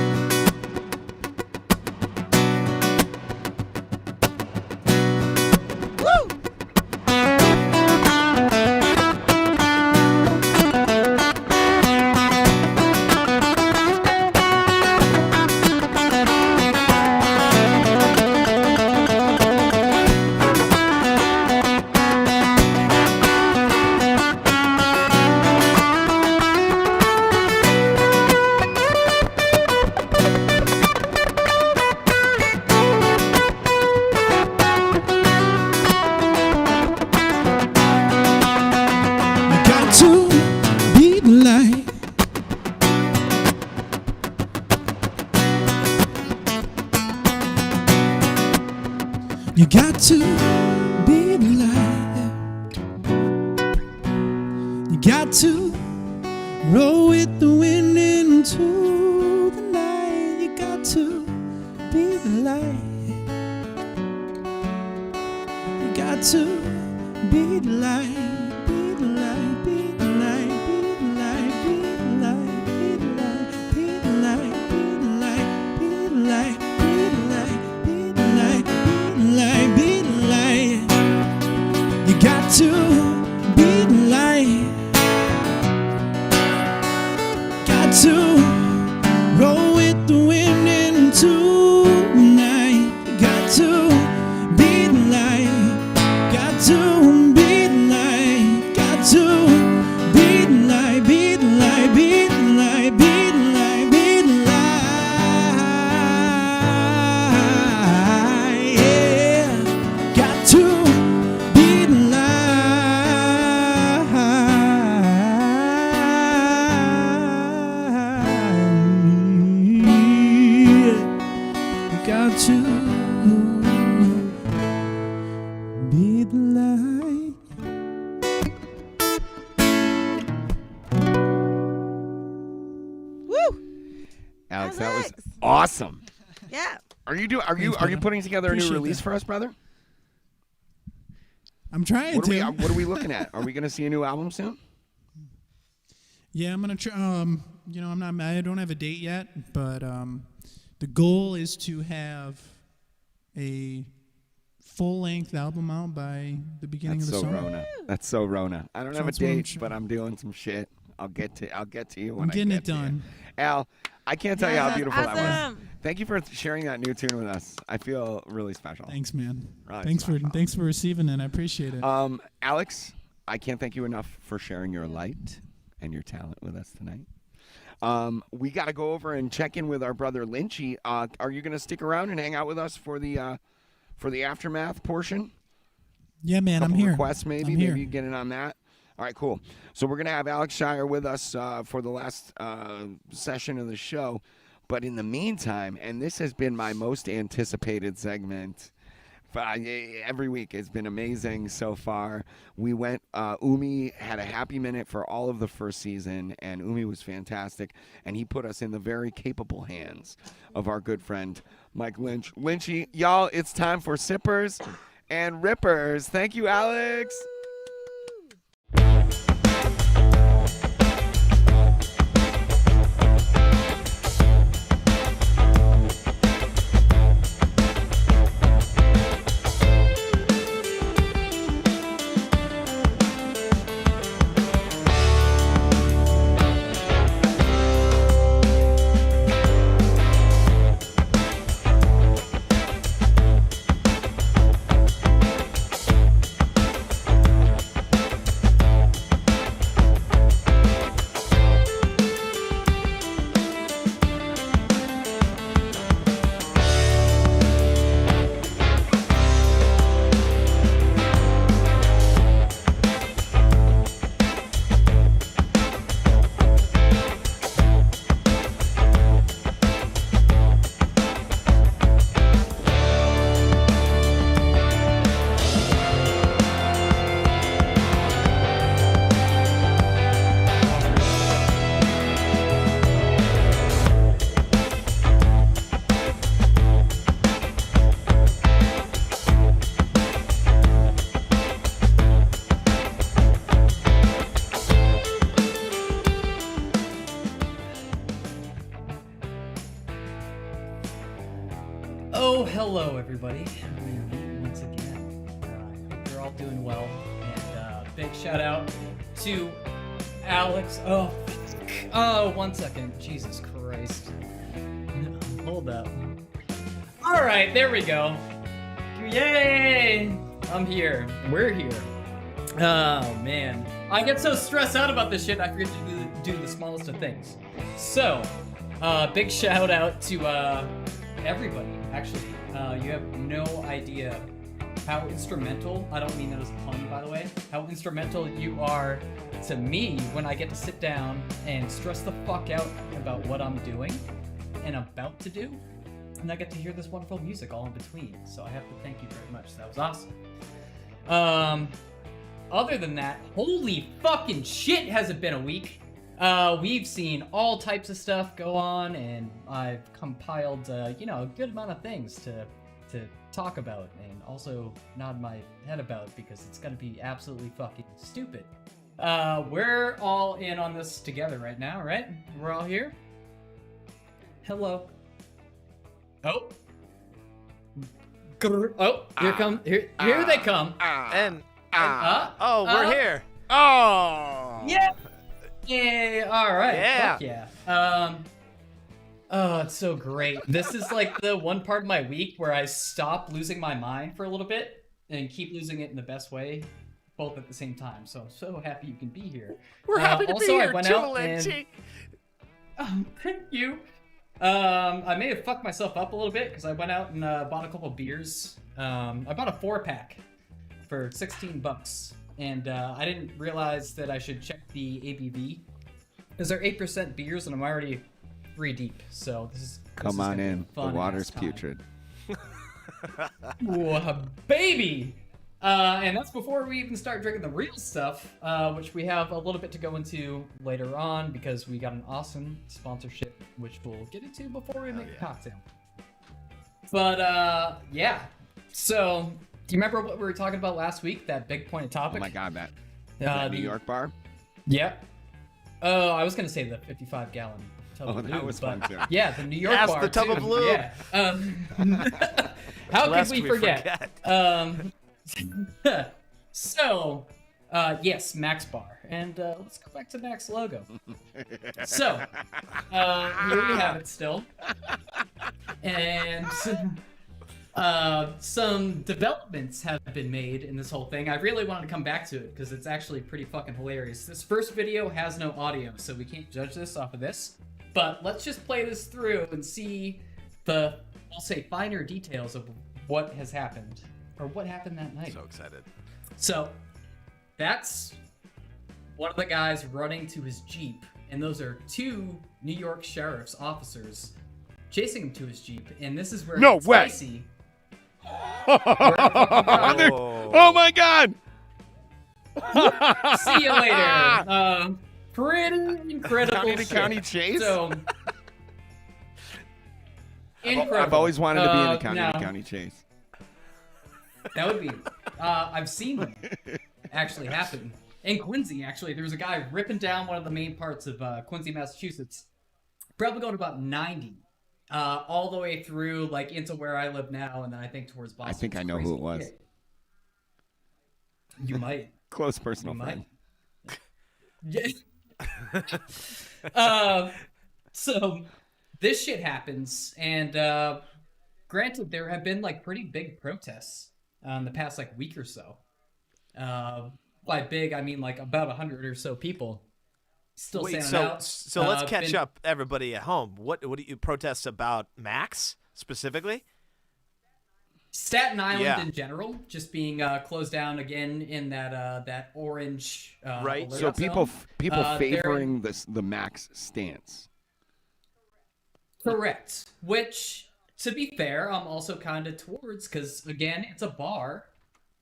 You got to be the light. You got to roll with the wind into the night. You got to be the light. You got to be the light. Be the light. Be the light. Be the light. Be the light. Be the light. Be the light. Be the light. Be the light. Be the light. Be the light. Be the light. You got to be the light. Got to roll with the wind into the night. You got to be the light. Got to be the light. Got to be the light. Be the light. Be the light. Be the light. Be the light. Yeah. Got to be the light. You got to be the light. Woo! Alex, That that was was Alex. awesome. Yeah. Are you Thanks, brother. putting together a new Appreciate release that. for us, brother? I'm trying What to. are we looking at? Are we going to see a new album soon? Yeah, I'm gonna try. You know, I don't have a date yet, but the goal is to have a full-length album out by the beginning That's of the so summer. Rona. That's so Rona. I don't So have a that's what I'm date, trying- but I'm doing some shit. I'll get to you when I'm getting I it get to you. done. Al, I can't tell you how Yes, beautiful that was. awesome. Thank you for sharing that new tune with us. I feel really special. Thanks, man. Right, Thanks special. for receiving it. I appreciate it. Alex, I can't thank you enough for sharing your light and your talent with us tonight. We got to go over and check in with our brother Lynchy. Are you going to stick around and hang out with us for the aftermath portion? Yeah, man, I'm Couple here. requests maybe. I'm here. Maybe get in on that. All right, cool. So we're gonna have Alex Shier with us for the last session of the show. But in the meantime, and this has been my most anticipated segment. Every week it's been amazing so far. We went. Umi had a happy minute for all of the first season, and Umi was fantastic. And he put us in the very capable hands of our good friend Mike Lynch. Lynchy, y'all, it's time for sippers and rippers. Thank you, Alex. everybody. Once again, I hope you're all doing well. And big shout out to Alex. Oh, 1 second. Jesus Christ. Hold up. All right, there we go. Yay! I'm here. We're here. Oh man, I get so stressed out about this shit. I forget to do the smallest of things. So, big shout out to everybody. Actually, you have no idea how instrumental. I don't mean that as a pun, by the way. How instrumental you are to me when I get to sit down and stress the fuck out about what I'm doing and about to do. And I get to hear this wonderful music all in between. So I have to thank you very much. That was awesome. Other than that, holy fucking shit, has it been a week. We've seen all types of stuff go on, and I've compiled, a good amount of things to talk about, and also nod my head about, because it's gonna be absolutely fucking stupid. We're all in on this together right now, right? We're all here? Hello. Oh. Oh, here they come. We're here. Oh. Yeah. Yeah. All right. Yeah. Fuck yeah. It's so great. This is like the one part of my week where I stop losing my mind for a little bit and keep losing it in the best way, both at the same time. So I'm so happy you can be here. We're happy to also, be here I went too, out Lindsay. thank you. I may have fucked myself up a little bit because I went out and bought a couple beers. I bought a 4-pack for $16, and I didn't realize that I should check the ABV. Because they're 8% beers, and I'm already 3 deep. So this is Come on gonna be in. a The fun water's ass time. putrid. Ooh, baby! And that's before we even start drinking the real stuff, which we have a little bit to go into later on, because we got an awesome sponsorship, which we'll get into before we make a cocktail. But, yeah. So, do you remember what we were talking about last week? That big pointed Oh topic? my god, that New York bar? Yep. Oh, I was going to say the 55-gallon tub Oh, of that lube, was but fun too. yeah, the New York Yes, bar the tub too. of lube. Yeah. How could Lest we forget? So, yes, Max Bar. And let's go back to Max logo. So, here we have it still. And some developments have been made in this whole thing. I really wanted to come back to it because it's actually pretty fucking hilarious. This first video has no audio, so we can't judge this off of this. But let's just play this through and see the, I'll say, finer details of what has happened. Or what happened that night. So excited. So, that's one of the guys running to his Jeep, and those are 2 New York sheriff's officers chasing him to his Jeep, and this is where it No gets way. spicy. Oh my god! See you later. Pretty incredible County to shit. county chase? So, incredible. I've always wanted to be in a county now, to county chase. That would be. I've seen them actually happen. In Quincy, actually, there was a guy ripping down one of the main parts of Quincy, Massachusetts. Probably going about 90. All the way through, like, into where I live now, and then I think towards Boston. I think I know who it was. You might. Close personal You friend. might. Yeah. So, this shit happens, and granted, there have been, like, pretty big protests in the past, like, week or so. By big, I mean, like, about 100 or so people still Wait, standing out. so let's catch up, everybody at home. What do you protest about Max specifically? Staten Island Yeah. in general, just being closed down again in that orange Right. alert So people zone. favoring the max stance. Correct. Which, to be fair, I'm also kind of towards, because again, it's a bar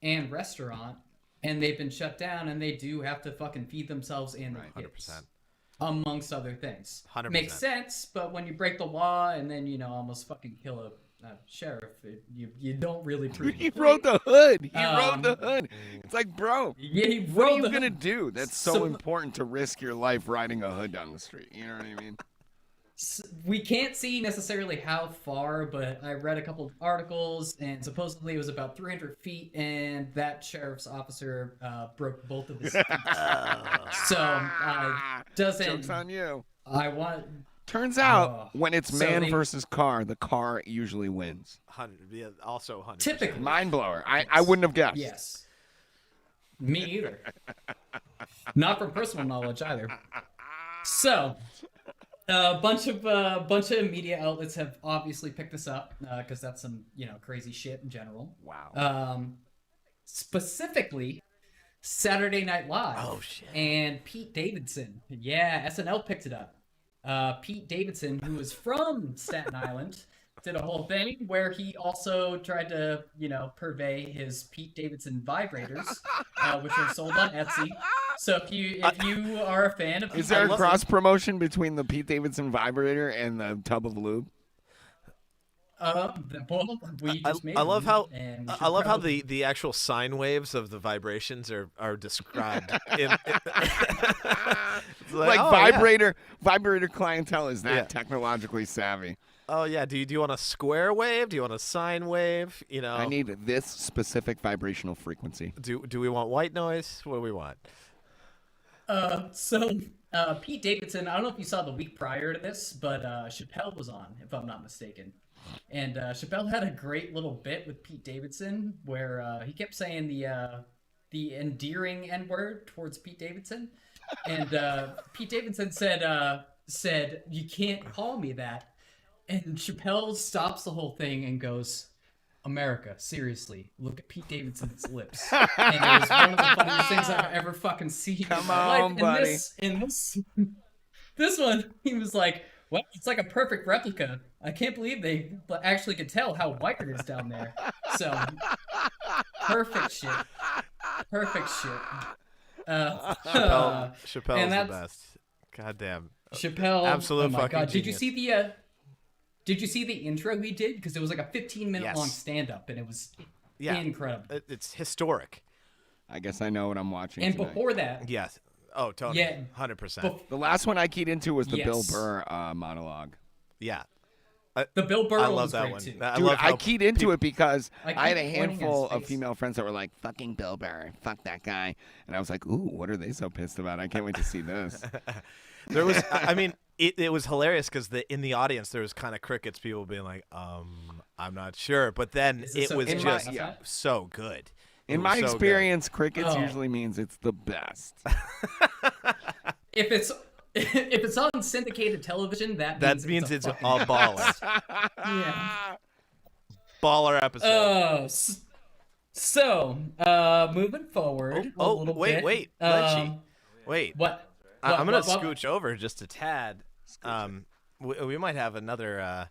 and restaurant, and they've been shut down, and they do have to fucking feed themselves and their kids, 100%. amongst other things. 100%. Makes sense, but when you break the law and then almost fucking kill a sheriff, you don't really prove. He the rode point. the hood. He Um, rode the hood. It's like, bro, Yeah, he what are rode you the gonna hood. do? That's so So- important to risk your life riding a hood down the street. You know what I mean? We can't see necessarily how far, but I read a couple of articles, and supposedly it was about 300 feet, and that sheriff's officer broke both of his feet. So doesn't. Joke's on you. I want. Turns out, Oh. when it's So man they- versus car, the car usually wins. 100. Yeah, also 100. Typically. Mind blower. I wouldn't have guessed. Yes. Me either. Not from personal knowledge either. So, a bunch of media outlets have obviously picked this up because that's some crazy shit in general. Wow. Specifically, Saturday Night Live. Oh, shit. And Pete Davidson. Yeah, SNL picked it up. Pete Davidson, who is from Staten Island, did a whole thing where he also tried to, purvey his Pete Davidson vibrators, which are sold on Etsy. So if you are a fan of, Is there a cross promotion between the Pete Davidson vibrator and the tub of lube? We just made I love one, how and we should I love how probably- the actual sine waves of the vibrations are described. It's Like oh, yeah. vibrator clientele is that Yeah. technologically savvy. Oh yeah. Do you want a square wave? Do you want a sine wave? I need this specific vibrational frequency. Do we want white noise? What do we want? So Pete Davidson, I don't know if you saw the week prior to this, but Chappelle was on, if I'm not mistaken. And Chappelle had a great little bit with Pete Davidson where he kept saying the endearing N-word towards Pete Davidson. And Pete Davidson said, "You can't call me that." And Chappelle stops the whole thing and goes, "America, seriously, look at Pete Davidson's lips." And it was one of the funniest things I've ever fucking seen in Come my life. on, buddy. This one, he was like, "Well, it's like a perfect replica. I can't believe they actually could tell how white it is down there." So, perfect shit. Perfect shit. Chappelle's and the that's- best. God damn. Chappelle. Absolute oh my fucking God. genius. Did you see the intro he did? Because it was like a 15-minute Yes. long stand-up, and it was Yeah. incredible. It's historic. I guess I know what I'm watching And tonight. before that, Yes. Oh, Tony. Yeah. 100%. The last one I keyed into was the Bill Yes. Burr monologue. Yeah. the Bill Burr I one love was that great one. too. I Dude, love I how keyed into it because I I had a keep pointing at handful his of face. female friends that were like, fucking Bill Burr, fuck that guy. And I was like, ooh, what are they so pissed about? I can't wait to see this. There was, I mean, it was hilarious because in the audience there was kind of crickets, people being like, I'm not sure, but then Is this it was okay? just Yeah. so good. It In was my so good. experience, crickets Oh. usually means it's the best. If it's on syndicated television, that means a it's a fucking baller, yeah. baller episode. Oh, so moving forward a little bit. wait, Lynchy. Wait, What? I'm gonna what- scooch over just a tad. We might have another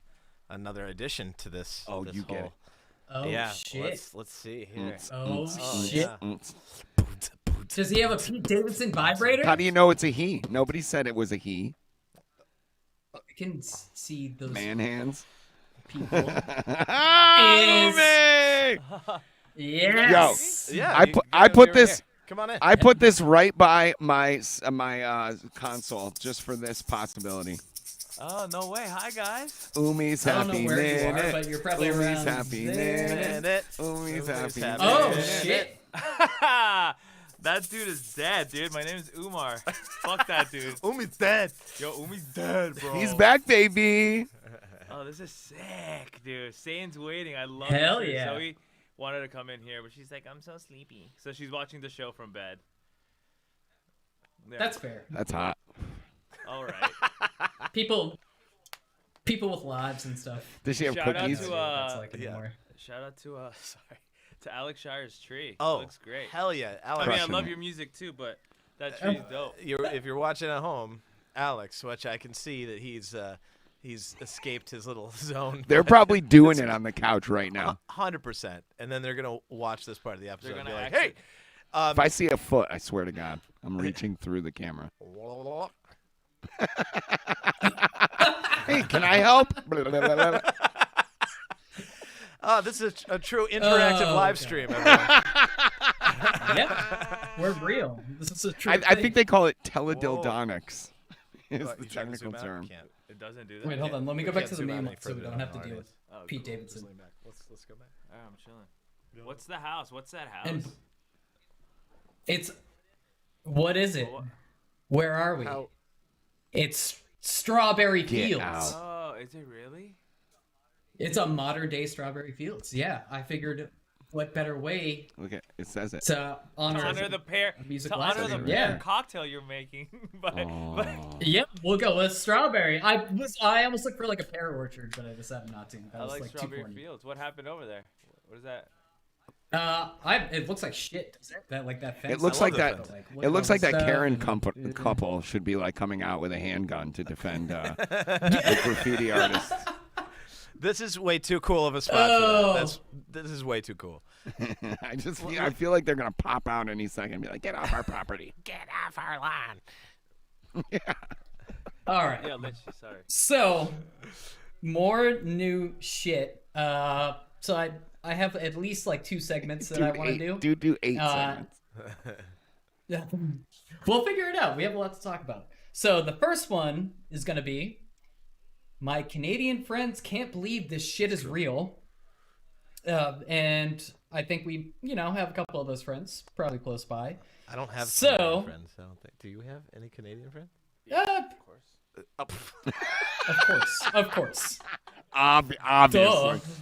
addition to this. Oh, this you get whole- it. Oh yeah, shit. let's see here. Oh shit. yeah. Does he have a Pete Davidson vibrator? How do you know it's a he? Nobody said it was a he. I can see those Man hands. people. Oh, me! Yes. Yeah, I you put- gotta I put be right this- here. Come on in. I put this right by my console just for this possibility. Oh, no way. Hi, guys. Umi's I don't know happy where you are, minute. but you're probably Umi's around happy there. minute. Umi's happy happy Oh minute. shit. That dude is dead, dude. My name is Umar. Fuck that dude. Umi's dead. Yo, Umi's dead, bro. He's back, baby. Oh, this is sick, dude. Satan's waiting. I love Hell this shit. yeah. Zoe wanted to come in here, but she's like, I'm so sleepy. So she's watching the show from bed. There. That's fair. That's hot. all right. People with lives and stuff. Does she have Shout out cookies? to, That's like yeah. anymore. Shout out to sorry, to Alex Shirer's tree. Oh, It looks great. Hell yeah, Alex. I mean, I Crushing love it. your music too, but that tree's dope. If you're watching at home, Alex, which I can see that he's escaped his little zone. They're probably doing it on the couch right now. 100%, and then they're gonna watch this part of the episode They're and be gonna like, actually- "Hey, If I see a foot, I swear to God, I'm reaching through the camera. Hey, can I help? oh, this is a true interactive Oh, live okay. stream." Everyone. Yep. We're real. This is a true I thing. think they call it teledildonics. Is What, the you trying to technical zoom out? term. Can't. It doesn't do that. Wait, hold on. Let me We go back can't to the zoom out main any one so we further don't than have to our deal audience. with Oh, Pete cool. Davidson. Just lean back. Let's go back. I'm chilling. What's the house? What's that house? And it's what is it? What- Where are we? How- It's Strawberry Get Fields. out. Oh, is it really? It's a modern day Strawberry Fields. Yeah, I figured what better way Look at it says it. to honor, To honor the pair. music To honor the lesson. pear Yeah. cocktail you're making. but Yep, we'll go with strawberry. I almost looked for like a pear orchard, but I decided not to. That I was like like too Strawberry corny. Fields. What happened over there? What is that? It looks like shit. Does it? That like that fence. It looks I like love that. the fence. Like, look It at looks all like the that stuff Karen and- couple should be like coming out with a handgun to defend the graffiti artists. This is way too cool of a spot for that. This is way too cool. I feel like they're gonna pop out any second and be like, "Get off our property." Get off our lawn. All right. Yeah, Lynch. Sorry. So, more new shit. So I have at least like 2 segments that I want to do. Do 8 Uh, segments. Yeah. We'll figure it out. We have a lot to talk about. So the first one is going to be my Canadian friends can't believe this shit is real. And I think we, have a couple of those friends probably close by. I don't have So- Canadian friends. I don't think. Do you have any Canadian friends? Of course. Obviously.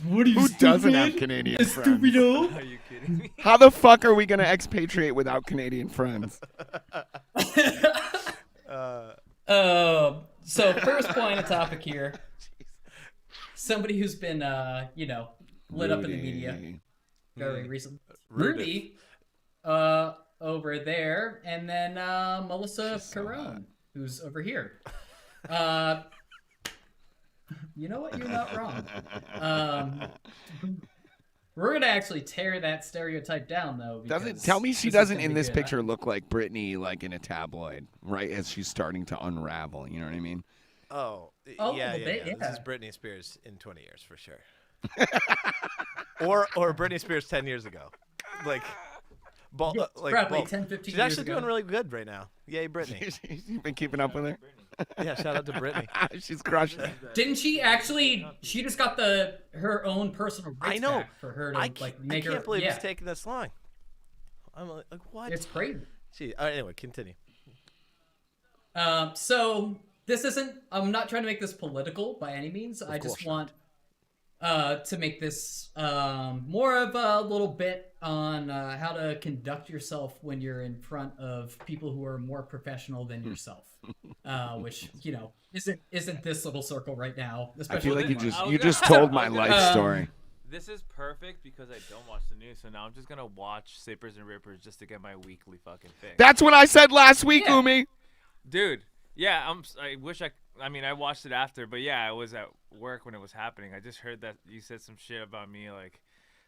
What are you Who doesn't have stupid? Canadian friends? Stupido. Are you kidding me? How the fuck are we gonna expatriate without Canadian friends? So first point of topic here. Somebody who's been, lit up in the media Rudy. very recently. Rudy. Rudy, over there, and then Melissa Carone, who's over here. You know what? You're not wrong. We're gonna actually tear that stereotype down, though. Doesn't because tell me she this is doesn't gonna in be this good. picture look like Britney, like in a tabloid, right? As she's starting to unravel, you know what I mean? Oh, A yeah, little yeah, bit, yeah. yeah. This is Britney Spears in 20 years for sure. or Britney Spears 10 years ago. Like, Yeah, like probably both. 10, 15 She's years actually ago. doing really good right now. Yay, Britney. You've been keeping up with her. Yeah, shout out to Britney. She's crushing it. Didn't she actually? She just got her own personal rights I know. back for her to I make her. can't believe yeah, it's taking this long. I'm like what? it's crazy. Gee, anyway, continue. So this isn't. I'm not trying to make this political by any means. I just course want to make this more of a little bit on how to conduct yourself when you're in front of people who are more professional than yourself, which isn't this little circle right now. I Especially feel like you in just I was you gonna- just told my I was life gonna- story. This is perfect because I don't watch the news, so now I'm just gonna watch Sippers and Rippers just to get my weekly fucking fix. That's what I said last week, Yeah. Umi. Dude, yeah, I wish I mean, I watched it after, but yeah, I was at work when it was happening. I just heard that you said some shit about me, like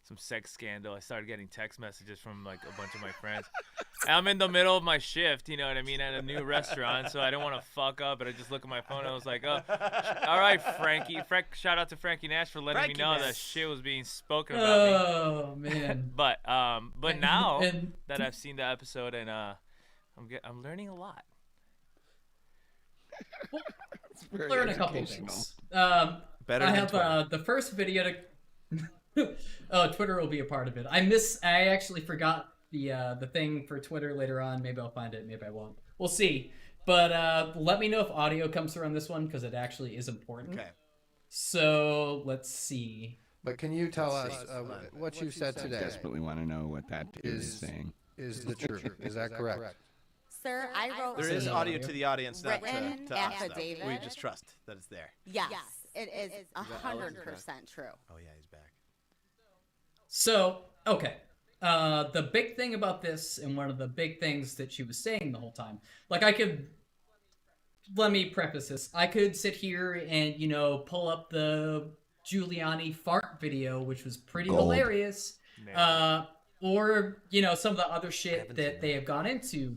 some sex scandal. I started getting text messages from like a bunch of my friends. And I'm in the middle of my shift, you know what I mean, at a new restaurant, so I didn't want to fuck up. But I just look at my phone and I was like, oh, all right, Frankie. Shout out to Frankie Nash for letting Frankie me know Nash. that shit was being spoken about me. Oh man. But now and- that I've seen the episode and I'm learning a lot. Very Learn a couple educational. things. Better I than have Twitter. the first video to. Oh, Twitter will be a part of it. I actually forgot the thing for Twitter later on. Maybe I'll find it. Maybe I won't. We'll see. But let me know if audio comes through on this one because it actually is important. Okay. So let's see. But can you tell us what you said today Desperately want to know what that dude is saying. is the truth? Is that correct? Sir, I wrote There is no audio audio. to the audience, not to Written us. Though. affidavit. We just trust that it's there. yes, it is 100% true. Oh yeah, he's back. So, okay. The big thing about this, and one of the big things that she was saying the whole time, like let me preface this. I could sit here and, pull up the Giuliani fart video, which was pretty Gold. hilarious. Man. Or, some of the other shit that they have gone into.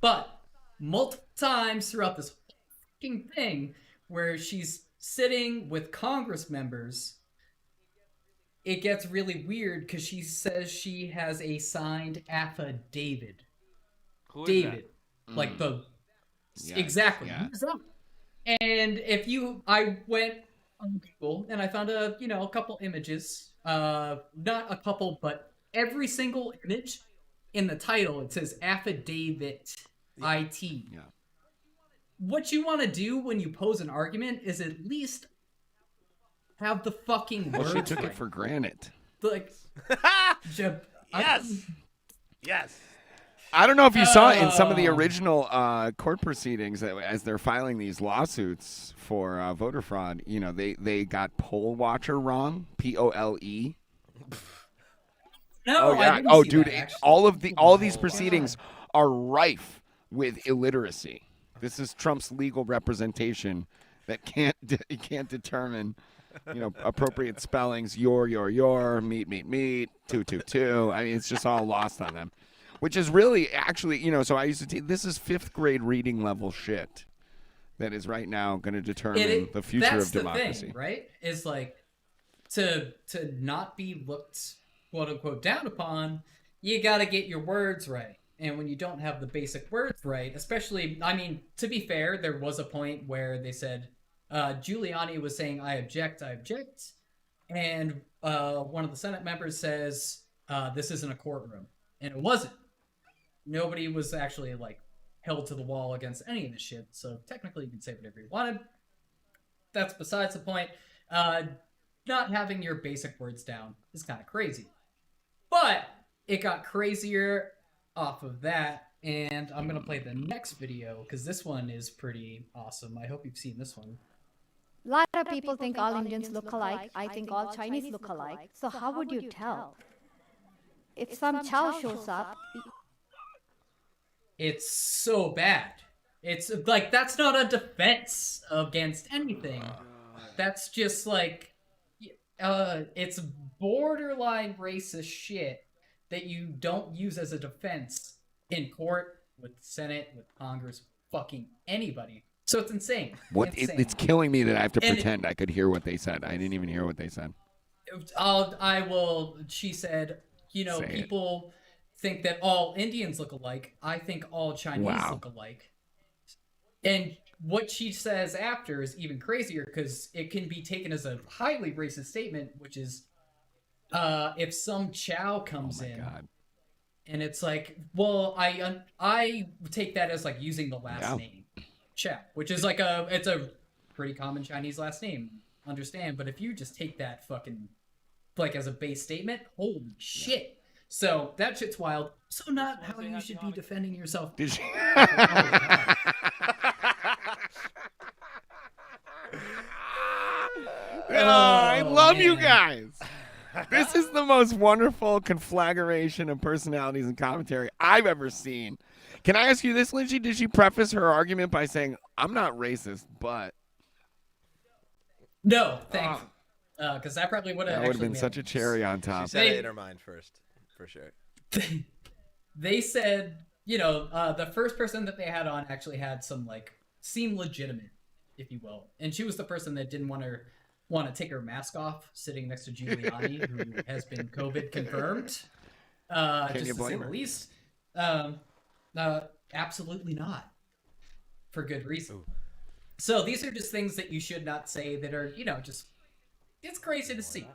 But multiple times throughout this fucking thing where she's sitting with Congress members, it gets really weird because she says she has a signed affidavit. Who is David. Like the Yes, exactly. yeah. Who's that? And I went on Google and I found a couple images. Not a couple, but every single image in the title it says affidavit IT. Yeah. What you want to do when you pose an argument is at least have the fucking Well, words she took right. it for granted. Like, Yes. Yes. I don't know if you saw it in some of the original court proceedings that as they're filing these lawsuits for voter fraud. You know, they got poll watcher wrong, POLE. No, Oh I yeah. didn't Oh, see dude, that, actually. all these proceedings are rife with illiteracy. This is Trump's legal representation that can't determine, appropriate spellings. Your, meet, 2. I mean, it's just all lost on them, which is really actually, so I used to. This is 5th grade reading level shit that is right now going to determine the future of democracy. That's the thing, right? Is like to not be looked quote unquote down upon. You got to get your words right. And when you don't have the basic words right, especially, I mean, to be fair, there was a point where they said Giuliani was saying, I object. And one of the Senate members says, this isn't a courtroom. And it wasn't. Nobody was actually, like, held to the wall against any of this shit. So technically you can say whatever you wanted. That's besides the point. Not having your basic words down is kind of crazy. But it got crazier off of that, and I'm gonna play the next video because this one is pretty awesome. I hope you've seen this one. A lot of people think all Indians look alike. I think all Chinese look alike. So how would you tell? If some Chow shows up... It's so bad. It's like, that's not a defense against anything. That's just like, it's borderline racist shit that you don't use as a defense in court, with Senate, with Congress, fucking anybody. So it's insane. It's killing me that I have to pretend I could hear what they said. I didn't even hear what they said. She said, people think that all Indians look alike. I think all Chinese look alike. And what she says after is even crazier because it can be taken as a highly racist statement, which is, if some Chow comes in, God. and it's like, well, I take that as like using the last name, Chow, which is like it's a pretty common Chinese last name, understand? But if you just take that fucking like as a base statement, holy shit! So that shit's wild. So not how you should be defending yourself. Did you? I love you guys. This is the most wonderful conflagration of personalities and commentary I've ever seen. Can I ask you this, Lindsay? Did she preface her argument by saying, I'm not racist, but... No, thankfully. Because that probably would have been such a cherry on top. She said it in her mind first, for sure. They said, the first person that they had on actually had some, like, seemed legitimate, if you will. And she was the person that didn't want to take her mask off, sitting next to Giuliani, who has been COVID confirmed. Just to say the least. Absolutely not. For good reason. Ooh. So these are just things that you should not say that are, just, it's crazy to see.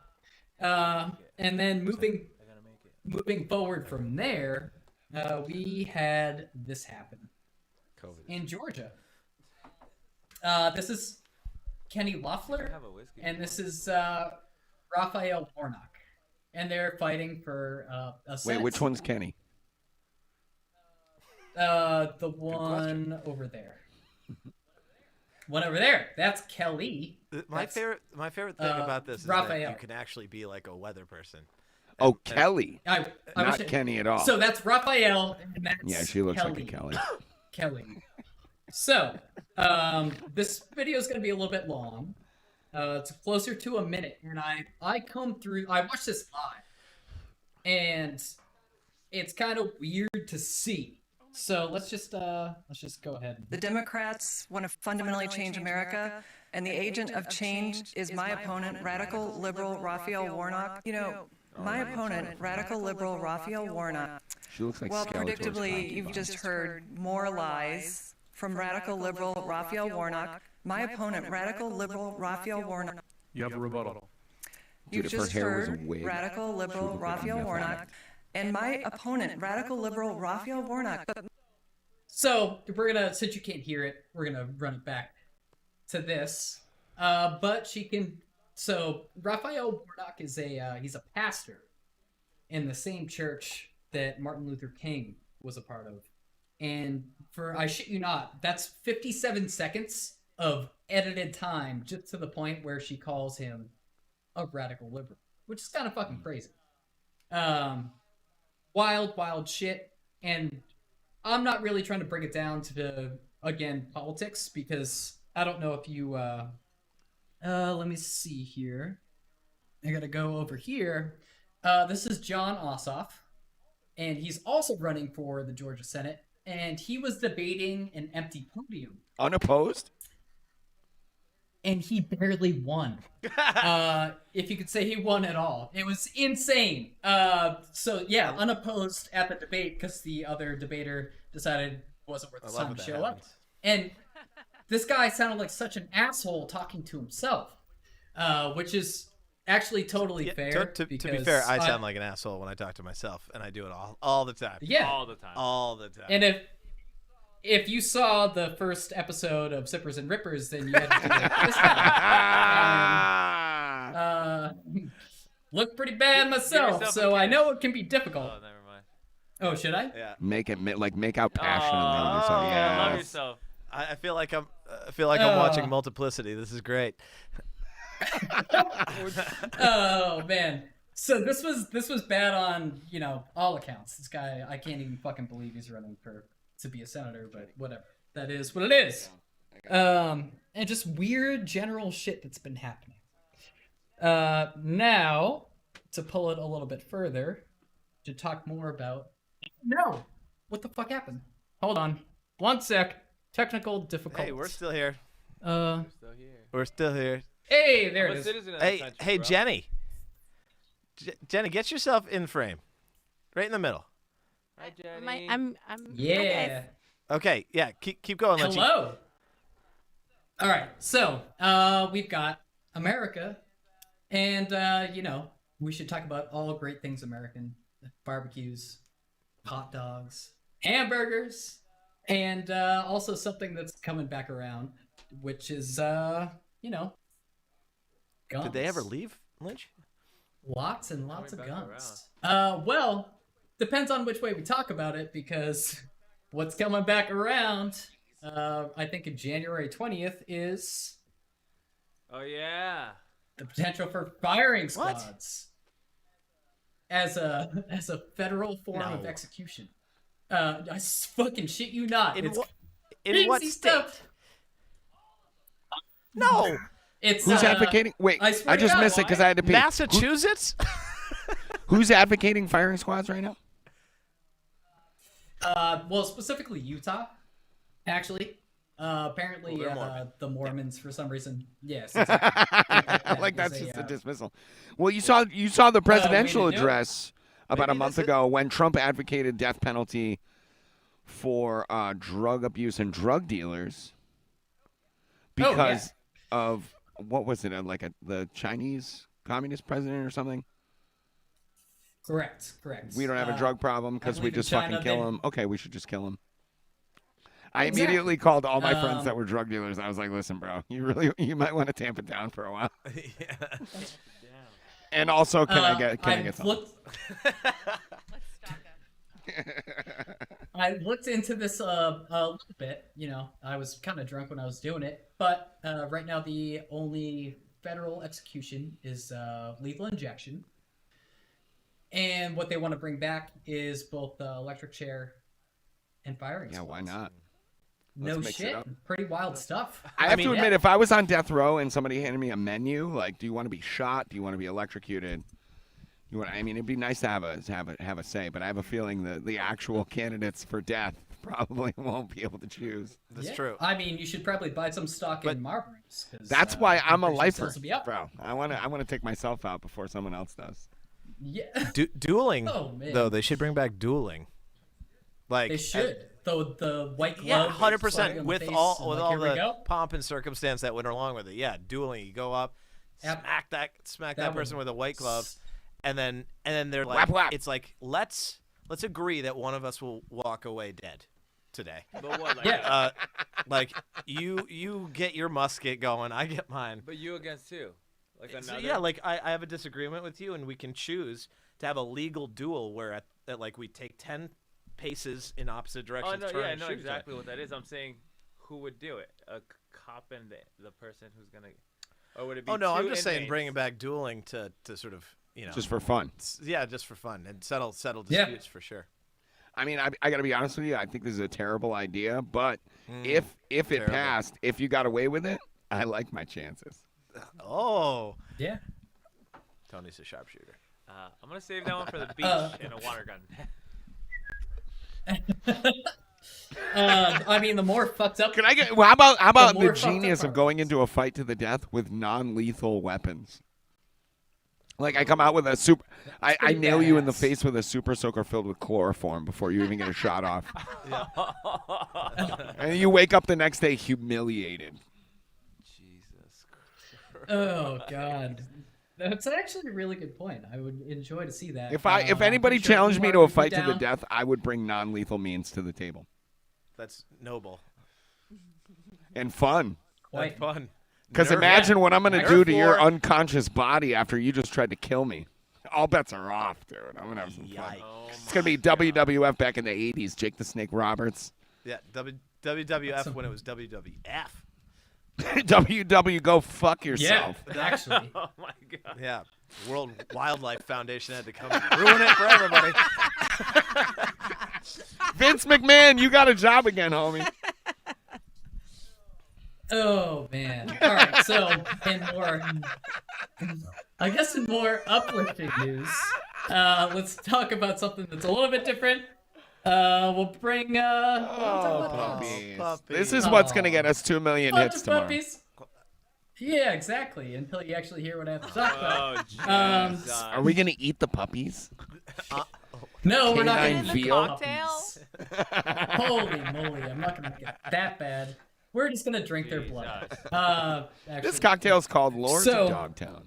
And then moving forward from there, we had this happen. COVID. In Georgia. This is Kenny Loeffler, and this is Raphael Warnock, and they're fighting for a Senate. Wait, which one's Kenny? The one over there. One over there. That's Kelly. My favorite thing about this is Raphael. that you can actually be like a weather person. Oh, Kelly. Not Kenny at all. So that's Raphael, and that's yeah, she looks Kelly. like a Kelly. Kelly. So, this video is going to be a little bit long. It's closer to a minute, and I watched this live, and it's kind of weird to see. So let's just go ahead. The Democrats want to fundamentally change America, and the agent of change is my opponent, radical liberal Raphael Warnock. My opponent, radical liberal Raphael Warnock. She looks like well, predictably, you've just heard more lies from radical liberal Raphael Warnock, my opponent, radical liberal Raphael Warnock. You have a rebuttal. You've Dude, if her just hair was a heard wig, radical liberal she would look Raphael like Warnock and my opponent, radical liberal Raphael Warnock. So we're gonna, since you can't hear it, we're gonna run it back to this. But she can. So Raphael Warnock is he's a pastor in the same church that Martin Luther King was a part of, and I shit you not, that's 57 seconds of edited time just to the point where she calls him a radical liberal, which is kind of fucking crazy. Wild shit, and I'm not really trying to bring it down to again politics, because I don't know if you let me see here. I gotta go over here. This is John Ossoff, and he's also running for the Georgia Senate, and he was debating an empty podium. Unopposed? And he barely won. If you could say he won at all. It was insane. So yeah, unopposed at the debate because the other debater decided it wasn't worth the time to show up. And this guy sounded like such an asshole talking to himself, which is actually totally fair. To be fair, I sound like an asshole when I talk to myself, and I do it all the time. Yeah. All the time. All the time. And if you saw the first episode of Zippers and Rippers, then you had to do it this time. Look pretty bad myself, so I know it can be difficult. Oh, never mind. Oh, should I? Yeah. Make out passionately on yourself. Yeah, love Yes. yourself. I feel like I'm watching Multiplicity. This is great. Oh man. So this was bad on, all accounts. This guy, I can't even fucking believe he's running to be a senator, but whatever. That is what it is. And just weird general shit that's been happening. Now, to pull it a little bit further, to talk more about... No! What the fuck happened? Hold on. 1 sec. Technical difficulties. Hey, we're still here. We're still here. Hey, there I'm it a is. citizen of the country, Hey, bro. Jenny. Jenny, get yourself in frame. Right in the middle. Hi, Jenny. I'm Yeah. Okay, yeah, keep going. Hello. All right, so we've got America, and we should talk about all great things American: barbecues, hot dogs, hamburgers, and also something that's coming back around, which is guns. Did they ever leave, Lynch? Lots and lots of guns. Well, depends on which way we talk about it, because what's coming back around, I think in January 20th, is Oh yeah. the potential for firing squads as a federal form of execution. I fucking shit you not. In It's what crazy state? stuff. No. It's Who's advocating? Wait, I swear I to just God, missed it because why? I had to pee. Massachusetts? Who's advocating firing squads right now? Well, specifically Utah, actually. Apparently, Well, they're Mormon. the Mormons, for some reason, yes. Like that's just a dismissal. Well, you saw the presidential we didn't know. address about a month ago when Trump advocated death penalty for drug abuse and drug dealers because of what was it, the Chinese communist president or something? Correct. We don't have a drug problem because we believe in just fucking China, kill they- them. Okay, we should just kill them. I Exactly. immediately called all my friends that were drug dealers. I was like, "Listen, bro, you might want to tamp it down for a while." And also, can I get some? I looked into this a little bit. I was kind of drunk when I was doing it, but right now the only federal execution is lethal injection, and what they want to bring back is both the electric chair and firing. Yeah, why squads. not? No Let's mix it shit, up. pretty wild stuff. I have to admit, if I was on death row and somebody handed me a menu, like, do you want to be shot? Do you want to be electrocuted? It'd be nice to have a say, but I have a feeling that the actual candidates for death probably won't be able to choose. That's true. I mean, you should probably buy some stock in Marlboros. That's why I'm a pretty sure lifer, sales will be up. bro. I want to take myself out before someone else does. Yeah. Dueling, Oh, man. though, they should bring back dueling. Like They should. the white glove. Yeah, slapping 100% on with the face, all and, with like, all here we the go. pomp and circumstance that went along with it. Yeah, dueling. You go up, smack that person with a white glove, and then they're like, Whap, whap. it's like let's agree that one of us will walk away dead today. But what? Like, Yeah. Like you get your musket going, I get mine. But you against two. Like So, another. yeah, like I have a disagreement with you, and we can choose to have a legal duel where at like we take 10 paces in opposite Oh directions. no, turn yeah, I and know shoot each other. exactly what that is. I'm saying, who would do it? A cop and the person who's gonna, or would it be? Oh no, two I'm just saying inmates? bringing back dueling to sort of Just for fun. Yeah, just for fun and settle Yeah. disputes for sure. I mean, I got to be honest with you. I think this is a terrible idea, but if it terrible. passed, if you got away with it, I like my chances. Oh, Yeah. Tony's a sharpshooter. I'm gonna save that one for the beach and a water gun. I mean, the more fucked up. Can I get? Well, how about more the fucked up genius of part. going into a fight to the death with non-lethal weapons? Like I come out with a super, I pretty nail you in the badass. face with a super soaker filled with chloroform before you even get a shot off, and you wake up the next day humiliated. Jesus Christ. Oh God, that's actually a really good point. I would enjoy to see that. If I'm anybody pretty sure challenged me Umar to a would be fight to the down. death, I would bring non-lethal means to the table That's noble. and fun. Quite. That's fun. Because Nerf- imagine what I'm going to do to your Therefore- unconscious body after you just tried to kill me. All bets are off, dude. I'm going to have some fun. Yikes. Oh It's going to be WWF back in the 80s. Jake the Snake Roberts. Yeah, WWF when it was WWF. WW, go fuck yourself. Yeah, actually. Oh my god. Yeah, World Wildlife Foundation had to come and ruin it for everybody. Vince McMahon, you got a job again, homie. Oh man! All right, so in more uplifting news, let's talk about something that's a little bit different. We'll bring we'll talk about puppies. Puppies. This is what's going to get us 2 million Oh, hits just tomorrow. puppies. Yeah, exactly. Until you actually hear what I have to talk about. Oh Jesus. Are we going to eat the puppies? No, we're not Canine gonna veal? Cocktail? Holy moly! I'm not gonna get that bad. We're just gonna drink their blood. Actually, This cocktail's called Lords So- of Dogtown.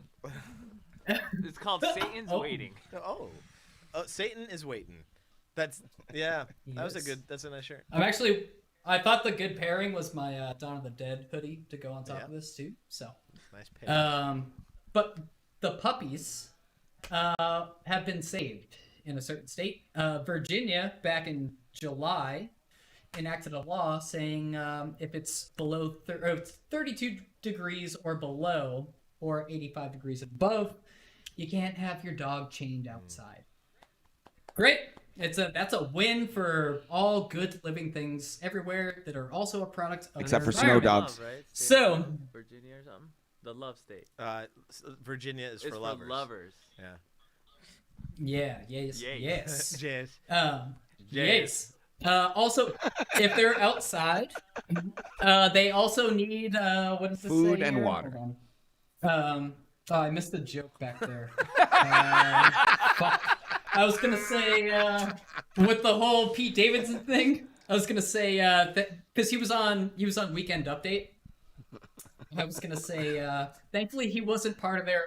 It's called Satan's Oh. Waiting. Oh, Satan is waiting. That's That's a nice shirt. I thought the good pairing was my Dawn of the Dead hoodie to go on top Yeah. of this too. So, Nice pick. but the puppies have been saved in a certain state. Virginia, back in July, enacted a law saying if it's below 32 degrees or below, or 85 degrees above, you can't have your dog chained outside. Great. That's a win for all good living things everywhere that are also a product of Except their for snow environment. dogs. Love, right? So- State of Virginia or something. The love state. Virginia is It's for lovers. lovers. Yeah. Yeah, yes, Yay. yes. Yes. Yes. Also, if they're outside, they also need what does this Food say and here? water. Hold on. Oh, I missed the joke back there. Fuck. I was gonna say with the whole Pete Davidson thing. I was gonna say that because he was on Weekend Update. I was gonna say thankfully he wasn't part of their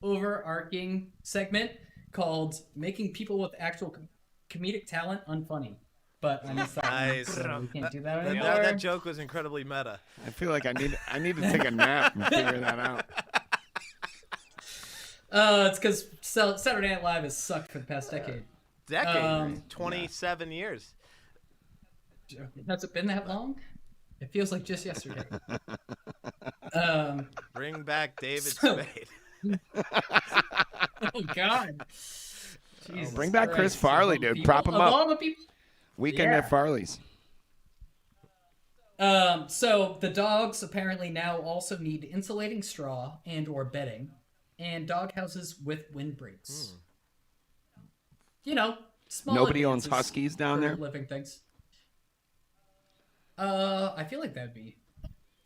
overarching segment called "Making People with Actual Comedic Talent Unfunny." But I missed that. Nice. One, so we can't do that That, anymore. that joke was incredibly meta. I feel like I need to take a nap and figure that out. It's because Saturday Night Live has sucked for the past decade. Decade. 27 years. Has it been that long? It feels like just yesterday. Bring back David So- Spade. Oh God. Jesus Bring back Chris Christ. Farley, Of all dude. people- Prop him of up. all the people. Weekend Yeah. at Farley's. So the dogs apparently now also need insulating straw and or bedding, and dog houses with windbreaks. You know, small. Nobody owns advances huskies down for there? living things. I feel like that'd be.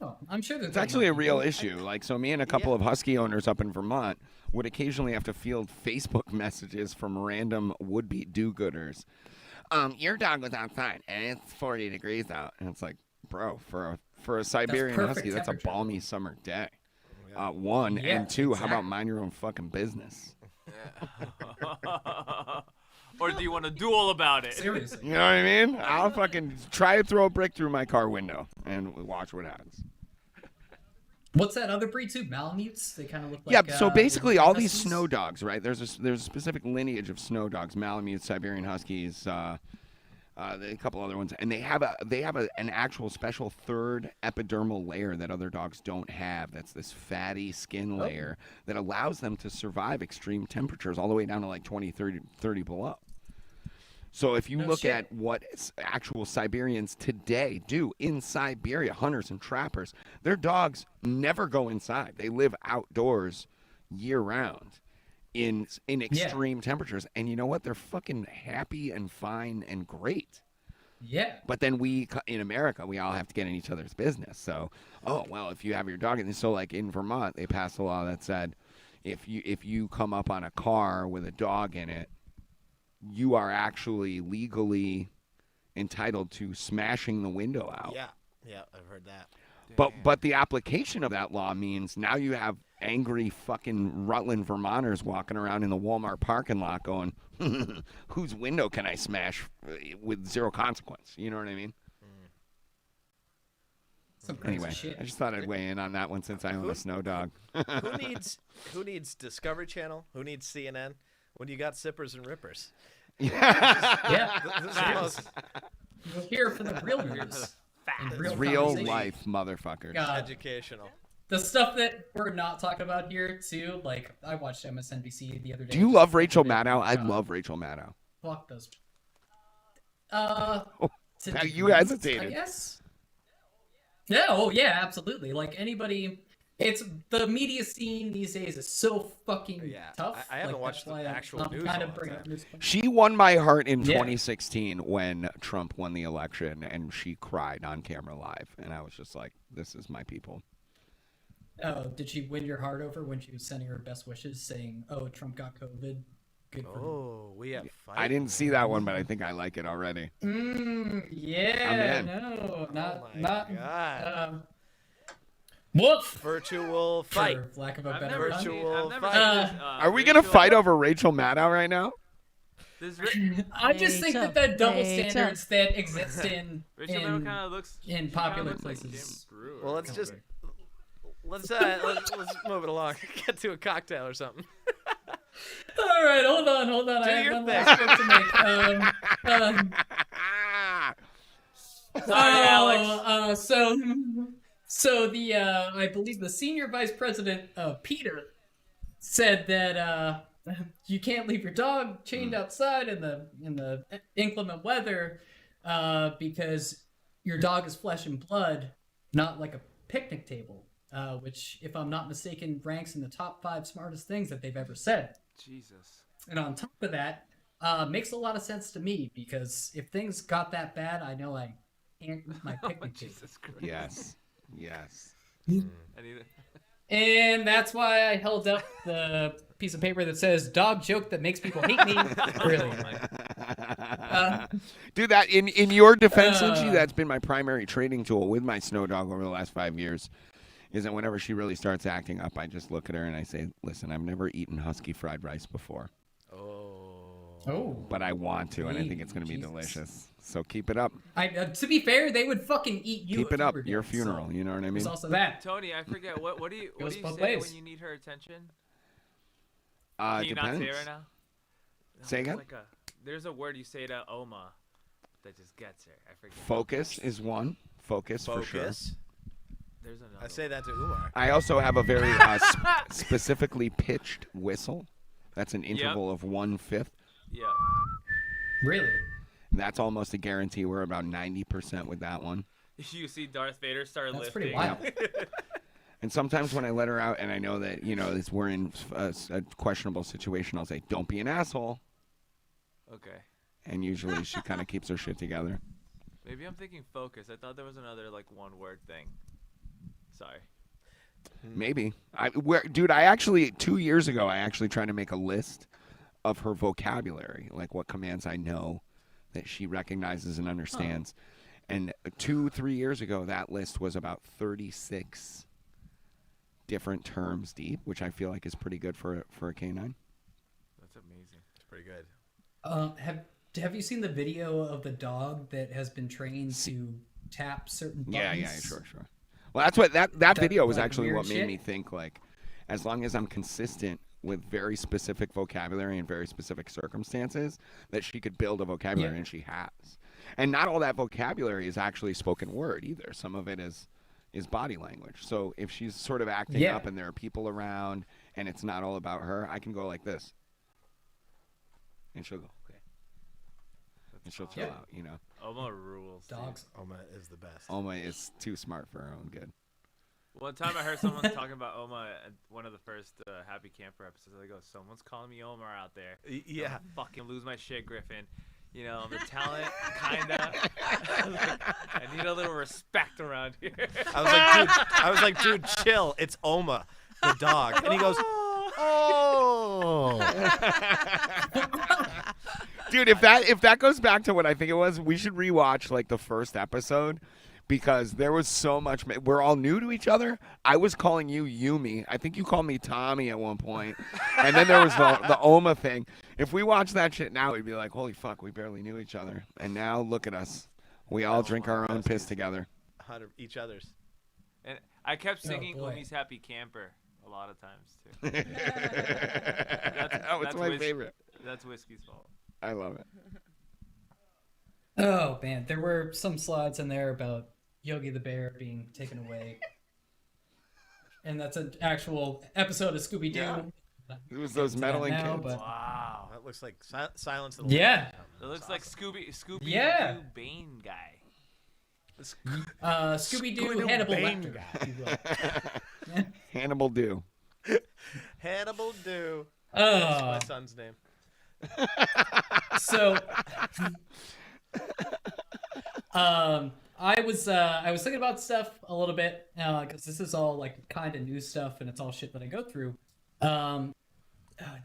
Oh, I'm sure that's It's actually a real issue. Like, so me and a couple of husky owners up in Vermont would occasionally have to field Facebook messages from random would-be do-gooders. Your dog was outside and it's 40 degrees out, and it's like, bro, for a Siberian perfect Husky, that's a temperature. balmy summer day. One Yeah, and two, how about exactly. mind your own fucking business? Or do you want a duel about it? Seriously. You know what I mean? I'll fucking try to throw a brick through my car window and watch what happens. What's that other breed too? Malamutes? They kind of look like. Yeah, so basically all these huskies? snow dogs, right? There's a specific lineage of snow dogs: Malamutes, Siberian Huskies, a couple other ones, and they have an actual special third epidermal layer that other dogs don't have. That's this fatty skin layer that allows them to survive extreme temperatures all the way down to like 20, 30 below. So if you look at what actual Siberians today do in Siberia, hunters and trappers, their dogs never go inside. They live outdoors year round in extreme temperatures. And you know what? They're fucking happy and fine and great. Yeah. But then in America, we all have to get in each other's business. So, if you have your dog, and so like in Vermont, they passed a law that said if you come up on a car with a dog in it, you are actually legally entitled to smashing the window out. Yeah, I've heard that. But the application of that law means now you have angry fucking Rutland Vermonters walking around in the Walmart parking lot going, whose window can I smash with zero consequence? You know what I mean? Anyway, I just thought I'd weigh in on that one since I own a snow dog. Who needs Discovery Channel? Who needs CNN? When you got sippers and rippers. Yeah. This is the most We're here for the real news. and Real conversation. life motherfuckers. God. educational. The stuff that we're not talking about here, too, like, I watched MSNBC the other day. Do you love Rachel Maddow? I love Rachel Maddow. Fuck those. Now to you degrees, hesitated. I guess. Yeah, oh yeah, absolutely. Like anybody, it's the media scene these days is so fucking tough. I haven't like, watched that's the why actual I'm news kind all of the bringing time. up news. She won my heart in Yeah. 2016 when Trump won the election, and she cried on camera live, and I was just like, "This is my people." Oh, did she win your heart over when she was sending her best wishes, saying, "Oh, Trump got COVID"? Good for him. Oh, we have fight. I didn't see that one, but I think I like it already. Yeah, in. no, not my not. God. Woof. Virtual fight. For lack of a I've better never pun. seen, Virtual I've never fight. seen this, Are we gonna fight over Rachel Maddow right now? This I just think that the double standards that exist in Rachel Maddow kind of looks in she popular kinda looks like places. Jim Brewer. Well, let's move it along. Get to a cocktail or something. All right, hold on. I have your one thing. last point to make. Sorry, Alex. So the I believe the senior vice president Peter said that you can't leave your dog chained outside in the inclement weather because your dog is flesh and blood, not like a picnic table. Which, if I'm not mistaken, ranks in the top 5 smartest things that they've ever said. Jesus. And on top of that, makes a lot of sense to me because if things got that bad, I know I can't eat my picnic table. Jesus Christ. Yes. I need it. And that's why I held up the piece of paper that says "dog joke that makes people hate me." Brilliant. Dude, that in your defense, Lynchy, that's been my primary training tool with my snow dog over the last 5 years. Is that whenever she really starts acting up, I just look at her and I say, "Listen, I've never eaten husky fried rice before. Oh. But I want to, and I think it's going to be delicious. So keep it up. To be fair, they would fucking eat you. Keep if it you up. were Your dead, funeral. so You know what I mean? There's also that. Tony, I forget what do you Goes say both ways. when you need her attention? It Can you not say it depends. right now? Say there's again? There's a word you say to Oma that just gets her. I forget. Focus is one. Focus for sure. Focus. There's another. I say that to Umar. I also have a very specifically pitched whistle. That's an interval of 1/5. Yeah. Really? That's almost a guarantee. We're about 90% with that one. You see Darth Vader start That's lifting. pretty wild. And sometimes when I let her out and I know that, we're in a questionable situation, I'll say, "Don't be an asshole." Okay. And usually she kind of keeps her shit together. Maybe I'm thinking focus. I thought there was another one word thing. Sorry. Maybe. Dude, I actually, 2 years ago, I actually tried to make a list of her vocabulary, like what commands I know that she recognizes and understands. And 2-3 years ago, that list was about 36 different terms deep, which I feel like is pretty good for a canine. That's amazing. It's pretty good. Have you seen the video of the dog that has been trained to tap certain buttons? Yeah, sure. Well, that's what that video was like, actually weird what made shit? me think, like, as long as I'm consistent with very specific vocabulary and very specific circumstances, that she could build a vocabulary, and she has. And not all that vocabulary is actually spoken word either. Some of it is body language. So if she's sort of acting up and there are people around and it's not all about her, I can go like this. And she'll go, okay. And she'll chill out, you know. Oma rules. Dogs. Oma is the best. Oma is too smart for her own good. One time I heard someone talking about Oma at one of the first Happy Camper episodes. They go, someone's calling me Omar out there. Yeah. Don't fucking lose my shit, Griffin. You know, I'm the talent, kinda. I need a little respect around here. I was like, dude, chill. It's Oma, the dog. And he goes, oh. Dude, if that goes back to what I think it was, we should rewatch like the first episode, because there was so much. We're all new to each other. I was calling you Yumi. I think you called me Tommy at one point. And then there was the Oma thing. If we watch that shit now, we'd be like, holy fuck, we barely knew each other. And now look at us. We all drink our own piss together. Each other's. And I kept singing boy. Umi's Happy Camper a lot of times, too. It's my favorite. That's Whiskey's fault. I love it. Oh man, there were some slides in there about Yogi the Bear being taken away, and that's an actual episode of Scooby Doo. Yeah. It was those meddling kids. But... Wow. That looks like Silence of the Yeah. Lambs. It looks like Scooby Yeah. Doo Bane guy. Scooby Doo Hannibal Bane Lecter. guy. if you will. Hannibal Dew. Hannibal Dew. Oh. That's my son's name. So, I was thinking about stuff a little bit because this is all like kind of new stuff and it's all shit that I go through.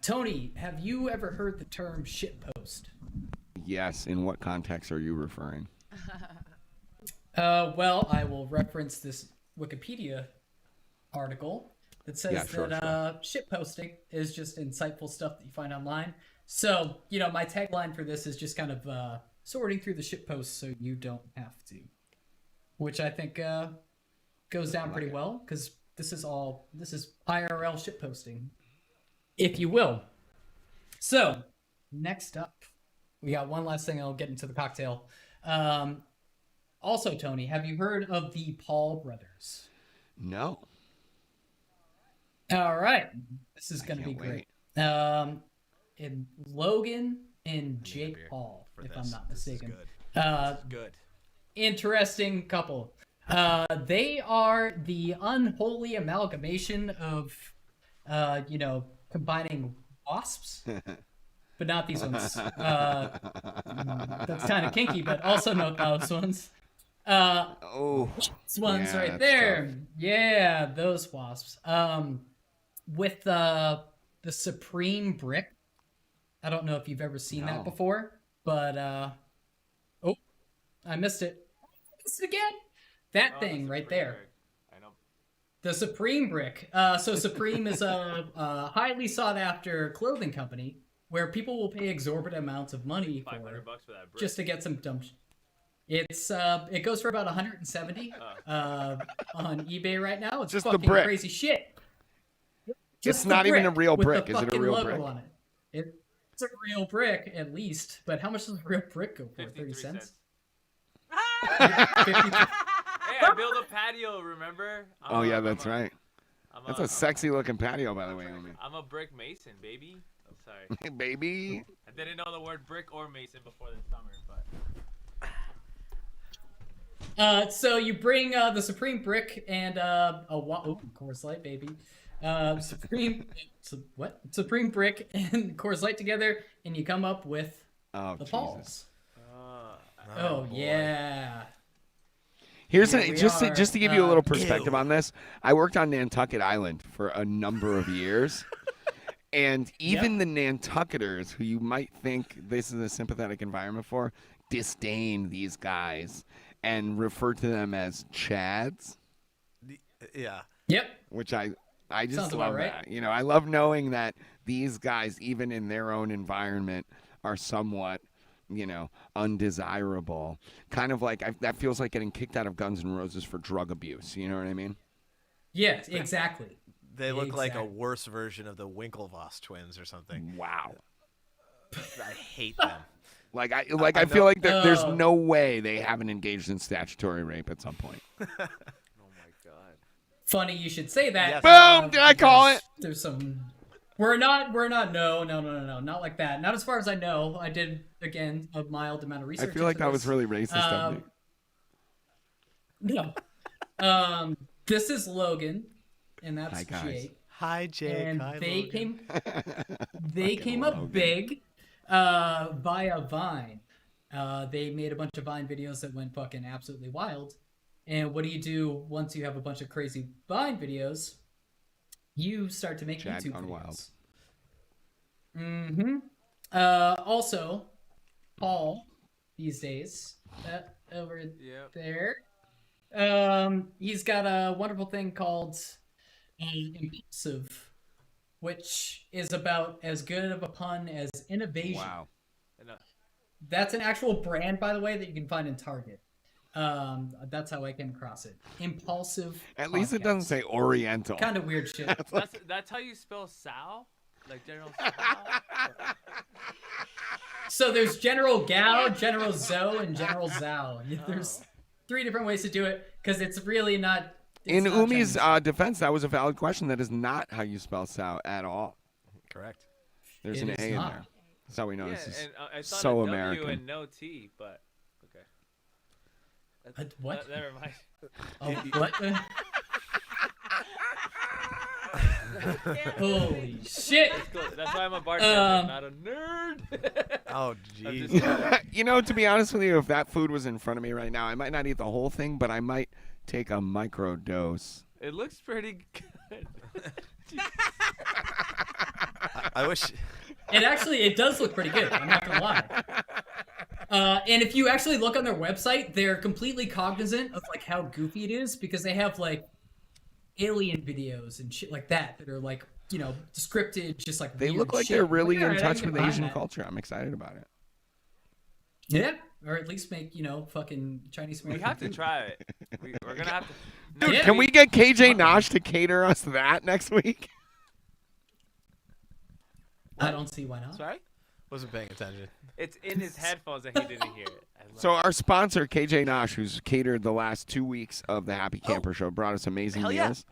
Tony, have you ever heard the term shitpost? Yes. In what context are you referring? Well, I will reference this Wikipedia article that says shitposting is just insightful stuff that you find online. So, you know, my tagline for this is just kind of sorting through the shitposts so you don't have to, which I think goes down pretty well because this is IRL shitposting, if you will. So, next up, we got one last thing. I'll get into the cocktail. Also, Tony, have you heard of the Paul brothers? No. All right. This is going to be great. In Logan and Jake Paul, if I'm not mistaken. Good. Interesting couple. They are the unholy amalgamation of, combining wasps, but not these ones. That's kind of kinky, but also not those ones. These ones right there. Tough. Yeah, those wasps. With the Supreme brick. I don't know if you've ever seen that before, but I missed it. I missed it again. That thing right there. I know. The Supreme brick. So Supreme is a highly sought after clothing company where people will pay exorbitant amounts of money $500 for that brick. just to get some dumb. It goes for about 170 on eBay right now. It's just the fucking brick. crazy shit. It's not even a real brick. Is it a real brick? On it. It's a real brick, at least. But how much does a real brick go for? 30 cents? 50 Hey, I built a patio, remember? That's right. That's a sexy looking patio, by the way, Omi. I'm a brick mason, baby. Oh, sorry. Baby. I didn't know the word brick or mason before this summer, but... So you bring the Supreme brick and Coors Light, baby. Supreme brick and Coors Light together, and you come up with the Pauls. Oh yeah. Here's just to give you a little perspective on this. I worked on Nantucket Island for a number of years, and even the Nantucketers, who you might think this is a sympathetic environment for, disdain these guys and refer to them as Chads. Yeah. Yep. Which I just Sounds about love right. that. You know, I love knowing that these guys, even in their own environment, are somewhat, you know, undesirable. Kind of like that feels like getting kicked out of Guns N' Roses for drug abuse. You know what I mean? Yes, exactly. They look like a worse version of the Winklevoss twins or something. Wow. I hate them. I feel like there's no way they haven't engaged in statutory rape at some point. Funny you should say that. Boom! Did I call because it? There's some. We're not. No, not like that. Not as far as I know. I did again a mild amount of I research. feel like into that was this. really racist of me. No. This is Logan, and that's Hi, guys. Jake. Hi, Jake. And Hi, they Logan. came up big via Vine. They made a bunch of Vine videos that went fucking absolutely wild. And what do you do once you have a bunch of crazy Vine videos? You start to make Chad YouTube gone videos. wild. Mm-hmm. Also, Paul, these days, over there, he's got a wonderful thing called Impulsive, which is about as good of a pun as innovation. Wow. That's an actual brand, by the way, that you can find in Target. That's how I came across it. Impulsive. At least it doesn't say Oriental. Kind of weird shit. That's how you spell Sal? Like General Sal? So there's General Gao, General Zo, and General Zhao. There's 3 different ways to do it because it's really not. In Umi's defense, that was a valid question. That is not how you spell Sao at all. Correct. There's It an is A in not. there. That's how we know Yeah, this is and I thought so a W American. and no T, but okay. What? Never mind. Oh, what? Holy shit! That's cool. That's why I'm a bartender, not a nerd. Oh, I'm jeez. just- You know, to be honest with you, if that food was in front of me right now, I might not eat the whole thing, but I might take a micro dose. It looks pretty good. I wish. It does look pretty good. I'm not gonna lie. And if you actually look on their website, they're completely cognizant of like how goofy it is because they have like alien videos and shit like that are like, you know, scripted, just like They weird look like shit. they're really Like, in alright, I touch can with get behind Asian that. culture. I'm excited about it. Yeah, or at least make, you know, fucking Chinese We American have to food. try it. We're gonna have to. Dude, Yeah. can we get KJ Nosh to cater us that next week? I don't see why not. Sorry? Wasn't paying attention. It's in his headphones and he didn't hear it. I love So our sponsor, KJ Nosh, who's catered the last 2 weeks of the Happy Camper Show, brought us amazing Hell yeah. meals.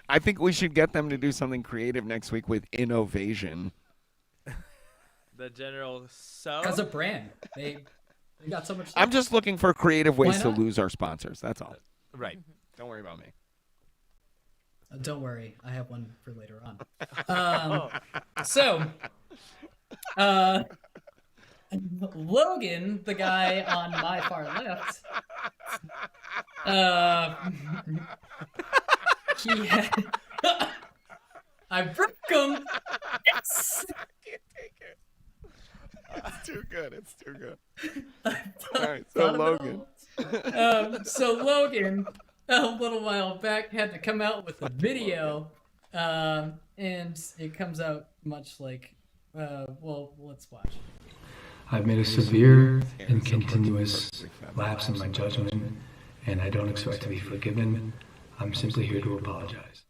I think we should get them to do something creative next week with innovation. the General So. As a brand, they got so much. I'm just looking for creative ways Why to not? lose our sponsors. That's all. Right. Don't worry about me. Don't worry, I have one for later on. So, Logan, the guy on my far left, he had, I broke him. Yes. It's too good. It's too good. All right, so Logan. So Logan, a little while back, had to come out with a video, and it comes out much like, well, let's watch. I've made a severe and continuous lapse in my judgment, and I don't expect to be forgiven. I'm simply here to apologize.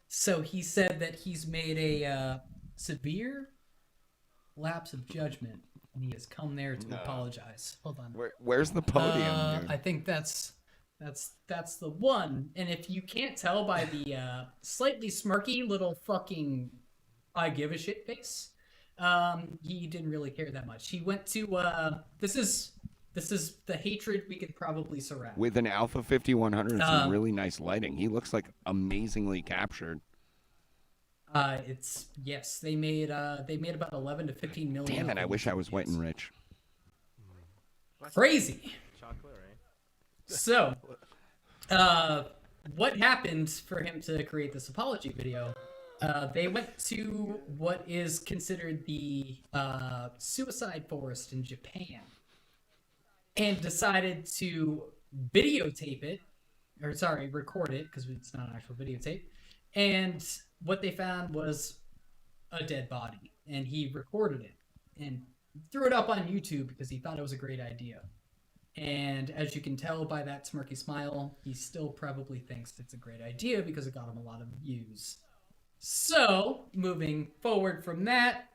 So he said that he's made a severe lapse of judgment, and he has come there to apologize. Hold on. Where's the podium, dude? I think that's the one. And if you can't tell by the slightly smirky little fucking I give a shit face, he didn't really care that much. He went to this is the hatred we could probably surround. With an Alpha 5100 and some really nice lighting. He looks like amazingly captured. It's yes, they made about 11 to 15 million. Damn it, I wish I was white and rich. Crazy. Chocolate, right? So, what happened for him to create this apology video? They went to what is considered the suicide forest in Japan. and decided to videotape it, or sorry, record it, because it's not an actual videotape. And what they found was a dead body, and he recorded it and threw it up on YouTube because he thought it was a great idea. And as you can tell by that smirky smile, he still probably thinks it's a great idea because it got him a lot of views. So, moving forward from that,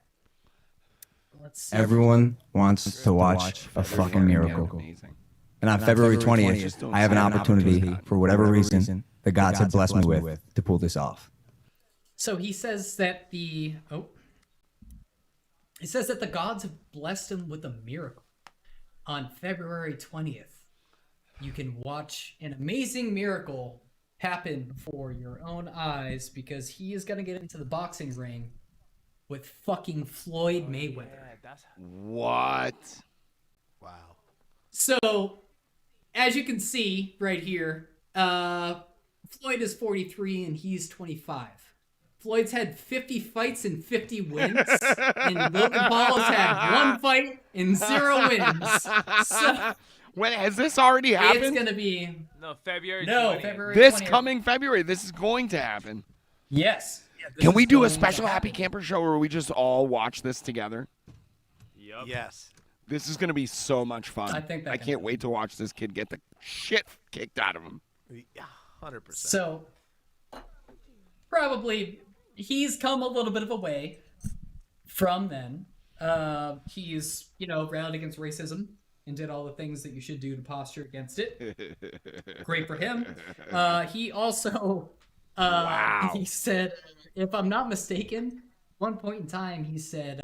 let's see. Everyone wants to watch a fucking miracle. And on February 20th, I have an opportunity, for whatever reason, the gods have blessed me with, to pull this off. So he says that he says that the gods have blessed him with a miracle. On February 20th, you can watch an amazing miracle happen before your own eyes because he is going to get into the boxing ring with fucking Floyd Mayweather. What? Wow. So, as you can see right here, Floyd is 43 and he's 25. Floyd's had 50 fights and 50 wins, and Logan Paul has had 1 fight and 0 wins. So, when has this already happened? it's gonna be February. no 20th. February. This 20th. coming February. This is going to happen. Yes. Can we do a special Happy Camper show where we just all watch this together? Yep. Yes. This is going to be so much fun. I think that I can can't wait to watch this kid get the shit kicked out of him. Yeah, 100%. So probably he's come a little bit of a way from then. He's rallied against racism and did all the things that you should do to posture against it. Great for him. He also Wow. he said, if I'm not mistaken, one point in time he said,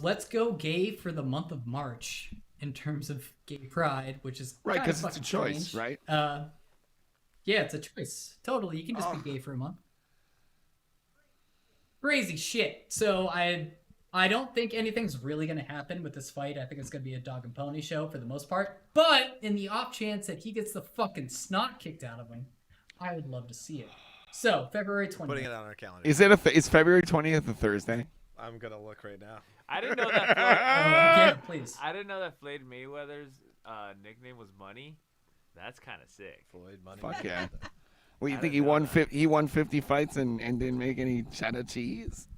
let's go gay for the month of March in terms of gay pride, which is Right, kinda because it's a fucking choice, strange. right? Yeah, it's a choice. Totally. You can just be gay for a month. Crazy shit. So I don't think anything's really going to happen with this fight. I think it's going to be a dog and pony show for the most part. But in the off chance that he gets the fucking snot kicked out of him, I would love to see it. So, February 20th. Putting it on our calendar. Is February 20th a Thursday? I'm going to look right now. I didn't know that. Again, please. I didn't know that Floyd Mayweather's nickname was Money. That's kind of sick. Floyd Money. Fuck yeah. Well, you think he won 50 fights and didn't make any cheddar cheese?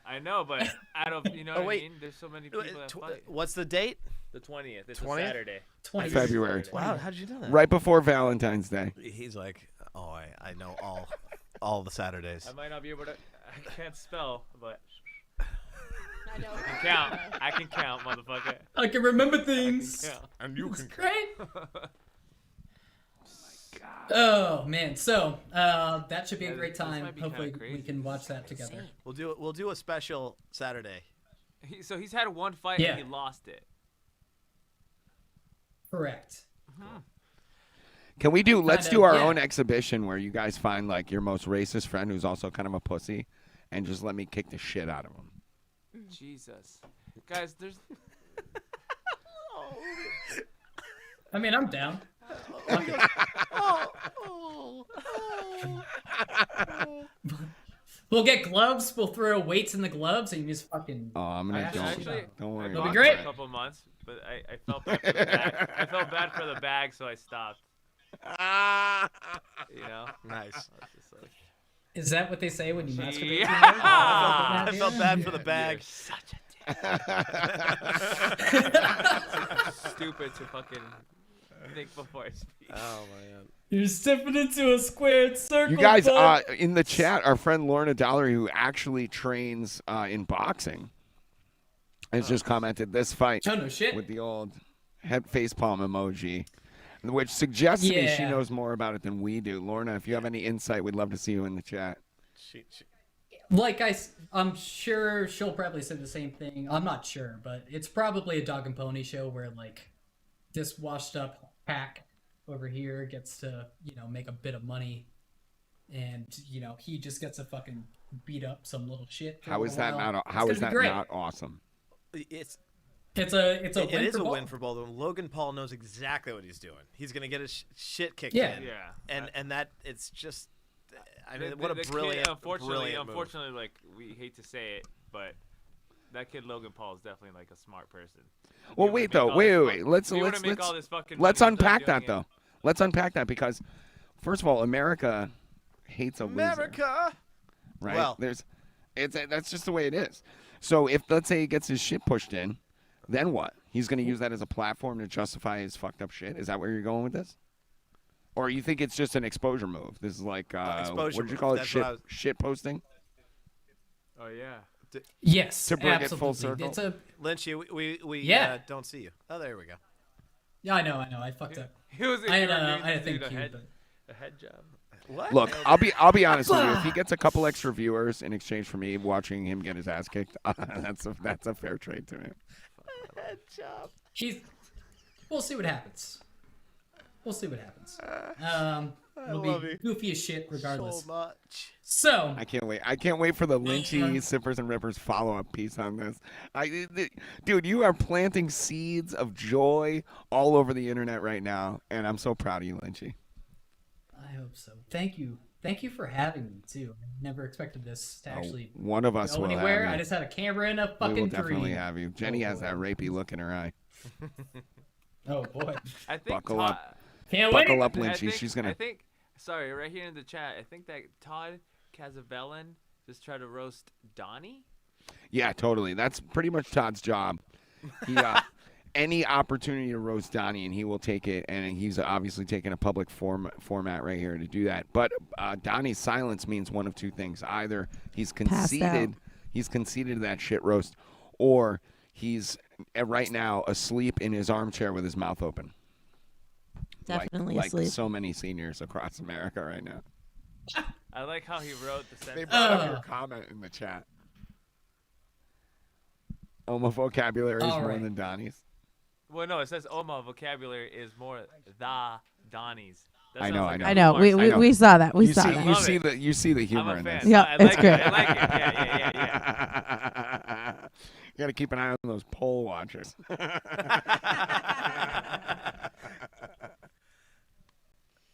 I know, but I don't. You know what wait. I mean? There's so many people that fight. What's the date? The 20th. It's 20th? a Saturday. 20th. February. Wow, how'd you know that? Right before Valentine's Day. He's like, oh, I know all the Saturdays. I might not be able to. I can't spell, but I can count. I can count, motherfucker. I can remember things. And you can Great. Oh man, so that should be a great time. might be Hopefully kinda we crazy. can watch that together. We'll do a special Saturday. So he's had 1 fight Yeah. and he lost it. Correct. Can we do? Let's Kind do of, our yeah. own exhibition where you guys find like your most racist friend who's also kind of a pussy, and just let me kick the shit out of him. Jesus, guys, there's. I mean, I'm down. We'll get gloves. We'll throw weights in the gloves, and you just fucking. Oh, I'm I gonna actually don't worry. It'll be about great. For a couple months, but I felt bad for the bag. I felt bad for the bag, so I stopped. You know, Nice. I was just like, Is that what they say when you masturbate? Yeah. I felt bad for the bag. You're such a dick. Stupid to fucking think before I speak. Oh man. You're stepping into a squared circle. You guys, bud. in the chat, our friend Lorna Dollery, who actually trains in boxing, has just commented this fight Oh, no shit. with the old head facepalm emoji, which suggests to me she Yeah. knows more about it than we do. Lorna, if you have any insight, we'd love to see you in the chat. Like I'm sure she'll probably say the same thing. I'm not sure, but it's probably a dog and pony show where like this washed up hack over here gets to make a bit of money, and he just gets to fucking beat up some little shit. For How a is that while. not? It's How gonna is be that great. not awesome? It's It's a it win is for a both. win for both of them. Logan Paul knows exactly what he's doing. He's gonna get his shit kicked Yeah. in. Yeah. And that it's just. I mean, The- what the a kid, brilliant, unfortunately, brilliant move. unfortunately, like we hate to say it, but that kid Logan Paul is definitely like a smart person. Well, You wouldn't wait make though. all Wait, this wait, fuck- wait. Let's you let's wouldn't make let's all this fucking let's money. He's not unpack doing that it. though. Let's unpack that because first of all, America hates a loser. America. Right? Well. That's just the way it is. So if let's say he gets his shit pushed in, then what? He's going to use that as a platform to justify his fucked up shit. Is that where you're going with this? Or you think it's just an exposure move? This is like Exposure what did you move. call it? That's Shit, what I was- shit posting. Oh yeah. Yes, To bring it absolutely. full circle. It's a Lynchy, we Yeah. don't see you. Oh, there we go. yeah. I know. I fucked up. He was. I had you were a giving I had a this thing dude queued, but a head job. What? Look, I'll be honest with you. If he gets a couple extra viewers in exchange for me watching him get his ass kicked, that's a fair trade to me. We'll see what happens. We'll see what happens. It'll love be you goofy as shit regardless. So much. So I can't wait. I can't wait for the Lynchy Sippers and Rippers follow-up piece on this. Dude, you are planting seeds of joy all over the internet right now, and I'm so proud of you, Lynchy. I hope so. Thank you. Thank you for having me too. I never expected this to actually one of us go will have anywhere. you. I just had a camera and a We fucking will definitely dream. have you. Jenny has that rapey look in her eye. Oh boy. I think Buckle Todd, up. Can't Buckle wait. up, I Lynchy. think, She's gonna. I think. Sorry, right here in the chat. I think that Todd Cazavellan just tried to roast Donnie. Yeah, totally. That's pretty much Todd's job. He, any opportunity to roast Donnie, and he will take it. And he's obviously taking a public format right here to do that. But Donnie's silence means one of two things: either he's conceded that shit roast, or he's right now asleep in his armchair with his mouth open. Definitely like asleep. so many seniors across America right now. I like how he wrote the They sentence. brought up your comment in the chat. Vocabulary is All more right. than Donnie's. Well, no, it says Oma vocabulary is more the Donnie's. That I sounds know, like I know. I know. Mark's. We saw that. We You saw see, that. you see the I'm humor a in fan. this. Yeah, I it's like great. It. I like it. Yeah. You got to keep an eye on those poll watchers.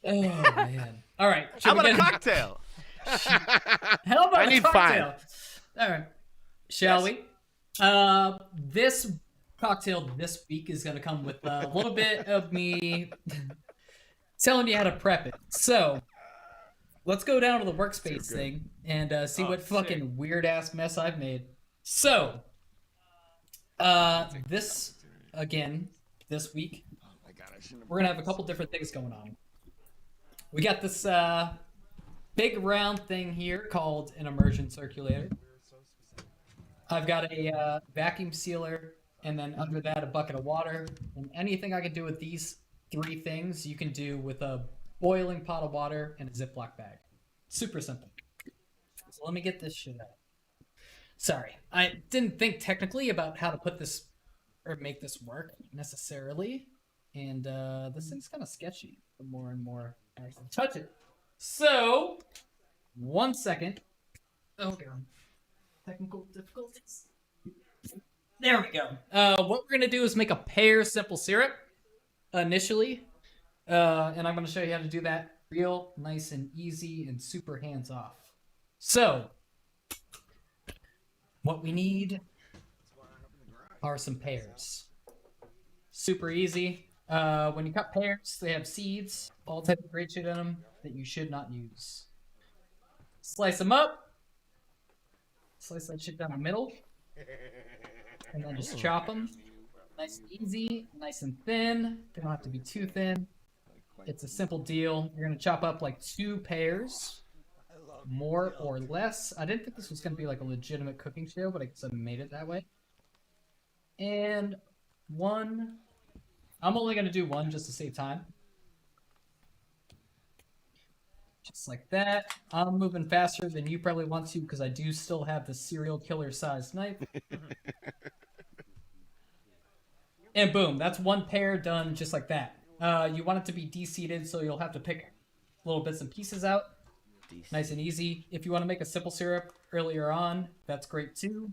Oh man. All right. How should we about a get- cocktail? How about I a need cocktail? 5. All right. Shall we? This cocktail this week is gonna come with a little bit of me telling you how to prep it. So let's go down to the workspace thing and see what fucking weird ass mess I've made. So this week we're gonna have a couple different things going on. We got this big round thing here called an immersion circulator. I've got a vacuum sealer, and then under that a bucket of water. And anything I can do with these 3 things, you can do with a boiling pot of water and a Ziploc bag. Super simple. So let me get this shit out. Sorry, I didn't think technically about how to put this or make this work necessarily, and this thing's kind of sketchy. The more and more I touch it. So, 1 second. Oh god. Technical difficulties. There we go. What we're gonna do is make a pear simple syrup initially, and I'm gonna show you how to do that real nice and easy and super hands off. So, what we need are some pears. Super easy. When you cut pears, they have seeds, all type of great shit in them that you should not use. Slice them up. Slice that shit down the middle. And then just chop them. Nice and easy, nice and thin. They don't have to be too thin. It's a simple deal. You're gonna chop up like 2 pears. More or less. I didn't think this was gonna be like a legitimate cooking show, but I guess I made it that way. And 1. I'm only gonna do 1 just to save time. Just like that. I'm moving faster than you probably want to because I do still have the serial killer sized knife. And boom, that's 1 pear done just like that. You want it to be de-seeded, so you'll have to pick little bits and pieces out. Nice and easy. If you want to make a simple syrup earlier on, that's great too.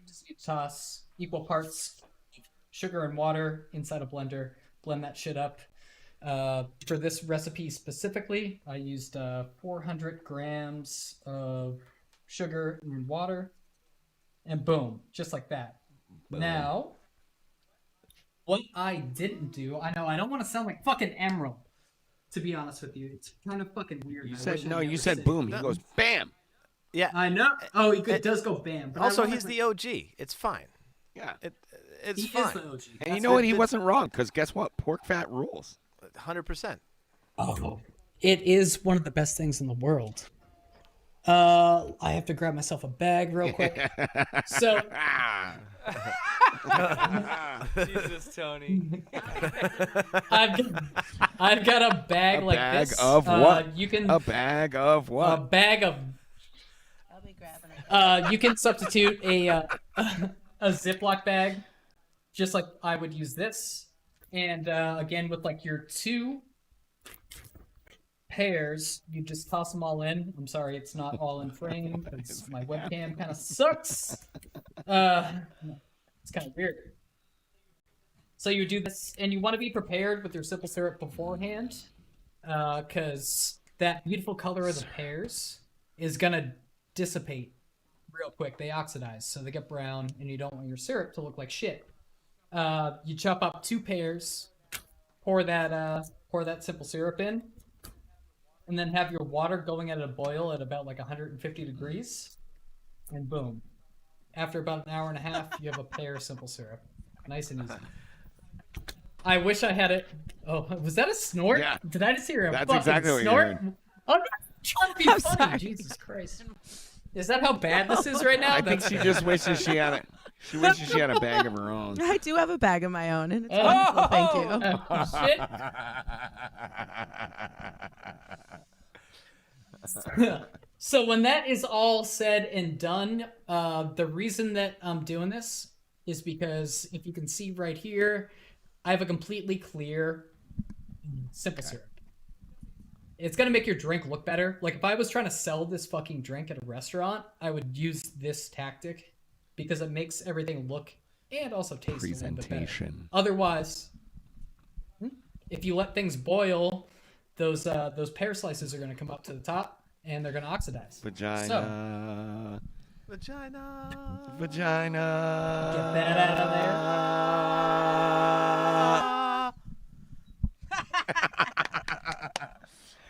Just need to toss equal parts sugar and water inside a blender. Blend that shit up. For this recipe specifically, I used 400 grams of sugar and water. and boom, just like that. Now, what I didn't do, I know I don't want to sound like fucking Emerald, to be honest with you. It's kind of fucking weird. You I said wish I no. never You said said boom. it. He goes bam. Yeah. I know. Oh, he does go bam. But I Also, wanted he's to- the OG. It's fine. Yeah. It's He fine. is the OG. And That's you know what? He the- wasn't wrong because guess what? Pork fat rules. 100%. Oh, it is one of the best things in the world. I have to grab myself a bag real quick. So, Jesus, Tony. I've got a bag like bag this. of what? You can A bag of what? A bag of. I'll be grabbing it. You can substitute a Ziploc bag, just like I would use this, and again with like your 2 pairs, you just toss them all in. I'm sorry, it's not all in frame because my webcam kind of sucks. It's kind of weird. So you do this, and you want to be prepared with your simple syrup beforehand, because that beautiful color of the pears is gonna dissipate real quick. They oxidize, so they get brown, and you don't want your syrup to look like shit. You chop up 2 pears, pour that simple syrup in, and then have your water going at a boil at about like 150 degrees, and boom. After about an hour and a half, you have a pear simple syrup. Nice and easy. I wish I had it. Oh, was that a snort? Yeah. Did I just hear a That's fucking exactly what you snort? heard. I'm not trying to be I'm funny. sorry. Jesus Christ. Is that how bad this is right now? I think she just wishes she had it. She wishes she had a bag of her own. I do have a bag of my own, and it's wonderful. Thank you. Shit. So when that is all said and done, the reason that I'm doing this is because if you can see right here, I have a completely clear simple syrup. It's gonna make your drink look better. Like if I was trying to sell this fucking drink at a restaurant, I would use this tactic because it makes everything look and also taste a little bit better. Presentation. Otherwise, if you let things boil, those pear slices are gonna come up to the top and they're gonna oxidize. Vagina. Vagina. Vagina. Get that out of there.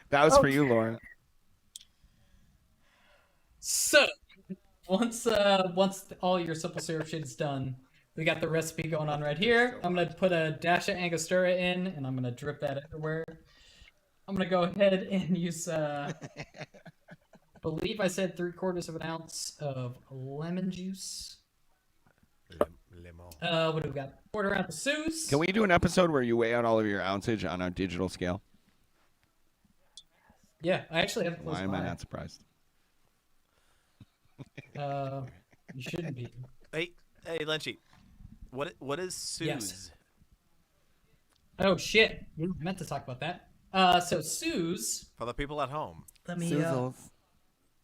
That was for you, Laura. So, once all your simple syrup shit is done, we got the recipe going on right here. I'm gonna put a dash of Angostura in, and I'm gonna drip that everywhere. I'm gonna go ahead and use, I believe I said 3/4 of an ounce of lemon juice. What do we got? 1/4 ounce of Suze. Can we do an episode where you weigh out all of your ounceage on a digital scale? Yeah, I actually have. Why am I not surprised? You shouldn't be. Hey, Lynchy. What is Suze? Yes. Oh shit! You meant to talk about that. So Suze. For the people at home. Let me Back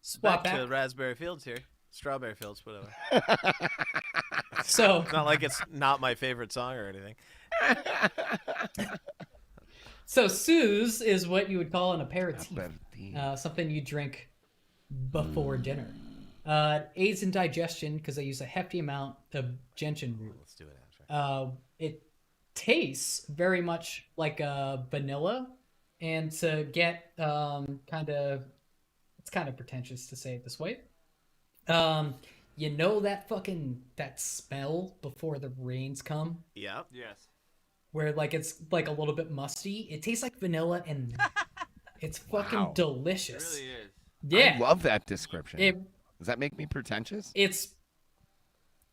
swap back. to Raspberry Fields here. Strawberry Fields, whatever. So it's not like it's not my favorite song or anything. So Suze is what you would call an aperitif, something you drink before dinner. Aids in digestion because I use a hefty amount of gentian root. Let's do it. It tastes very much like vanilla, and to get it's kind of pretentious to say it this way. You know that smell before the rains come? Yeah. Yes. Where like it's like a little bit musty. It tastes like vanilla and it's fucking delicious. It really is. Yeah. I love that description. It- Does that make me pretentious? It's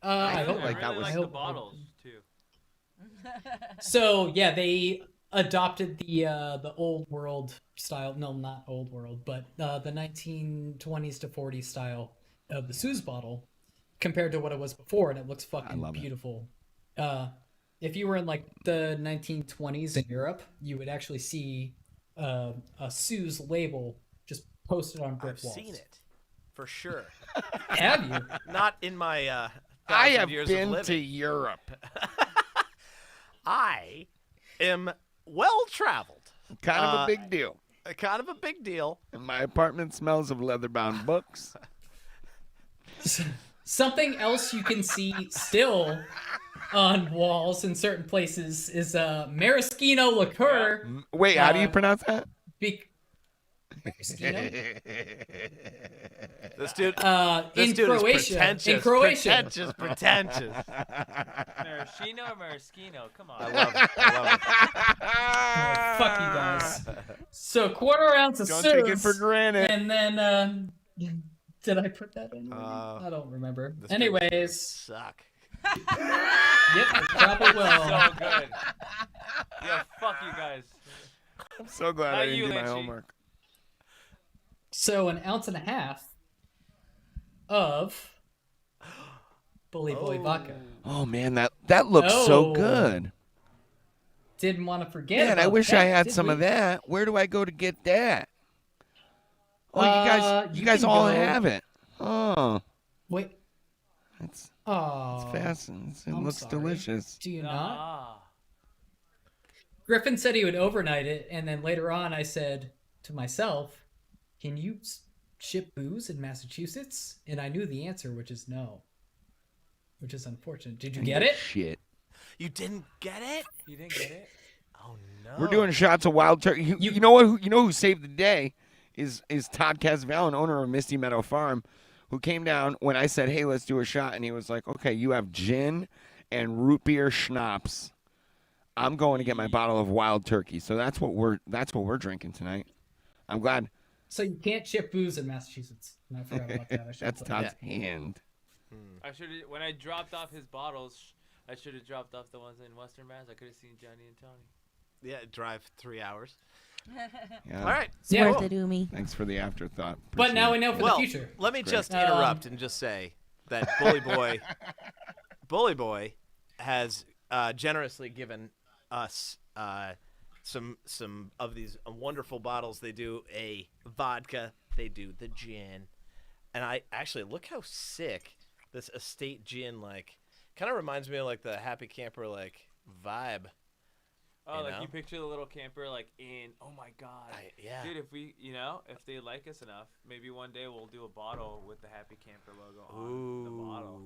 I I felt hope like I that really was like the bottles too. so. Yeah, they adopted the old world style. No, not old world, but the 1920s to 40s style of the Suze bottle compared to what it was before, and it looks fucking beautiful. If you were in like the 1920s in Europe, you would actually see a Suze label just posted on brick I've walls. seen it. For sure. Have you? Not in my I 1,000 have years been of to living. Europe. I am well traveled. Kind of a big deal. Kind of a big deal. And my apartment smells of leather-bound books. Something else you can see still on walls in certain places is maraschino liqueur. Wait, how do you pronounce that? Maraschino? This dude, in Croatia. In Croatia. Pretentious. Maraschino or Maraschino? Come on. I love it. Fuck you guys. So 1/4 ounce of Don't take it for Suze, granted. and then did I put that in? I don't remember. Anyways, suck. Yep, it probably will. So good. Yeah, fuck you guys. I'm so glad I didn't do my homework. So 1.5 ounces of Bully Boy vodka. Oh man, that looks so good. Didn't want to forget. Man, I about wish that, I had did some we? of that. Where do I go to get that? Oh, you You guys can all go- have it. Oh, Wait. it's Oh, fascinating. It I'm looks sorry. delicious. Do you not? Griffin said he would overnight it, and then later on I said to myself, can you ship booze in Massachusetts? And I knew the answer, which is no. Which is unfortunate. Did you get it? Shit. You didn't get it? You didn't get it? Oh no. We're doing shots of wild turkey. You know what? You know who saved the day is Todd Casvalin, owner of Misty Meadow Farm, who came down when I said, "Hey, let's do a shot," and he was like, "Okay, you have gin and root beer schnapps. I'm going to get my bottle of wild turkey." So that's what we're drinking tonight. I'm glad. So you can't ship booze in Massachusetts. And I forgot about that. I should That's put Todd's that. hand. I should have when I dropped off his bottles. I should have dropped off the ones in Western Mass. I could have seen Johnny and Tony. Yeah, drive 3 hours. Yeah. All right. It's worth it, Umi. Thanks for the afterthought. But now we know for well, the future. Let me Great. just interrupt and just say that Bully Boy has generously given us some of these wonderful bottles. They do a vodka, they do the gin, and I actually look how sick this estate gin kind of reminds me of the Happy Camper vibe. Oh, You know? you picture the little camper in. Oh my God. Yeah. Dude, if we, if they like us enough, maybe one day we'll do a bottle with the Happy Camper logo on the bottle.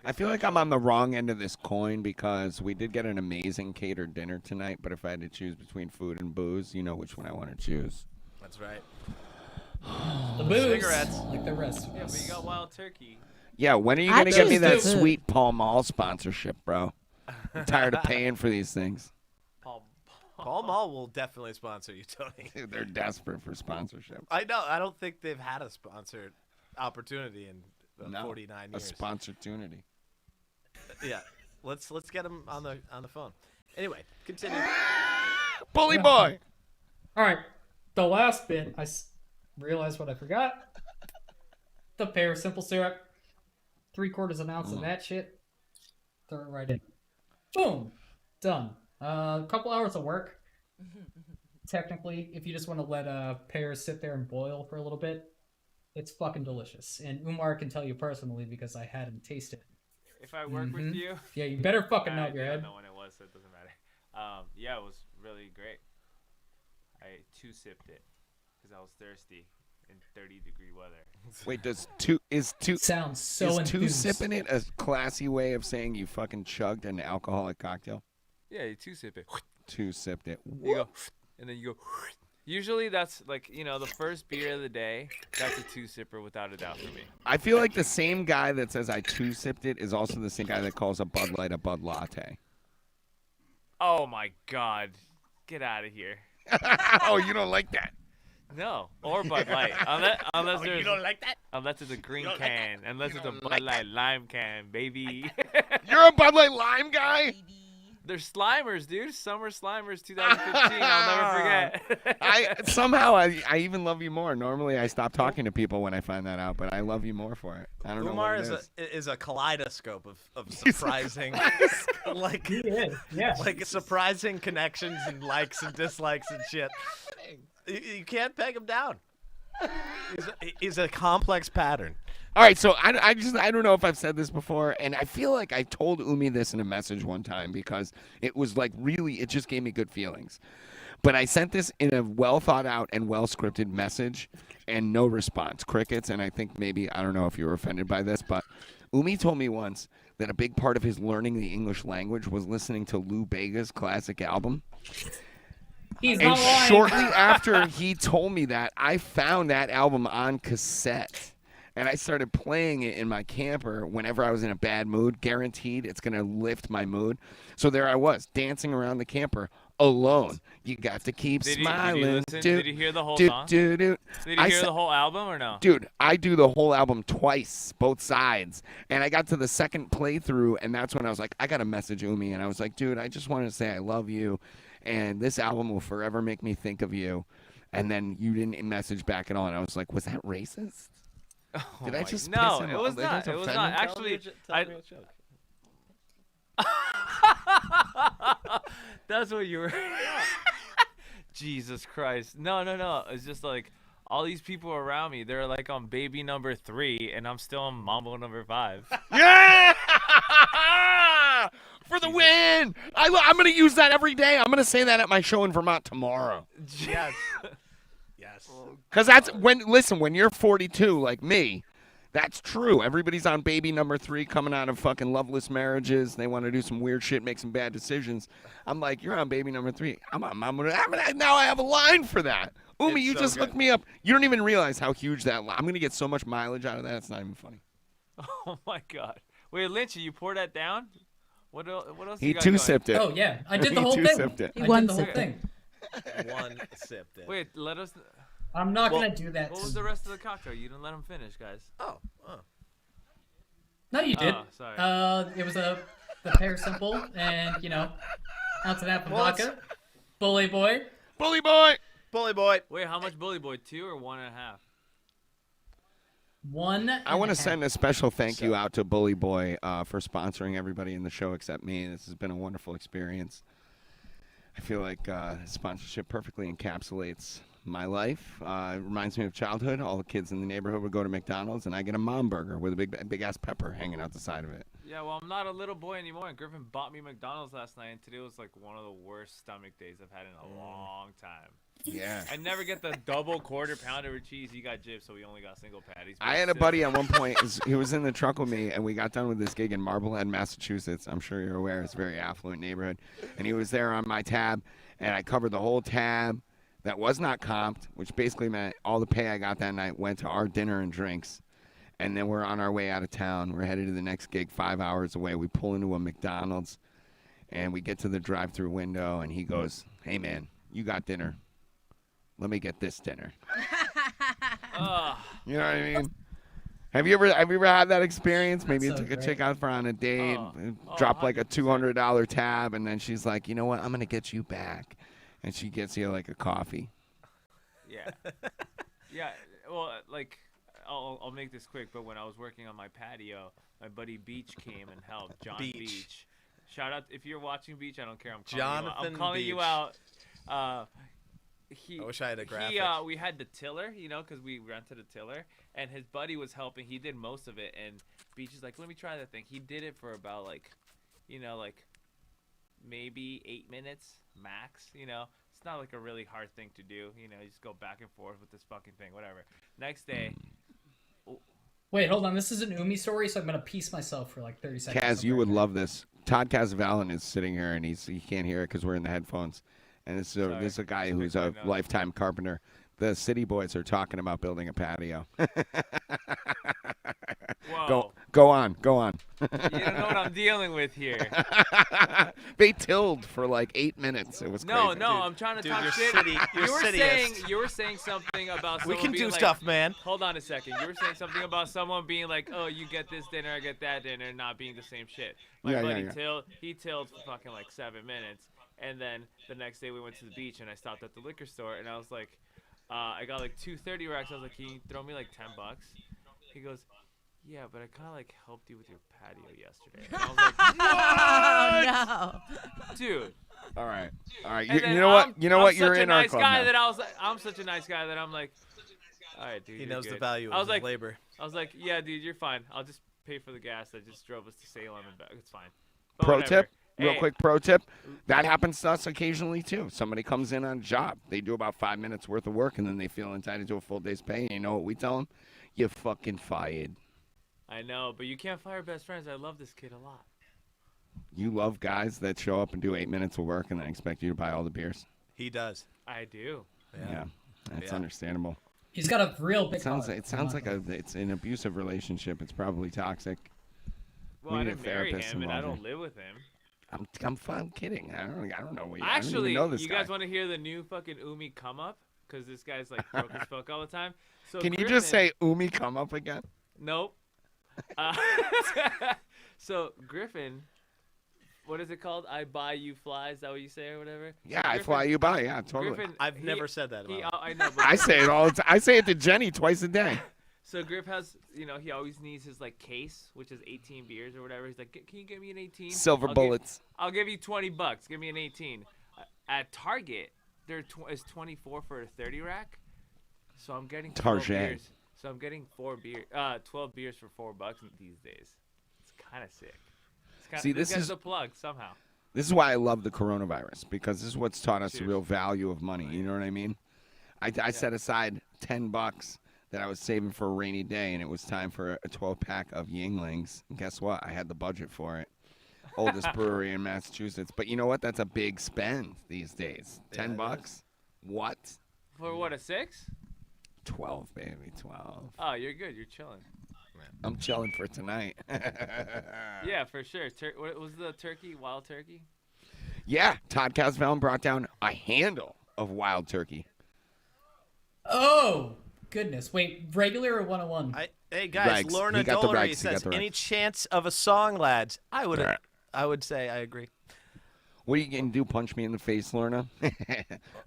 I feel like I'm on the wrong end of this coin because we did get an amazing catered dinner tonight. But if I had to choose between food and booze, you know which one I want to choose. That's right. The booze, Cigarettes. like the rest of Yeah, us. but you got wild turkey. Yeah, when are you I gonna get me choose that food. sweet Pall Mall sponsorship, bro? I'm tired of paying for these things. Paul Mall will definitely sponsor you, Tony. Dude, they're desperate for sponsorship. I know. I don't think they've had a sponsored opportunity in 49 A years. sponsortunity. Yeah, let's get them on the phone. Anyway, continue. Bully boy. All right, the last bit, realized what I forgot. The pear simple syrup, 3/4 ounce of that shit. Throw it right in. Boom, done. A couple hours of work. Technically, if you just want to let pears sit there and boil for a little bit, it's fucking delicious. And Umar can tell you personally because I had him taste it. If I work with you. Yeah, you better fucking I nod your don't head. know when it was, so it doesn't matter. Yeah, it was really great. I two-sipped it because I was thirsty in 30-degree weather. Wait, is two sounds so is enthused. two-sipping it a classy way of saying you fucking chugged an alcoholic cocktail? Yeah, you two-sip it. Two-sipped it. You go, and then you go. Usually that's the first beer of the day. That's a two-sipper without a doubt for me. I feel like the same guy that says I two-sipped it is also the same guy that calls a Bud Light a Bud Latte. Oh my God, get out of here. Oh, you don't like that? No, or Bud Light. Unless there's, you don't like that? Unless it's a green like can. Unless it's a Bud Light lime can, baby. You're a Bud Light lime guy? They're Slimers, dude. Summer Slimers 2015. I'll never forget. Somehow I even love you more. Normally I stop talking to people when I find that out, but I love you more for it. I don't know Umar what it is. is a kaleidoscope of surprising, surprising connections and likes and dislikes and shit. You can't peg him down. He's a complex pattern. All right, so I don't know if I've said this before, and I feel like I told Umi this in a message one time because it was like really, it just gave me good feelings. But I sent this in a well thought out and well scripted message, and no response, crickets. And I think maybe, I don't know if you were offended by this, but Umi told me once that a big part of his learning the English language was listening to Lou Bega's classic album. He's And not lying. shortly after he told me that, I found that album on cassette. And I started playing it in my camper whenever I was in a bad mood. Guaranteed it's going to lift my mood. So there I was, dancing around the camper alone. You got to keep smiling. Did you listen? Did you hear the whole song? Did Did you hear the whole album or no? Dude, I do the whole album twice, both sides. And I got to the second playthrough, and that's when I was like, I got to message Umi. And I was like, dude, I just wanted to say I love you. And this album will forever make me think of you. And then you didn't message back at all. And I was like, was that racist? Oh Did I just no, piss him it off? was Did I not. just It was offend not. him? Actually, that's what you were. Jesus Christ. No. It's just like all these people around me, they're like on baby number 3, and I'm still on mambo number 5. Yeah! For the win! I'm going to use that every day. I'm going to say that at my show in Vermont tomorrow. Yes. Yes. Because that's when you're 42 like me, that's true. Everybody's on baby number 3 coming out of fucking loveless marriages. They want to do some weird shit, make some bad decisions. I'm like, you're on baby number 3. Now I have a line for that. Umi, It's you so just good. hooked me up. You don't even realize how huge that I'm going to get so much mileage out of that. It's not even funny. Oh my God. Wait, Lynchy, you pour that down? What else? He you got two-sipped it. Oh yeah, I did the He whole thing. two-sipped it. I did the whole thing. One sipped it. Wait, let us. I'm not gonna do that. What was the rest of the cocktail? You didn't let him finish, guys. Oh. No, you did. Oh, sorry. It was the pear simple, and ounce and a half of Well, vodka. Bully boy. Bully boy. Bully boy. Wait, how much Bully Boy? 2 or 1.5? One. I want to send a special thank you out to Bully Boy for sponsoring everybody in the show except me. This has been a wonderful experience. I feel like sponsorship perfectly encapsulates my life. It reminds me of childhood. All the kids in the neighborhood would go to McDonald's, and I get a mom burger with a big ass pepper hanging out the side of it. Yeah, well, I'm not a little boy anymore. And Griffin bought me McDonald's last night, and today was like one of the worst stomach days I've had in a long time. Yeah. I never get the double quarter pounder with cheese. He got gypped, so we only got single patties. but I had a still. buddy at one point. He was in the truck with me, and we got done with this gig in Marblehead, Massachusetts. I'm sure you're aware. It's a very affluent neighborhood. And he was there on my tab, and I covered the whole tab that was not comped, which basically meant all the pay I got that night went to our dinner and drinks. And then we're on our way out of town. We're headed to the next gig 5 hours away. We pull into a McDonald's, and we get to the drive-thru window, and he goes, "Hey, man, you got dinner. Let me get this dinner." You know what I mean? Have you ever had that experience? Maybe you so took a great. chick out for on a date, drop like a $200 tab, and then she's like, "You know what? I'm gonna get you back," and she gets you like a coffee. Yeah. Yeah. Well, like, I'll make this quick, but when I was working on my patio, my buddy Beach came and helped. John Beach. Shout out if you're watching Beach. I don't care. I'm calling you out. Jonathan I'm calling you Beach. out. I wish I had a graphic. We had the tiller, because we rented a tiller, and his buddy was helping. He did most of it, and Beach is like, "Let me try that thing." He did it for about maybe 8 minutes max. It's not like a really hard thing to do. You just go back and forth with this fucking thing, whatever. Next day. Wait, hold on. This is an Umi story, so I'm gonna piece myself for like 30 seconds. Kaz, you would love this. Todd Casavallon is sitting here, and he can't hear it because we're in the headphones. And this is a guy who's a lifetime carpenter. The city boys are talking about building a patio. Whoa. Go on. You don't know what I'm dealing with here. They tilled for like 8 minutes. It was No, crazy. I'm trying to talk you're shit. You were saying something about We someone can being do like, stuff, man. Hold on a second. You were saying something about someone being like, "Oh, you get this dinner, I get that dinner," not being the same shit. My buddy tilled for fucking like 7 minutes, and then the next day we went to the beach, and I stopped at the liquor store, and I was like, I got like 2 30 racks. I was like, "Can you throw me like $10?" He goes, "Yeah, but I kind of like helped you with your patio yesterday." And I was like, "What?" No. Dude. All right. And You know what? I'm You're such a in our nice club guy now. that I was like, I'm such a nice guy that I'm like, All right, dude. He you're knows the good." value I of was his like, labor. I was like, "Yeah, dude, you're fine. I'll just pay for the gas that just drove us to Salem and back. It's fine." But Pro whatever. tip, real Hey, quick pro tip. That happens to us occasionally too. Somebody comes in on a job. They do about 5 minutes worth of work, and then they feel entitled to a full day's pay. And you know what we tell them? You're fucking fired. I know, but you can't fire best friends. I love this kid a lot. You love guys that show up and do 8 minutes of work and then expect you to buy all the beers. He does. I do. Yeah, that's Yeah. understandable. He's got a real big It sounds heart. like it's an abusive relationship. It's probably toxic. Well, We I need a didn't marry therapist him, and I involved don't live with him. I'm kidding. I don't know what you. Actually, I don't even know this you guy. guys want to hear the new fucking Umi come up? Because this guy's like broke as fuck all the time. So Can you Griffin, just say Umi come up again? Nope. So Griffin, what is it called? I buy you fly. Is that what you say or whatever? Yeah, So I fly you by. Yeah, totally. Griffin, I've never said that about him. I know. But I say it all the time. I say it to Jenny twice a day. So Griff has, he always needs his like case, which is 18 beers or whatever. He's like, can you give me an 18? Silver bullets. I'll give you $20. Give me an 18. At Target, there is 24 for a 30 rack. So I'm getting 12 Target. beers. So I'm getting 12 beers for $4 these days. It's kind of sick. See, this this guy's is a plug somehow. This is why I love the coronavirus, because this is what's taught us the Cheers. real value of money. You know what I mean? I set aside $10 that I was saving for a rainy day, and it was time for a 12-pack of Yinglings. And guess what? I had the budget for it. Oldest brewery in Massachusetts. But you know what? That's a big spend these days. $10? What? For what, a 6? 12, baby, 12. Oh, you're good. You're chilling. I'm chilling for tonight. Yeah, for sure. What was the turkey? Wild turkey? Yeah, Todd Casvellon brought down a handle of wild turkey. Oh, goodness. Wait, regular or 101? Hey guys, Regs. Lorna He got the Dolery regs. He got says, the any regs. chance of a song, lads? I would say I agree. What are you going to do, punch me in the face, Lorna?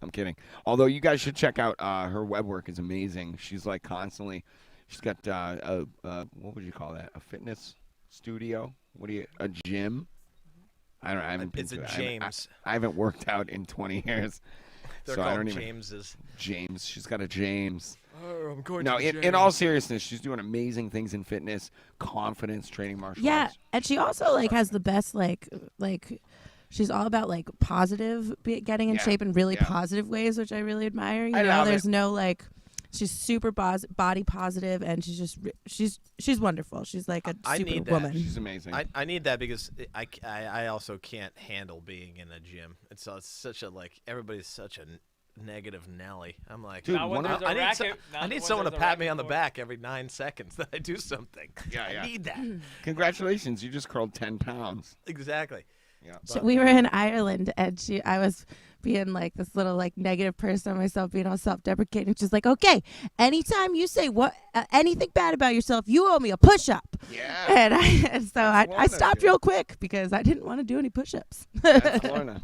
I'm kidding. Although you guys should check out her web work is amazing. She's like constantly, she's got what would you call that? A fitness studio? A gym? I haven't been It's to a it. James. I haven't worked out in 20 years. They're so I called don't even, Jameses. James. She's got a James. Oh, I'm going No, to the in all James. seriousness, she's doing amazing things in fitness, confidence, training martial Yeah, arts. and she also like has the best like she's all about like positive getting in Yeah, shape in really yeah. positive ways, which I really admire. You I know, love there's it. no like she's super body positive, and she's just she's wonderful. She's like a I super need that. woman. She's amazing. I need that because I also can't handle being in a gym. It's such a everybody's such a negative Nelly. I'm like, Dude, Not when there's a I need, racket- I not need when someone to there's a pat me racket on the for it. back every 9 seconds that I do something. Yeah, I need that. Congratulations, you just curled 10 pounds. Exactly. Yeah. So we were in Ireland, and I was being like this little like negative person on myself, being all self-deprecating. She's like, "Okay, anytime you say anything bad about yourself, you owe me a push-up." Yeah. And so I stopped real quick because I didn't want to do any push-ups. That's Lorna.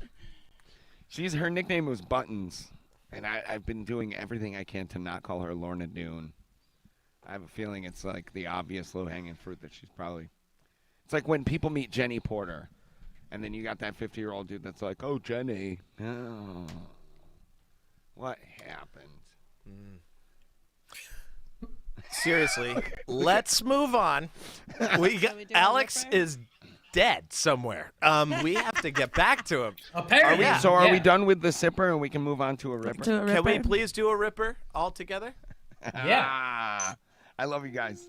Her nickname was Buttons, and I've been doing everything I can to not call her Lorna Doone. I have a feeling it's like the obvious low-hanging fruit that she's probably. It's like when people meet Jenny Porter, and then you got that 50-year-old dude that's like, "Oh, Jenny, oh, what happened?" Seriously, let's move on. Alex is dead somewhere. We have to get back to him. Apparently. Are we done with the sipper and we can move on to a ripper? Can we please do a ripper all together? Yeah. I love you guys.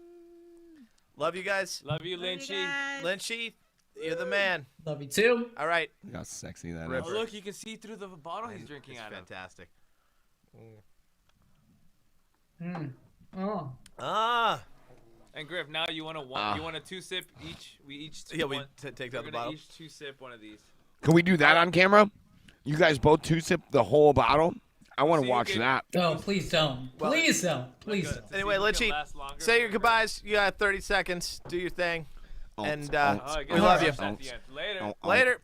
Love you guys. Love you, Lynchy. Lynchy, you're the man. Love you too. All right. Look how sexy that Ripper. Oh, look, you can see through the bottle he's drinking It's out of. fantastic. Oh. Ah. And Griff, now you want you want a 2-sip each? We each Yeah, we we're take out the gonna bottle. each 2-sip one of these. Can we do that on camera? You guys both 2-sip the whole bottle? I want to So you watch can- that. Oh, please don't. Well, Please don't. Please Good. don't. Anyway, See if we Lynchy, can last longer. say your goodbyes. You got 30 seconds. Do your thing. And Oh, I guess we love you. at the end. Later. Later.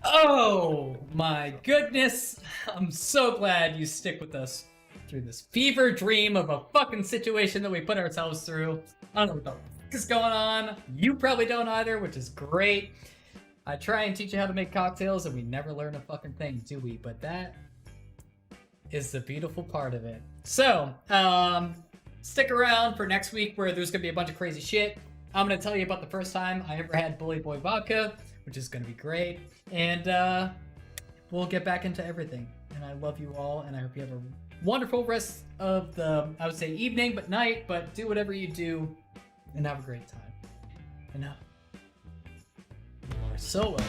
Oh my goodness. I'm so glad you stick with us through this fever dream of a fucking situation that we put ourselves through. I don't know what the fuck is going on. You probably don't either, which is great. I try and teach you how to make cocktails and we never learn a fucking thing, do we? But that is the beautiful part of it. So, stick around for next week where there's going to be a bunch of crazy shit. I'm going to tell you about the first time I ever had Bully Boy vodka, which is going to be great. And we'll get back into everything. And I love you all, and I hope you have a wonderful rest of the, I would say evening, but night, but do whatever you do, and have a great time. And now, you are so welcome.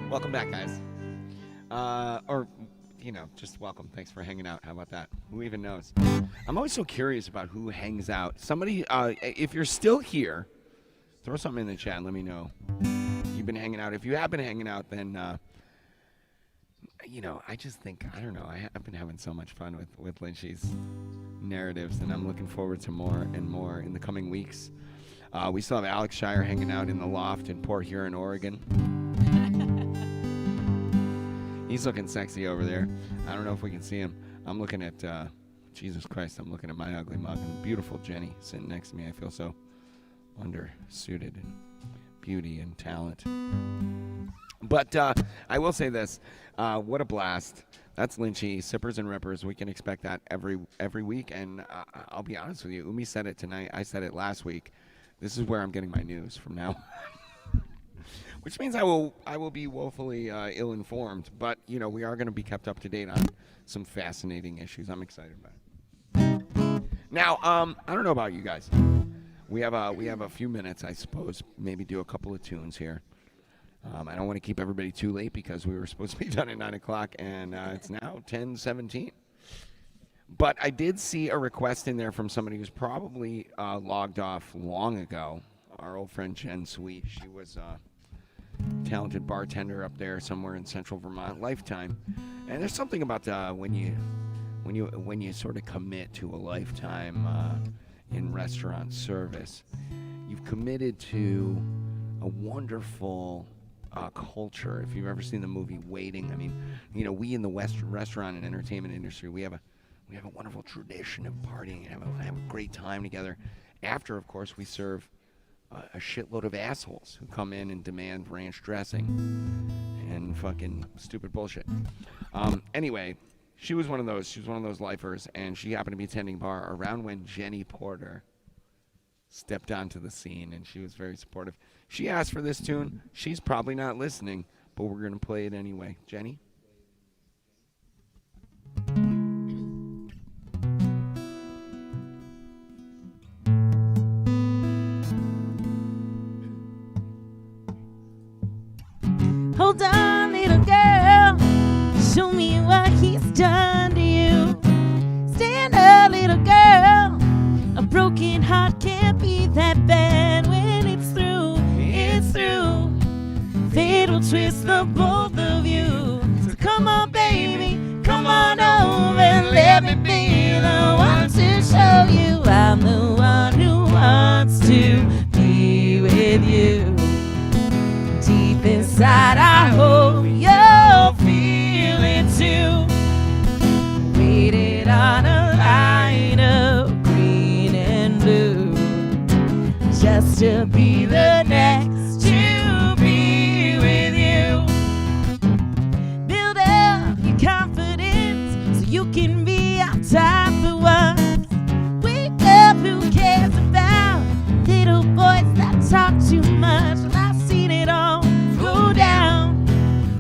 Welcome back, guys. Just welcome. Thanks for hanging out. How about that? Who even knows? I'm always so curious about who hangs out. Somebody, if you're still here, throw something in the chat and let me know you've been hanging out. If you have been hanging out, then, I just think, I don't know, I've been having so much fun with Lynchy's narratives, and I'm looking forward to more and more in the coming weeks. We still have Alex Shier hanging out in the loft in Port Huron, Oregon. He's looking sexy over there. I don't know if we can see him. I'm looking at, Jesus Christ, I'm looking at my ugly mug and beautiful Jenny sitting next to me. I feel so undersuited in beauty and talent. But I will say this. What a blast. That's Lynchy, Sippers and Rippers. We can expect that every week. And I'll be honest with you. Umi said it tonight. I said it last week. This is where I'm getting my news from now. Which means I will be woefully ill-informed, but we are going to be kept up to date on some fascinating issues. I'm excited about it. Now, I don't know about you guys. We have a few minutes, I suppose. Maybe do a couple of tunes here. I don't want to keep everybody too late because we were supposed to be done at 9 o'clock, and it's now 10:17. But I did see a request in there from somebody who's probably logged off long ago. Our old friend Jen Sweet. She was talented bartender up there somewhere in central Vermont, lifetime. And there's something about when you sort of commit to a lifetime in restaurant service, you've committed to a wonderful culture. If you've ever seen the movie Waiting, I mean, we in the restaurant and entertainment industry, we have a wonderful tradition of partying and have a great time together. After, of course, we serve a shitload of assholes who come in and demand ranch dressing and fucking stupid bullshit. Anyway, she was one of those. She was one of those lifers, and she happened to be attending bar around when Jenny Porter stepped onto the scene, and she was very supportive. She asked for this tune. She's probably not listening, but we're going to play it anyway. Jenny? Hold on, little girl, show me what he's done to you. Stand up, little girl, a broken heart can't be that bad when it's through, it's through. Fate will twist the both of you. So come on, baby, come on over and let me be the one to show you I'm the one who wants to be with you. Deep inside, I hope you'll feel it too. Waited on a line of green and blue, just to be the next to be with you. Build up your confidence so you can be on top for once. Wake up, who cares about little boys that talk too much? Well, I've seen it all go down.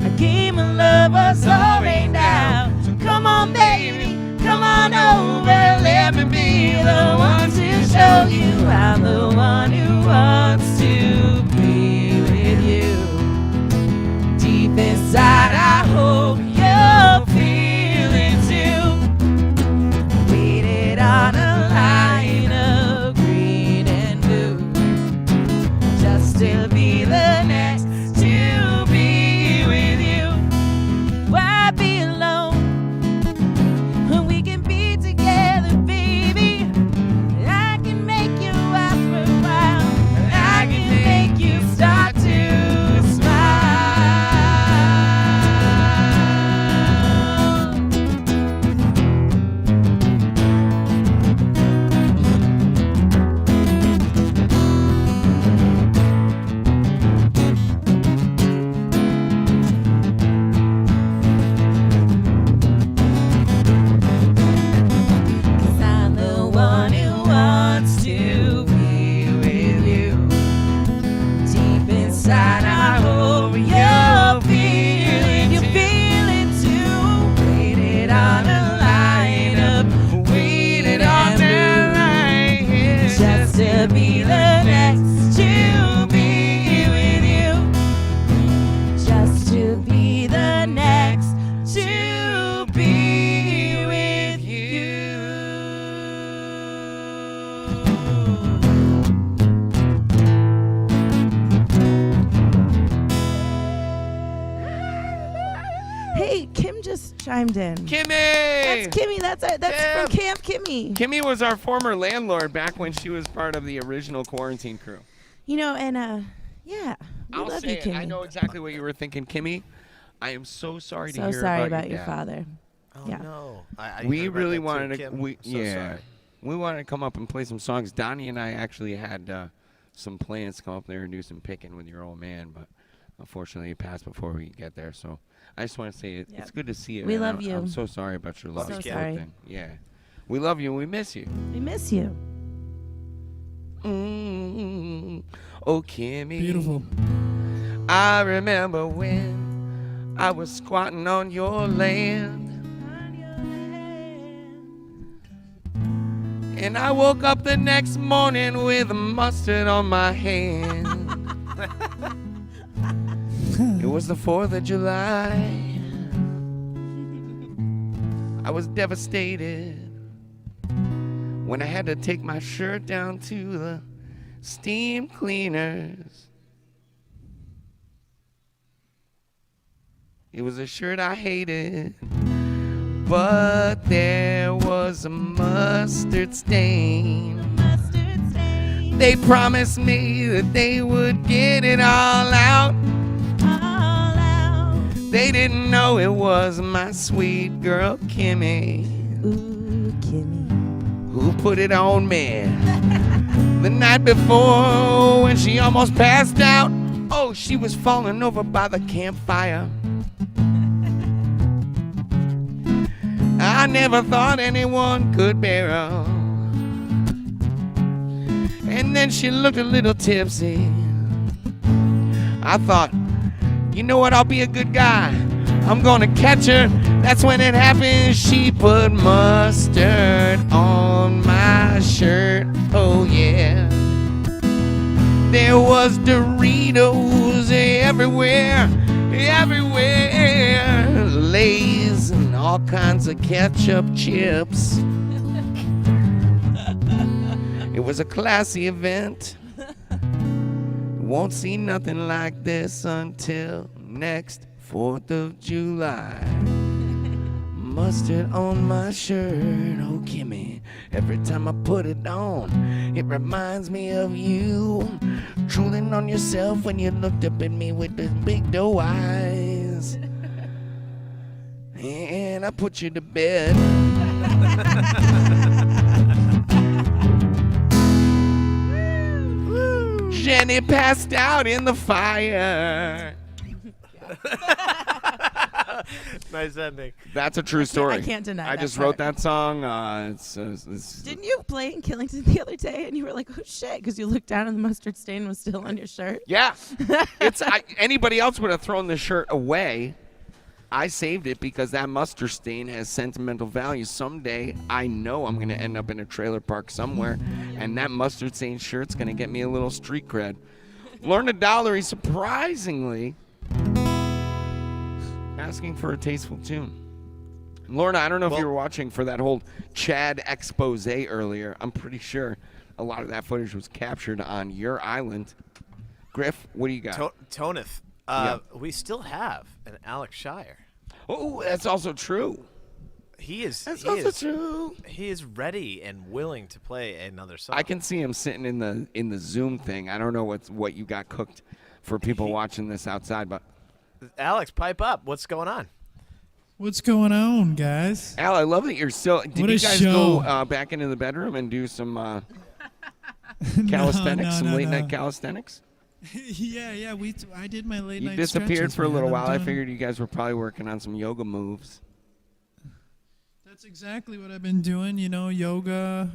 A game of love was all rained out. So come on, baby, come on over. Let me be the one to show you I'm the one who wants to be to be the next to be with you. Just to be the next to be with you. Hey, Kim just chimed in. Kimmy! That's Kimmy. That's from Camp Kimmy. Kimmy was our former landlord back when she was part of the original quarantine crew. You know, and yeah, we I'll love say you, it. Kimmy. I know exactly what you were thinking, Kimmy. I am so sorry to So hear sorry about about your your dad. father. Oh Yeah. no! We heard about really that too, wanted to. Kim. We, So yeah, sorry. we wanted to come up and play some songs. Donnie and I actually had some plans to come up there and do some picking with your old man, but unfortunately, he passed before we could get there. So I just want to say it's Yep. good to see you. We and love I'm, you. I'm so sorry about your loss. So poor sorry. thing. Yeah, we love you and we miss you. We miss you. Oh, Kimmy. Beautiful. I remember when I was squatting on your land. And I woke up the next morning with mustard on my hand. It was the 4th of July. I was devastated when I had to take my shirt down to the steam cleaners. It was a shirt I hated, but there was a mustard stain. They promised me that they would get it all out. They didn't know it was my sweet girl Kimmy. Ooh, Kimmy. Who put it on me the night before when she almost passed out. Oh, she was falling over by the campfire. I never thought anyone could bear her. And then she looked a little tipsy. I thought, you know what, I'll be a good guy. I'm gonna catch her. That's when it happened. She put mustard on my shirt. Oh yeah. There was Doritos everywhere, everywhere. Lay's and all kinds of ketchup chips. It was a classy event. Won't see nothing like this until next 4th of July. Mustard on my shirt, oh Kimmy. Every time I put it on, it reminds me of you. Drooling on yourself when you looked up at me with those big doe eyes. And I put you to bed. Jenny passed out in the fire. Nice ending. That's a true story. I can't deny I that just part. wrote that song. Didn't you play in Killington the other day and you were like, oh shit, because you looked down and the mustard stain was still on your shirt? Yeah. Anybody else would have thrown the shirt away. I saved it because that mustard stain has sentimental value. Someday, I know I'm going to end up in a trailer park somewhere, and that mustard stain shirt's going to get me a little street cred. Lorna Dollery, surprisingly, asking for a tasteful tune. Lorna, I don't know if you were watching for that whole Chad expose earlier. I'm pretty sure a lot of that footage was captured on your island. Griff, what do you got? Toneth. We still have an Alex Shier. Oh, that's also true. He is. That's he also is, true. He is ready and willing to play another song. I can see him sitting in the Zoom thing. I don't know what you got cooked for people watching this outside, but Alex, pipe up. What's going on? What's going on, guys? Al, I love that you're still. Did What a you guys show. go back into the bedroom and do some calisthenics, some late night calisthenics? yeah. I did my late You night. disappeared stretches, for a little man. I'm while. I doing- figured you guys were probably working on some yoga moves. That's exactly what I've been doing. You know, yoga.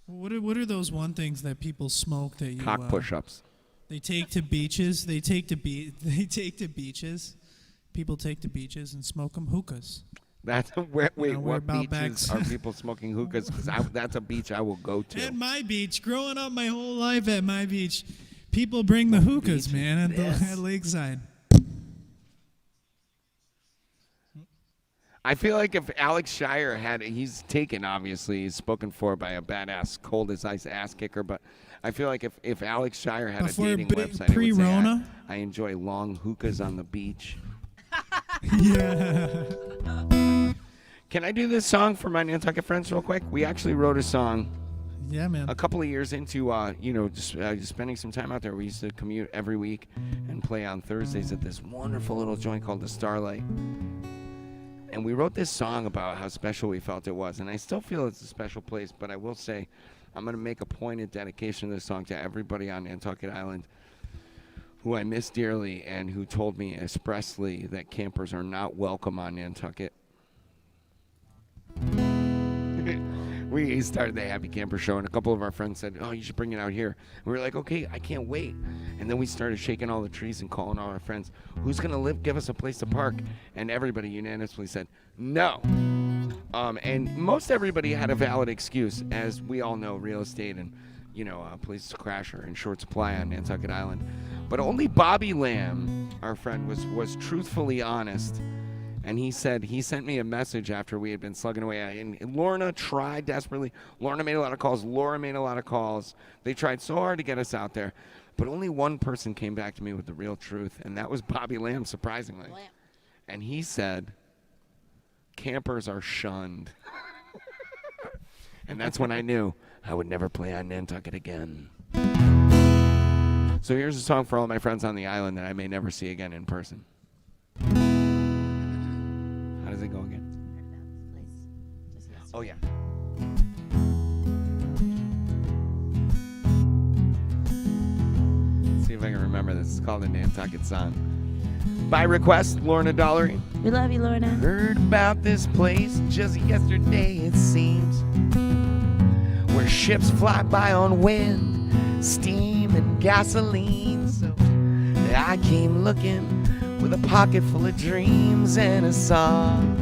What are those one things that people smoke that you Cock push-ups. They take to beaches. They take to beaches. People take to beaches and smoke them hookahs. That's wait. we're What about beaches back. are people smoking hookahs? Because that's a beach I will go to. At my beach, growing up my whole life at my beach, people bring the hookahs, man, at Lakeside. I feel like if Alex Shier he's taken, obviously, he's spoken for by a badass, cold as ice ass kicker, but I feel like if Alex Shier had Before a dating website, it would say, pre-Rona? I enjoy long hookahs on the beach. Yeah. Can I do this song for my Nantucket friends real quick? We actually wrote a song. Yeah, man. A couple of years into, just spending some time out there. We used to commute every week and play on Thursdays at this wonderful little joint called the Starlight. And we wrote this song about how special we felt it was. And I still feel it's a special place, but I will say I'm going to make a pointed dedication of this song to everybody on Nantucket Island who I miss dearly and who told me expressly that campers are not welcome on Nantucket. We started the Happy Camper Show, and a couple of our friends said, oh, you should bring it out here. And we were like, okay, I can't wait. And then we started shaking all the trees and calling all our friends, who's going to give us a place to park? And everybody unanimously said, no. And most everybody had a valid excuse. As we all know, real estate and, places to crash are in short supply on Nantucket Island. But only Bobby Lamb, our friend, was truthfully honest. And he sent me a message after we had been slugging away. And Lorna tried desperately. Lorna made a lot of calls. Laura made a lot of calls. They tried so hard to get us out there. But only one person came back to me with the real truth, and that was Bobby Lamb, surprisingly. And he said, campers are shunned. And that's when I knew I would never play on Nantucket again. So here's a song for all my friends on the island that I may never see again in person. How does it go again? Oh, yeah. Let's see if I can remember this. It's called the Nantucket Song. By request, Lorna Dollery. We love you, Lorna. Heard about this place just yesterday, it seems, where ships fly by on wind, steam, and gasoline. So I came looking with a pocket full of dreams and a song.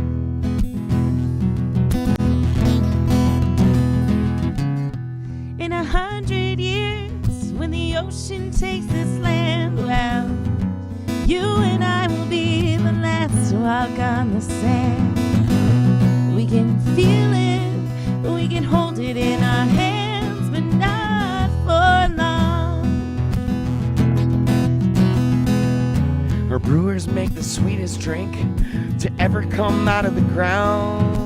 In 100 years, when the ocean takes this land, well, you and I will be the last to walk on the sand. We can feel it, we can hold it in our hands, but not for long. Her brewers make the sweetest drink to ever come out of the ground.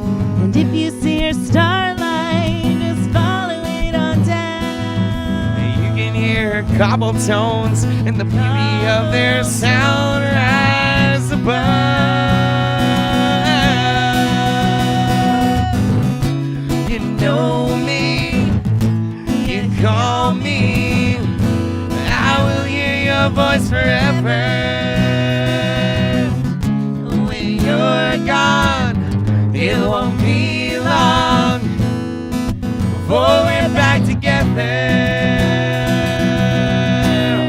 And if you see her starlight, just follow it on down. You can hear her cobble tones and the beauty of their sound rise above. You know me, you call me, I will hear your voice forever. You're gone, it won't be long before we're back together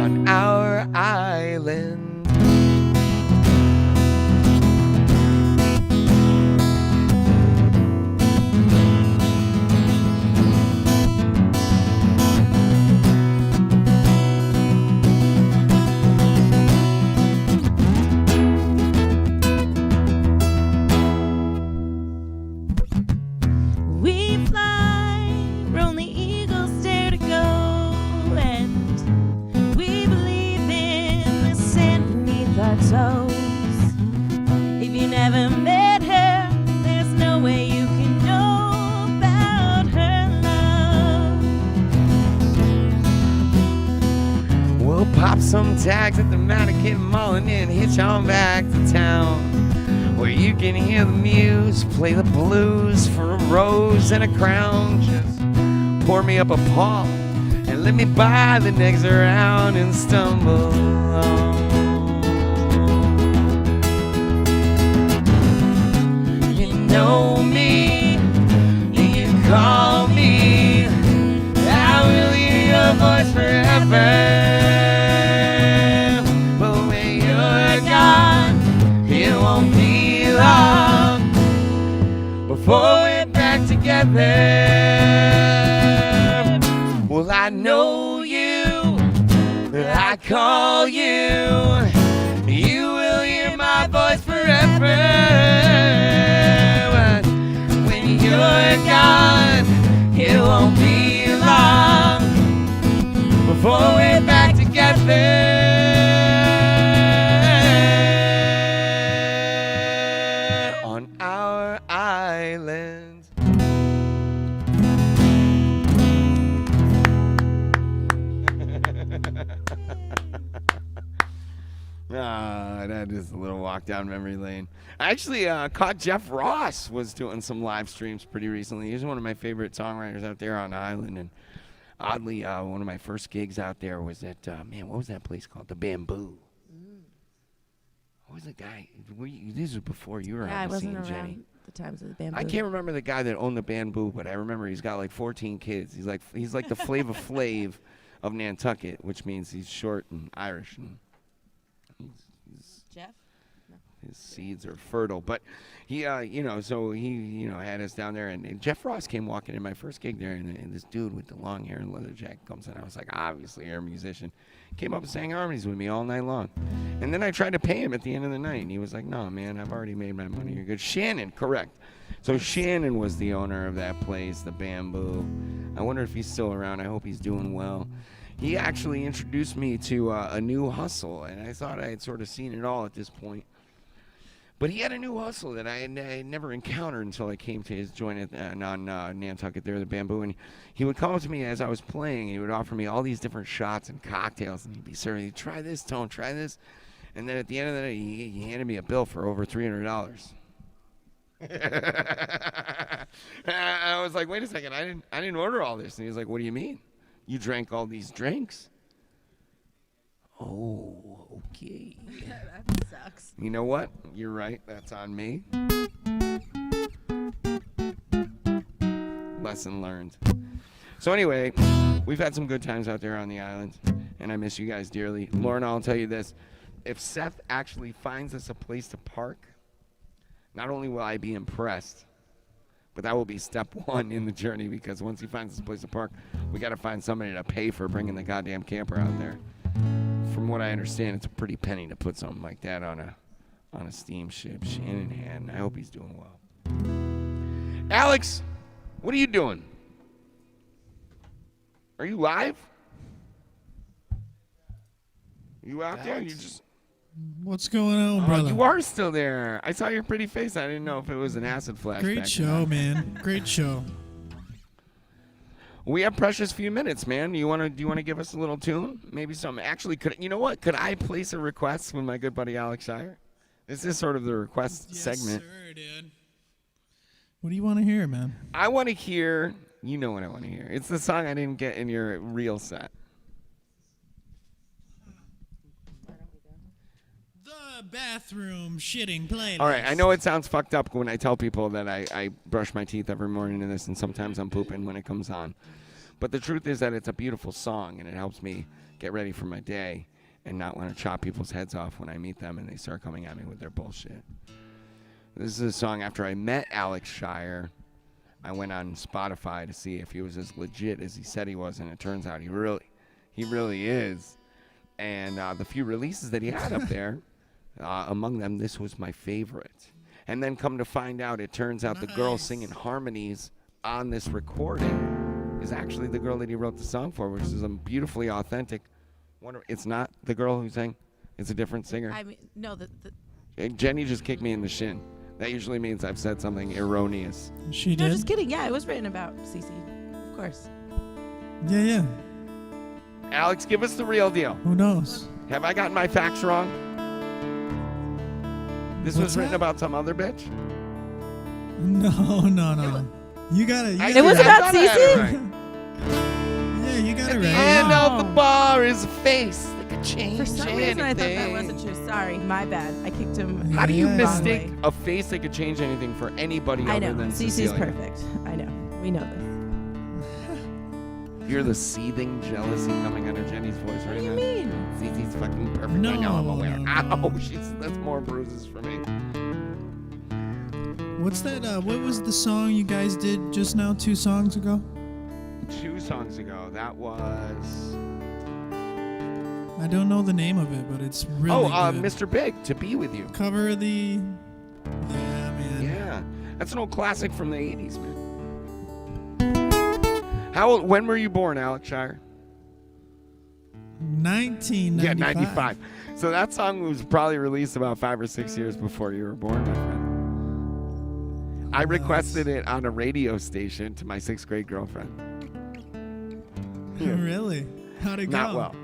on our island. If you never met her, there's no way you can know about her love. We'll pop some tags at the Mannequin Mall and then hitch on back to town, where you can hear the muse play the blues for a rose and a crown. Just pour me up a paw and let me buy the next around and stumble along. Know me, you call me, I will hear your voice forever. But when you're gone, it won't be long Well, I know you, I call you, you will hear my voice forever. But when you're gone, it won't be long before we're back together on our island. That is a little walk down memory lane. I actually caught Jeff Ross was doing some live streams pretty recently. He's one of my favorite songwriters out there on the island. And oddly, one of my first gigs out there was at, what was that place called? The Bamboo. What was the guy? This was before you were on Yeah, I the wasn't scene, around Jenny. the times of the Bamboo. I can't remember the guy that owned the Bamboo, but I remember he's got like 14 kids. He's like the Flava Flav of Nantucket, which means he's short and Irish. And Jeff? his seeds are fertile. But he, so he, had us down there. And Jeff Ross came walking in my first gig there. And this dude with the long hair and leather jacket comes in. I was like, obviously, you're a musician. Came up and sang harmonies with me all night long. And then I tried to pay him at the end of the night. And he was like, no, man, I've already made my money. You're good. Shannon, correct. So Shannon was the owner of that place, the Bamboo. I wonder if he's still around. I hope he's doing well. He actually introduced me to a new hustle, and I thought I had sort of seen it all at this point. But he had a new hustle that I had never encountered until I came to his joint on Nantucket there, the Bamboo. And he would come up to me as I was playing. He would offer me all these different shots and cocktails, and he'd be serving me, try this, Tone, try this. And then at the end of the night, he handed me a bill for over $300. I was like, wait a second, I didn't order all this. And he was like, what do you mean? You drank all these drinks? Oh, okay. That sucks. You know what? You're right. That's on me. Lesson learned. So anyway, we've had some good times out there on the island, and I miss you guys dearly. Lauren, I'll tell you this. If Seth actually finds us a place to park, not only will I be impressed, but that will be step one in the journey, because once he finds this place to park, we got to find somebody to pay for bringing the goddamn camper out there. From what I understand, it's a pretty penny to put something like that on a steamship. Shannon hand. I hope he's doing well. Alex, what are you doing? Are you live? You out there? You just... What's going on, brother? You are still there. I saw your pretty face. I didn't know if it was an acid flashback. Great show, man. Great show. We have precious few minutes, man. Do you want to give us a little tune? Maybe some. Actually, you know what? Could I place a request with my good buddy Alex Shier? This is sort of the request segment. Yes, sir, dude. What do you want to hear, man? I want to hear. You know what I want to hear. It's the song I didn't get in your real set. The bathroom shitting playlist. All right, I know it sounds fucked up when I tell people that I brush my teeth every morning to this, and sometimes I'm pooping when it comes on. But the truth is that it's a beautiful song, and it helps me get ready for my day and not want to chop people's heads off when I meet them and they start coming at me with their bullshit. This is a song after I met Alex Shier. I went on Spotify to see if he was as legit as he said he was, and it turns out he really is. And the few releases that he had up there, among them, this was my favorite. And then come to find out, it turns out the girl singing harmonies on this recording is actually the girl that he wrote the song for, which is a beautifully authentic. It's not the girl who sang. It's a different singer. I mean, no, Jenny just kicked me in the shin. That usually means I've said something erroneous. She did? No, just kidding. Yeah, it was written about Cece. Of course. Yeah. Alex, give us the real deal. Who knows? Have I gotten my facts wrong? This was written about some other bitch? No. You got it. It was about Cece? Yeah, you got it right. The end of the bar is a face that could change For some reason, I thought that anything. wasn't true. Sorry, my bad. I kicked him. How do you the wrong mistake way. a face that could change anything for anybody I other know. than Cece's Cecilia? perfect. I know. We know this. You're the seething jealousy coming out of Jenny's voice right now. What do you mean? Cece's fucking perfect. I know, I'm aware. Ow, that's more bruises for me. What's that? What was the song you guys did just now? 2 songs ago? 2 songs ago. That was. I don't know the name of it, but it's really good. Mr. Big, To Be With You. Cover the. Yeah, man. Yeah, that's an old classic from the 80s, man. How old? When were you born, Alex Shier? 1995. Yeah, 95. So that song was probably released about 5 or 6 years before you were born, my friend. I requested it on a radio station to my 6th grade girlfriend. Really? How'd it go? Not well.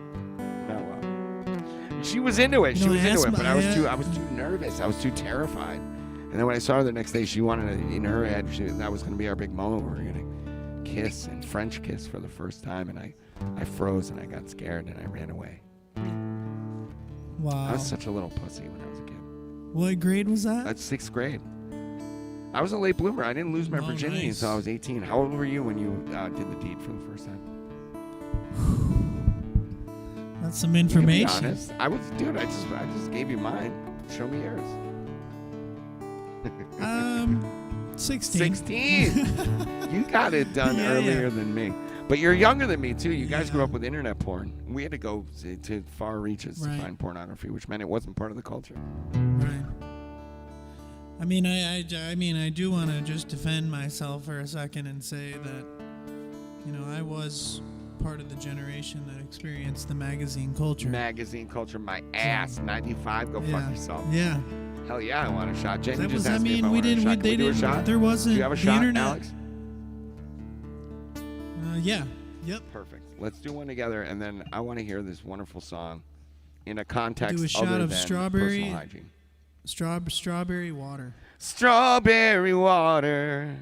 She was into it. She was into it, but I was too nervous. I was too terrified. And then when I saw her the next day, she wanted to, in her head, that was going to be our big moment. We were going to kiss and French kiss for the first time. And I froze and I got scared and I ran away. Wow. I was such a little pussy when I was a kid. What grade was that? That's 6th grade. I was a late bloomer. I didn't lose my virginity until I was 18. How old were you when you did the deed for the first time? That's some information. You can be honest. I just gave you mine. Show me yours. 16. 16. You got it done earlier than me. But you're younger than me, too. You guys grew up with internet porn. We had to go to far reaches to find pornography, which meant it wasn't part of the culture. Right. I mean, I do want to just defend myself for a second and say that, I was part of the generation that experienced the magazine culture. Magazine culture, my ass. 95, go fuck yourself. Yeah. Hell yeah, I want a shot. Jenny That just was, asked me if I wanted a shot. Can we do a shot? There wasn't. Do you have a the shot, internet. Alex? Yeah. Yep. Perfect. Let's do one together, and then I want to hear this wonderful song in a context Do a shot other of than strawberry. personal hygiene. Strawberry water. Strawberry water.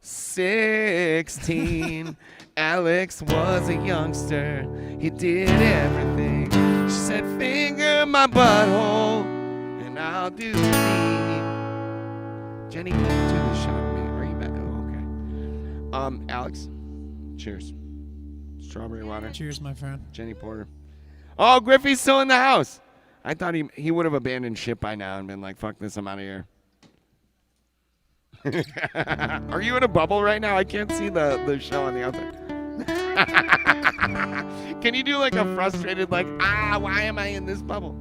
16. Alex was a youngster. He did everything. She said, finger my butthole, and I'll do me. Jenny, can you do the shot with me? Are you back? Oh, okay. Alex, cheers. Strawberry water. Cheers, my friend. Jenny Porter. Oh, Griffey's still in the house. I thought he would have abandoned ship by now and been like, fuck this, I'm out of here. Are you in a bubble right now? I can't see the show on the outside. Can you do like a frustrated, like, why am I in this bubble?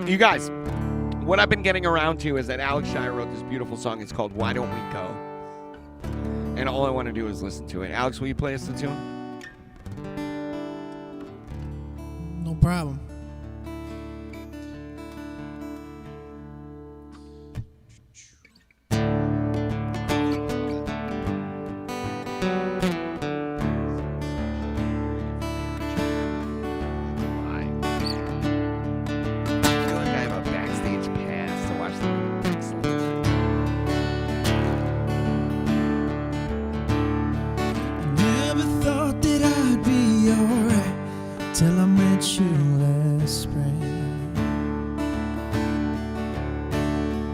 You guys, what I've been getting around to is that Alex Shier wrote this beautiful song. It's called Why Don't We Go? And all I want to do is listen to it. Alex, will you play us the tune? No problem. Till I met you last spring.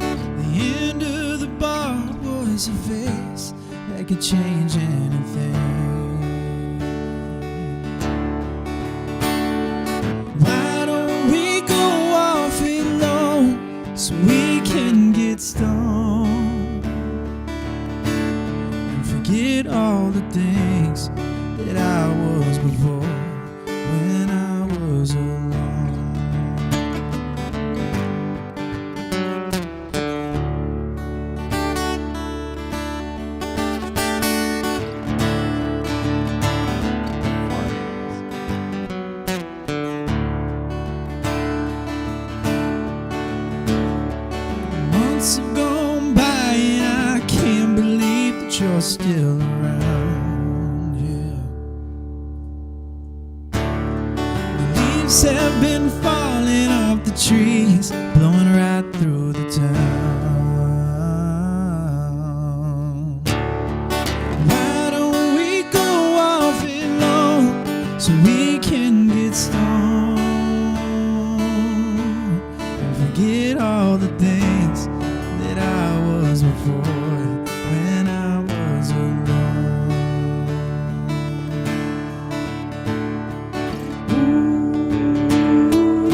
The end of the bar was a face that could change anything. Why don't we go off alone so we can get stoned and forget all the things that I was before? When I was alone. Months have gone by and I can't believe that you're still around. Have been falling off the trees, blowing right through the town. Why don't we go off alone so we can get stoned and forget all the things that I was before when I was alone. Ooh.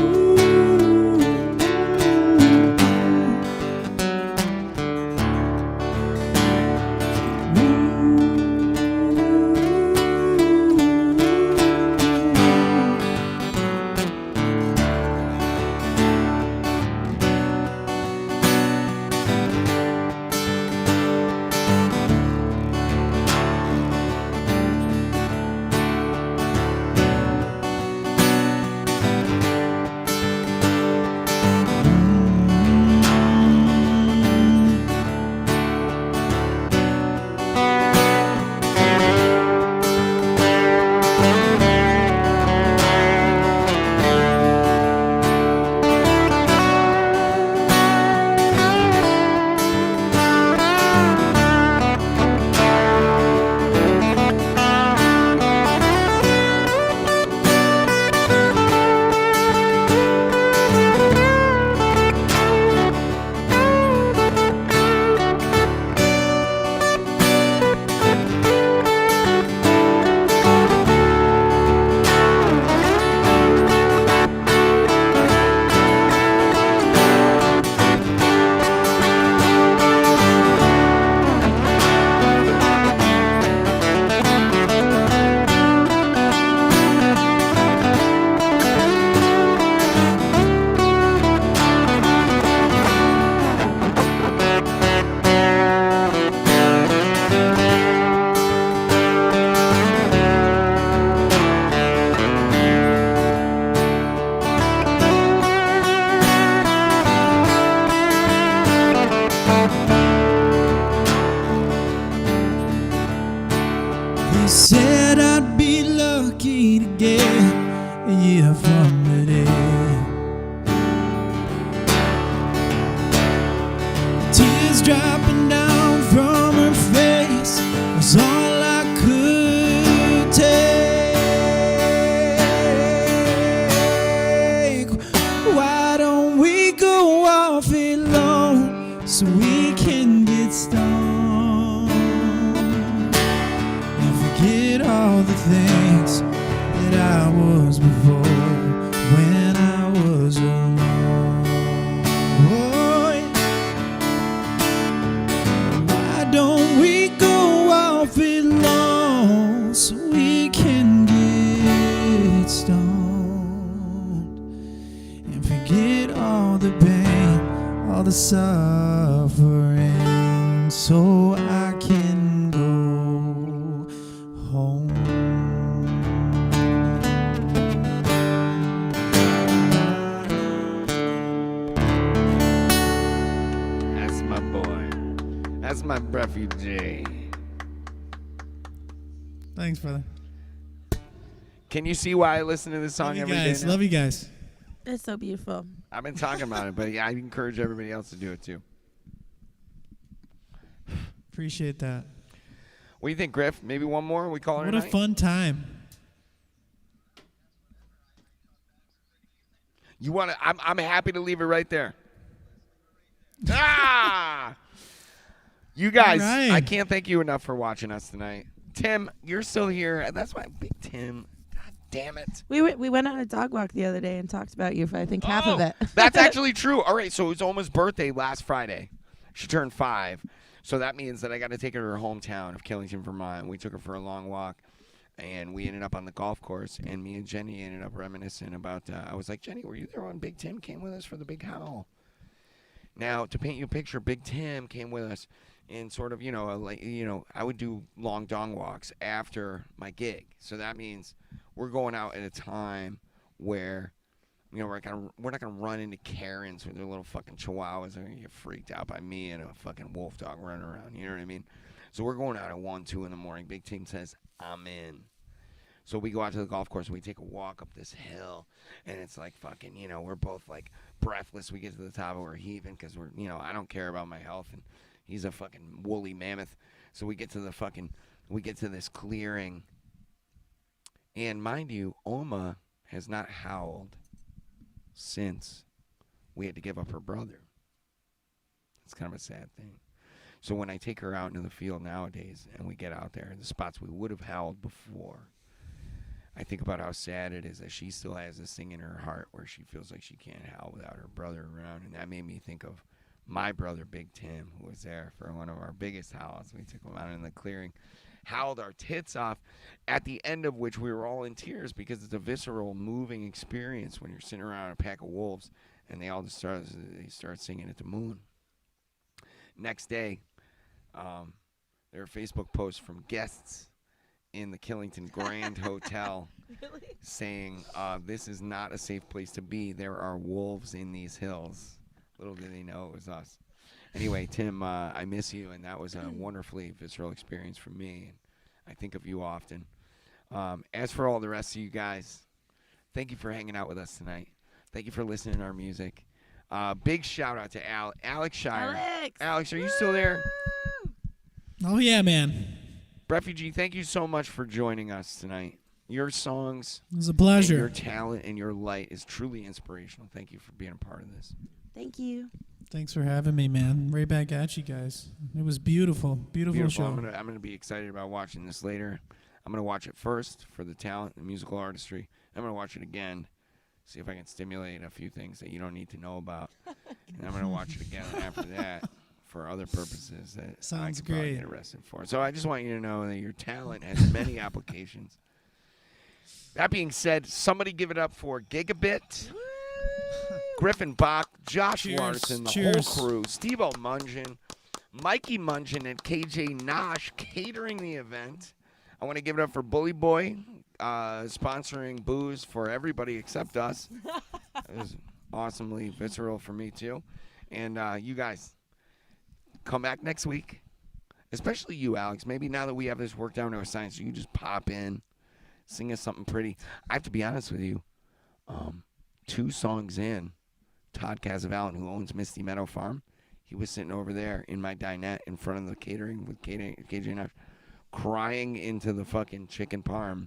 things that I was before when I was alone. Oh, yeah. Why don't we go off it long so we can get stoned and forget all the pain, all the suffering, so I can go home. That's my boy. That's my refugee. Thanks, brother. Can you see why I listen to this song Love you every day? guys. now? Love you guys. It's so beautiful. I've been talking about it, but yeah, I encourage everybody else to do it too. Appreciate that. What do you think, Griff? Maybe one more? We call it What a a night? fun time. You want to? I'm happy to leave it right there. Ah! You guys, All right. I can't thank you enough for watching us tonight. Tim, you're still here. That's why Big Tim. God damn it. We went on a dog walk the other day and talked about you for I think half of it. That's actually true. All right, so it was Oma's birthday last Friday. She turned 5. So that means that I got to take her to her hometown of Killington, Vermont. We took her for a long walk, and we ended up on the golf course, and me and Jenny ended up reminiscing about, I was like, Jenny, were you there when Big Tim came with us for the big howl? Now, to paint you a picture, Big Tim came with us in sort of, I would do long dong walks after my gig. So that means we're going out at a time where, we're not gonna run into Karens with their little fucking chihuahuas. They're gonna get freaked out by me and a fucking wolf dog running around. You know what I mean? So we're going out at 1, 2 in the morning. Big Team says, I'm in. So we go out to the golf course and we take a walk up this hill, and it's like fucking, we're both like breathless. We get to the top and we're heaving because we're, I don't care about my health, and he's a fucking woolly mammoth. So we get to this clearing, and mind you, Oma has not howled since we had to give up her brother. It's kind of a sad thing. So when I take her out into the field nowadays and we get out there, the spots we would have howled before, I think about how sad it is that she still has this thing in her heart where she feels like she can't howl without her brother around. And that made me think of my brother, Big Tim, who was there for one of our biggest howls. We took him out in the clearing, howled our tits off, at the end of which we were all in tears because it's a visceral, moving experience when you're sitting around a pack of wolves and they all just start singing at the moon. Next day, there were Facebook posts from guests in the Killington Grand Hotel saying, this is not a safe place to be. There are wolves in these hills. Little did they know it was us. Anyway, Tim, I miss you, and that was a wonderfully visceral experience for me. And I think of you often. As for all the rest of you guys, thank you for hanging out with us tonight. Thank you for listening to our music. Big shout out to Alex Shier. Alex, are you still there? Oh, yeah, man. Refugee, thank you so much for joining us tonight. Your songs, it was a pleasure. And your talent and your light is truly inspirational. Thank you for being a part of this. Thank you. Thanks for having me, man. Right back at you guys. It was beautiful. Beautiful show. I'm gonna be excited about watching this later. I'm gonna watch it first for the talent and musical artistry. I'm gonna watch it again, see if I can stimulate a few things that you don't need to know about. And I'm gonna watch it again after that for other purposes that Sounds I could probably great. get arrested for. So I just want you to know that your talent has many applications. That being said, somebody give it up for Gigabit, Griffin Bach, Josh Cheers. Larson, the Cheers. whole crew, Steve-O Mungin, Mikey Mungin, and KJ Nosh catering the event. I want to give it up for Bully Boy, sponsoring booze for everybody except us. It was awesomely visceral for me, too. And you guys, come back next week. Especially you, Alex. Maybe now that we have this worked down to a science, you just pop in, sing us something pretty. I have to be honest with you. 2 songs in, Todd Casavallan, who owns Misty Meadow Farm, he was sitting over there in my dinette in front of the catering with KJ Nash, crying into the fucking chicken parm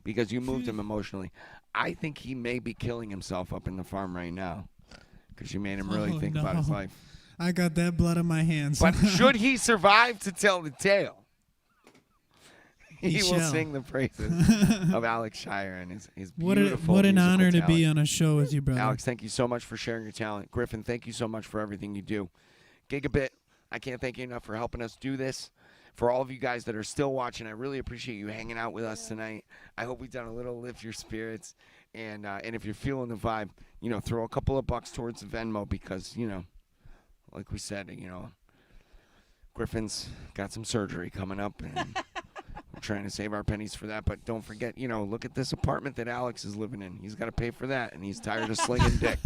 because you moved him emotionally. I think he may be killing himself up in the farm right now because you made him really think about his life. I got that blood on my hands. But should he survive to tell the tale, He will shall. sing the praises of Alex Shier and his What beautiful an musical honor to talent. be on a show with you, brother. Alex, thank you so much for sharing your talent. Griffin, thank you so much for everything you do. Gigabit, I can't thank you enough for helping us do this. For all of you guys that are still watching, I really appreciate you hanging out with us tonight. I hope we've done a little lift your spirits. And if you're feeling the vibe, throw a couple of bucks towards the Venmo because, like we said, Griffin's got some surgery coming up. And we're trying to save our pennies for that. But don't forget, look at this apartment that Alex is living in. He's got to pay for that, and he's tired of slinging dick.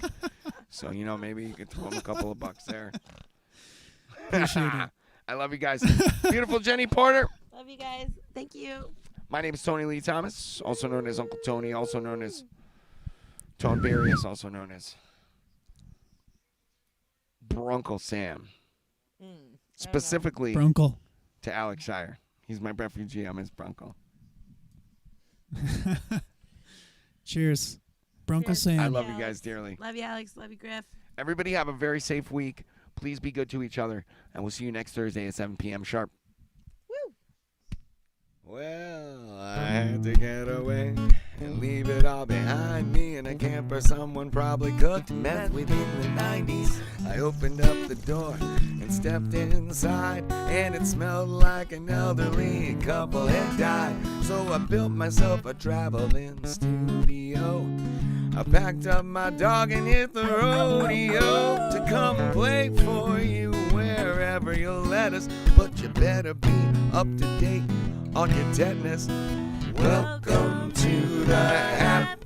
So, maybe you could throw him a couple of bucks there. Appreciate it. I love you guys. Beautiful Jenny Porter. Love you guys. Thank you. My name is Tony Lee Thomas, also known as Uncle Tony, also known as Tone Barrios, also known as Brunkle Sam. Specifically Brunkle. to Alex Shier. He's my refugee. I'm his Brunkle. Cheers. Brunkle Sam. I love you guys dearly. Love you, Alex. Love you, Griff. Everybody have a very safe week. Please be good to each other. And we'll see you next Thursday at 7 p.m. sharp. Woo! Well, I had to get away and leave it all behind me in a camper someone probably cooked meth with in the 90s. I opened up the door and stepped inside, and it smelled like an elderly couple had died. So I built myself a traveling studio. I packed up my dog and hit the rodeo to come play for you wherever you'll let us. But you better be up to date on your tetanus. Welcome to the app.